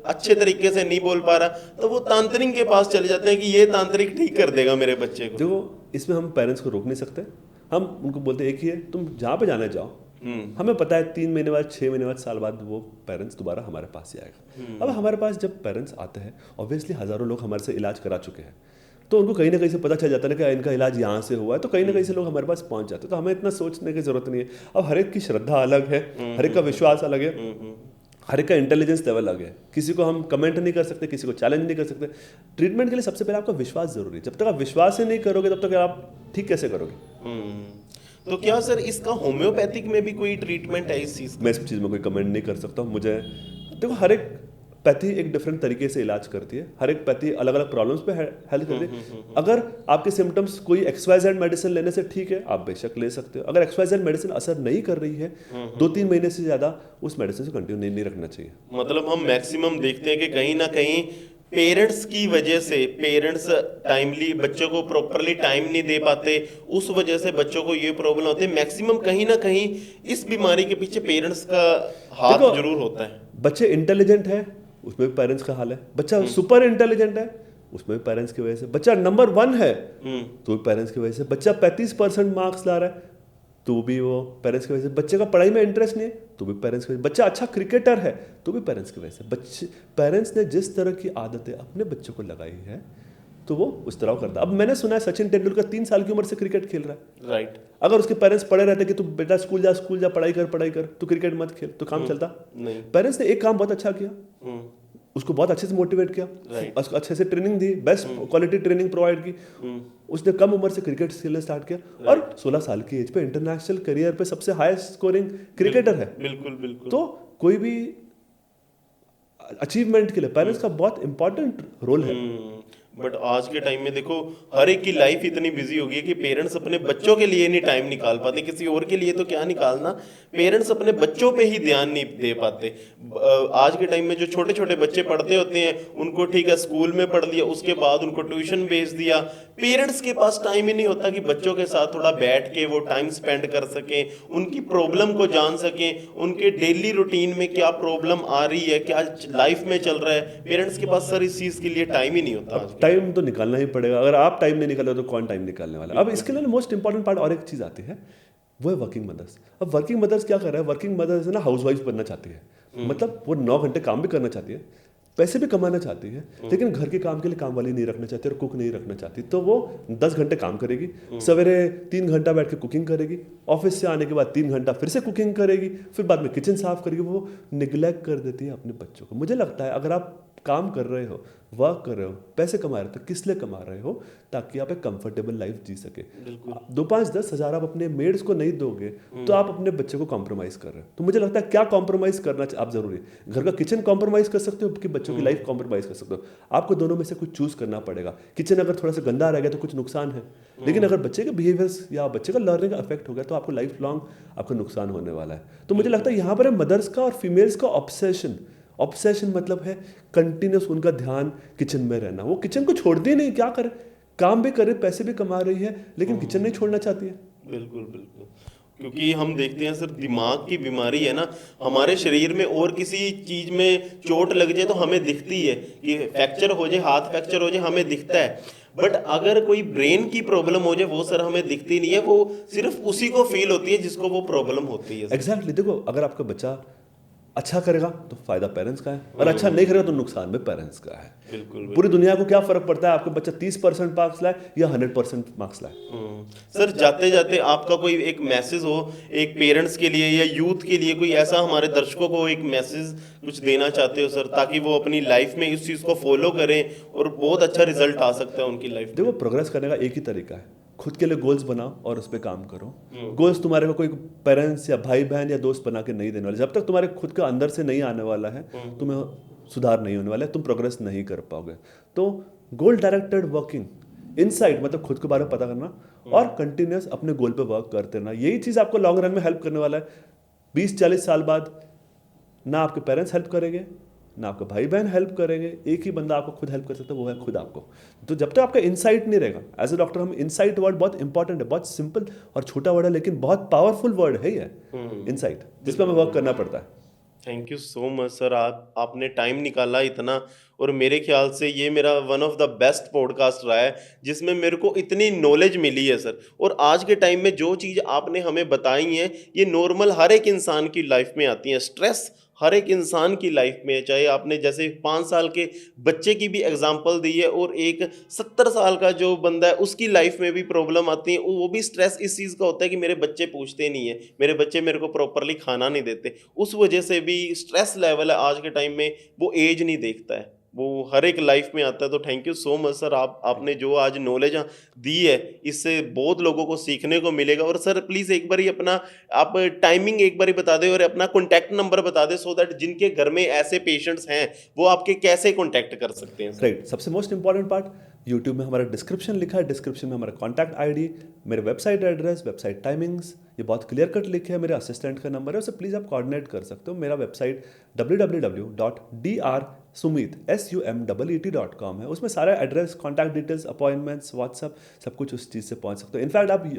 अच्छे तरीके से नहीं बोल पा रहा, तो वो तांत्रिक के पास चले जाते हैं कि ये तांत्रिक ठीक कर देगा मेरे बच्चे को। देखो, इसमें हम पेरेंट्स को रोक नहीं सकते। हम उनको बोलते एक ही है, तुम जहाँ पे जाना जाओ। हमें पता है 3 महीने बाद, 6 महीने बाद, साल बाद वो पेरेंट्स दोबारा हमारे पास ही आएगा। अब हमारे पास जब पेरेंट्स आते हैं, ऑब्वियसली हज़ारों लोग हमारे से इलाज करा चुके हैं, तो उनको कहीं ना कहीं से पता चल जाता है कि इनका इलाज यहाँ से हुआ है, तो कहीं ना कहीं से लोग हमारे पास पहुँच जाते हैं। तो हमें इतना सोचने की जरूरत नहीं है। अब हर एक की श्रद्धा अलग है, हर एक का विश्वास अलग है, हर एक का इंटेलिजेंस लेवल अलग है। किसी को हम कमेंट नहीं कर सकते, किसी को चैलेंज नहीं कर सकते। ट्रीटमेंट के लिए सबसे पहले आपका विश्वास जरूरी है। जब तक आप विश्वास ही नहीं करोगे, तब तक आप ठीक कैसे करोगे? तो क्या सर इसका होम्योपैथिक में भी कोई ट्रीटमेंट है इस चीज़? मैं इस चीज़ में कोई कमेंट नहीं कर सकता हूँ। मुझे देखो, हर एक पैथी एक डिफरेंट तरीके से इलाज करती है, हर एक पैथी अलग अलग प्रॉब्लम्स पे हेल्प करती है। अगर आपके सिम्टम्स कोई XYZ मेडिसिन लेने से ठीक है, आप बेशक ले सकते हो। अगर XYZ मेडिसिन असर नहीं कर रही है 2-3 महीने से ज़्यादा, उस मेडिसिन से कंटिन्यू नहीं रखना चाहिए। मतलब हम मैक्सिमम देखते हैं कि कहीं ना कहीं पेरेंट्स की वजह से, पेरेंट्स टाइमली बच्चों को प्रॉपरली टाइम नहीं दे पाते, उस वजह से बच्चों को ये प्रॉब्लम होती है। मैक्सिमम कहीं ना कहीं इस बीमारी के पीछे पेरेंट्स का हाथ जरूर होता है। बच्चे इंटेलिजेंट है, उसमें भी पेरेंट्स का हाल है। बच्चा सुपर इंटेलिजेंट है, उसमें भी पेरेंट्स की वजह से। बच्चा नंबर 1 है, तो भी पेरेंट्स की वजह से। बच्चा 35% मार्क्स ला रहा है, तो भी वो पेरेंट्स की वजह से। बच्चे का पढ़ाई में इंटरेस्ट नहीं है, तो भी पेरेंट्स की वजह से। बच्चा अच्छा क्रिकेटर है, तो भी पेरेंट्स की वजह से। पेरेंट्स ने जिस तरह की आदतें अपने बच्चों को लगाई है, तो वो उस तरह करता। अब मैंने सुना है सचिन तेंदुलकर 3 साल की उम्र से क्रिकेट खेल रहा है। राइट। अगर उसके पेरेंट्स पढ़े रहते कि तू बेटा स्कूल जा, पढ़ाई कर, तू क्रिकेट मत खेल, तो काम चलता नहीं। पेरेंट्स ने एक काम बहुत अच्छा किया, उसको बहुत अच्छे से मोटिवेट किया, उसको अच्छे से ट्रेनिंग दी, बेस्ट क्वालिटी ट्रेनिंग प्रोवाइड की। उसने कम उम्र से क्रिकेट खेलना स्टार्ट किया और 16 साल की एज पे इंटरनेशनल करियर पे सबसे हाईएस्ट स्कोरिंग क्रिकेटर है। बिल्कुल। तो कोई भी अचीवमेंट के लिए पेरेंट्स का बहुत इंपॉर्टेंट रोल है। बट आज के टाइम में देखो, हर एक की लाइफ इतनी बिजी हो गई है कि पेरेंट्स अपने बच्चों के लिए नहीं टाइम निकाल पाते, किसी और के लिए तो क्या निकालना, पेरेंट्स अपने बच्चों पे ही ध्यान नहीं दे पाते। आज के टाइम में जो छोटे छोटे बच्चे पढ़ते होते हैं, उनको ठीक है स्कूल में पढ़ लिया, उसके बाद उनको ट्यूशन भेज दिया, पेरेंट्स के पास टाइम ही नहीं होता कि बच्चों के साथ थोड़ा बैठ के वो टाइम स्पेंड कर सकें, उनकी प्रॉब्लम को जान सकें, उनके डेली रूटीन में क्या प्रॉब्लम आ रही है, क्या लाइफ में चल रहा है। पेरेंट्स के पास सर इस चीज़ के लिए टाइम ही नहीं होता। टाइम तो निकालना ही पड़ेगा। अगर आप टाइम नहीं निकालो तो कौन टाइम निकालने वाला। अब इसके लिए मोस्ट इंपॉर्टेंट पार्ट और एक चीज़ आती है, वो है वर्किंग मदर्स। अब वर्किंग मदर्स क्या कर रहा है, वर्किंग मदर्स है ना, हाउसवाइफ बनना चाहती है। मतलब वो 9 घंटे काम भी करना चाहती है, पैसे भी कमाना चाहती है, लेकिन घर के काम के लिए काम वाली नहीं रखना चाहती और कुक नहीं रखना चाहती। तो वो 10 घंटे काम करेगी, सवेरे 3 घंटा बैठ के कुकिंग करेगी, ऑफिस से आने के बाद 3 घंटा फिर से कुकिंग करेगी, फिर बाद में किचन साफ करेगी। वो निगलेक्ट कर देती है अपने बच्चों को। मुझे लगता है अगर आप काम कर रहे हो, वर्क कर रहे हो, पैसे कमा रहे हो, तो किस लिए कमा रहे हो? ताकि आप एक कंफर्टेबल लाइफ जी सके। 2 5 10 हज़ार आप अपने मेड्स को नहीं दोगे तो आप अपने बच्चे को कॉम्प्रोमाइज़ कर रहे हो। तो मुझे लगता है क्या कॉम्प्रोमाइज़ करना आप ज़रूरी है। घर का किचन कॉम्प्रोमाइज़ कर सकते हो कि बच्चों की लाइफ कॉम्प्रोमाइज़ कर सकते हो। आपको दोनों में से कुछ चूज़ करना पड़ेगा। किचन अगर थोड़ा सा गंदा रह गया तो कुछ नुकसान है, लेकिन अगर बच्चे के बिहेवियर्स या बच्चे का लर्निंग अफेक्ट हो गया तो आपको लाइफ लॉन्ग आपको नुकसान होने वाला है। तो मुझे लगता है यहाँ पर है मदर्स का और फीमेल्स का ऑब्सेशन मतलब है कंटिन्यूस उनका ध्यान किचन में रहना। वो किचन को छोड़ती नहीं, क्या करे, काम भी करे, पैसे भी कमा रही है, लेकिन किचन नहीं छोड़ना चाहती है। बिल्कुल बिल्कुल, क्योंकि हम देखते हैं सर, दिमाग की बीमारी है ना, हमारे शरीर में और किसी चीज में चोट लग जाए तो हमें दिखती है कि फ्रैक्चर हो जाए, हाथ फ्रैक्चर हो जाए, हमें दिखता है। बट अगर कोई ब्रेन की प्रॉब्लम हो जाए वो सर हमें दिखती नहीं है, वो सिर्फ उसी को फील होती है जिसको वो प्रॉब्लम होती है सर। एग्जैक्टली देखो, अगर आपका बच्चा अच्छा करेगा तो फायदा पेरेंट्स का है, और अच्छा नहीं करेगा तो नुकसान भी पेरेंट्स का है। बिल्कुल पूरी दुनिया को क्या फर्क पड़ता है आपका बच्चा 30% मार्क्स लाए या 100% मार्क्स लाए। सर जाते जाते आपका कोई एक मैसेज हो एक पेरेंट्स के लिए या यूथ के लिए, कोई ऐसा हमारे दर्शकों को एक मैसेज कुछ देना चाहते हो सर, ताकि वो अपनी लाइफ में इस चीज़ को फॉलो करें और बहुत अच्छा रिजल्ट आ सकता है उनकी लाइफ में? देखो, प्रोग्रेस करने का एक ही तरीका है, खुद के लिए गोल्स बनाओ और उस पर काम करो। गोल्स तुम्हारे को कोई पेरेंट्स या भाई बहन या दोस्त बना के नहीं देने वाले। जब तक तुम्हारे खुद के अंदर से नहीं आने वाला है, तुम्हें सुधार नहीं होने वाला है, तुम प्रोग्रेस नहीं कर पाओगे। तो गोल डायरेक्टेड वर्किंग, इनसाइट मतलब खुद के बारे में पता करना और कंटिन्यूस अपने गोल पे वर्क करते रहना, यही चीज़ आपको लॉन्ग रन में हेल्प करने वाला है। 20 40 साल बाद ना आपके पेरेंट्स हेल्प करेंगे, ना आपके भाई बहन हेल्प करेंगे, एक ही बंदा आपको खुद हेल्प कर सकता है, वो है खुद आपको। तो जब तक आपका इनसाइट नहीं रहेगा, एज ए डॉक्टर हम इनसाइट वर्ड बहुत इंपॉर्टेंट है, बहुत सिंपल और छोटा वर्ड है लेकिन बहुत पावरफुल वर्ड है ये इनसाइट, जिस पर हमें वर्क करना पड़ता है। Thank you so much sir, आपने टाइम निकाला इतना, और मेरे ख्याल से ये मेरा one of the best podcast रहा है जिसमें मेरे को इतनी नॉलेज मिली है सर। और आज के टाइम में जो चीज़ आपने हमें बताई है ये नॉर्मल हर एक इंसान की लाइफ में आती है। स्ट्रेस हर एक इंसान की लाइफ में है, चाहे आपने जैसे 5 साल के बच्चे की भी एग्जांपल दी है और एक 70 साल का जो बंदा है उसकी लाइफ में भी प्रॉब्लम आती है। वो भी स्ट्रेस इस चीज़ का होता है कि मेरे बच्चे पूछते नहीं है, मेरे बच्चे मेरे को प्रॉपरली खाना नहीं देते, उस वजह से भी स्ट्रेस लेवल है आज के टाइम में, वो एज नहीं देखता है, वो हर एक लाइफ में आता है। तो thank you so much sir, आपने जो आज नॉलेज दी है इससे बहुत लोगों को सीखने को मिलेगा। और सर प्लीज़ एक बार ही अपना आप टाइमिंग एक बार ही बता दें और अपना कॉन्टैक्ट नंबर बता दें, सो दैट जिनके घर में ऐसे पेशेंट्स हैं वो आपके कैसे कॉन्टैक्ट कर सकते हैं। राइट, सबसे मोस्ट इंपॉर्टेंट पार्ट, यूट्यूब में हमारा डिस्क्रिप्शन लिखा है, डिस्क्रिप्शन में हमारा कॉन्टैक्ट आईडी, मेरे वेबसाइट एड्रेस, वेबसाइट टाइमिंग्स, ये बहुत क्लियर कट लिखे है, मेरे असिस्टेंट का नंबर है, उससे प्लीज़ आप कोऑर्डिनेट कर सकते हो। मेरा वेबसाइट www.drsumet.com है, उसमें सारा address, contact details, appointments, WhatsApp, सब कुछ उस चीज़ से पहुंच सकते हो। इनफैक्ट आप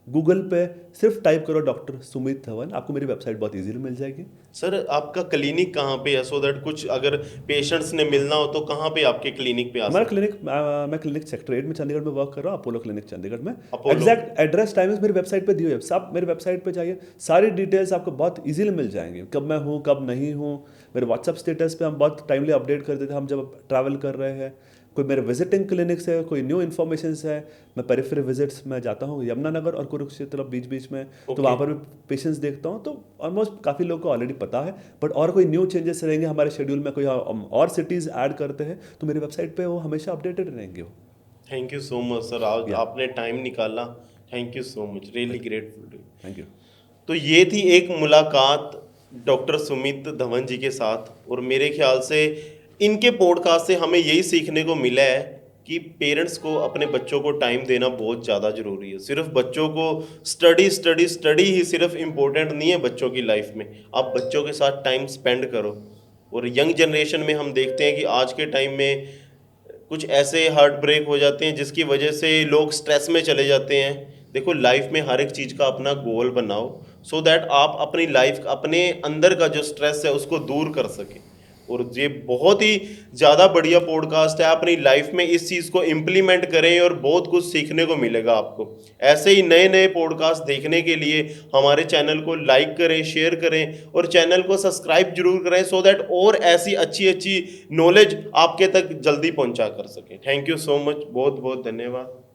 गूगल पे सिर्फ टाइप करो डॉक्टर सुमित धवन, आपको मेरी वेबसाइट बहुत इजीली मिल जाएगी। सर आपका क्लिनिक कहाँ पे है, सो दैट कुछ अगर पेशेंट्स ने मिलना हो तो कहाँ पे आपके क्लिनिक पे आ हमारा सकते क्लिनिक, मैं क्लिनिक सेक्टर 8 में चंडीगढ़ में वर्क कर रहा हूँ, अपोलो क्लिनिक चंडीगढ़ में। अपोलो। एग्जैक्ट एड्रेस टाइमिंग्स मेरी वेबसाइट पे दी हुई है, सब मेरी वेबसाइट पे जाइए, सारी डिटेल्स आपको बहुत इजीली मिल जाएंगी, कब मैं हूँ कब नहीं हूँ। मेरे व्हाट्सअप स्टेटस पे हम बहुत टाइमली अपडेट कर देते हैं, हम जब ट्रैवल कर रहे हैं, कोई मेरे विजिटिंग क्लिनिक्स है, कोई न्यू इन्फॉर्मेशन है, मैं पेरिफेरल विजिट्स में जाता हूँ यमुनानगर और कुरुक्षेत्र बीच बीच में, तो वहाँ पर भी पेशेंट्स देखता हूँ। तो ऑलमोस्ट काफ़ी लोगों को ऑलरेडी पता है, बट और कोई न्यू चेंजेस रहेंगे हमारे शेड्यूल में, कोई और सिटीज़ ऐड करते हैं तो मेरी वेबसाइट पे वो हमेशा अपडेटेड रहेंगे वो। Thank you so much sir, आज आपने टाइम निकाला, thank you so much, really grateful too. Thank you. तो ये थी एक मुलाकात डॉक्टर सुमित धवन जी के साथ, और मेरे ख्याल से इनके पॉडकास्ट से हमें यही सीखने को मिला है कि पेरेंट्स को अपने बच्चों को टाइम देना बहुत ज़्यादा ज़रूरी है। सिर्फ बच्चों को स्टडी ही सिर्फ इम्पोर्टेंट नहीं है बच्चों की लाइफ में, आप बच्चों के साथ टाइम स्पेंड करो। और यंग जनरेशन में हम देखते हैं कि आज के टाइम में कुछ ऐसे हार्ट ब्रेक हो जाते हैं जिसकी वजह से लोग स्ट्रेस में चले जाते हैं। देखो, लाइफ में हर एक चीज़ का अपना गोल बनाओ, सो दैट आप अपनी लाइफ, अपने अंदर का जो स्ट्रेस है उसको दूर कर सकें। और ये बहुत ही ज़्यादा बढ़िया पॉडकास्ट है, अपनी लाइफ में इस चीज़ को इम्प्लीमेंट करें और बहुत कुछ सीखने को मिलेगा आपको। ऐसे ही नए नए पॉडकास्ट देखने के लिए हमारे चैनल को लाइक करें, शेयर करें और चैनल को सब्सक्राइब जरूर करें, सो दैट और ऐसी अच्छी अच्छी नॉलेज आपके तक जल्दी पहुंचा कर सकें। थैंक यू सो मच, बहुत बहुत धन्यवाद।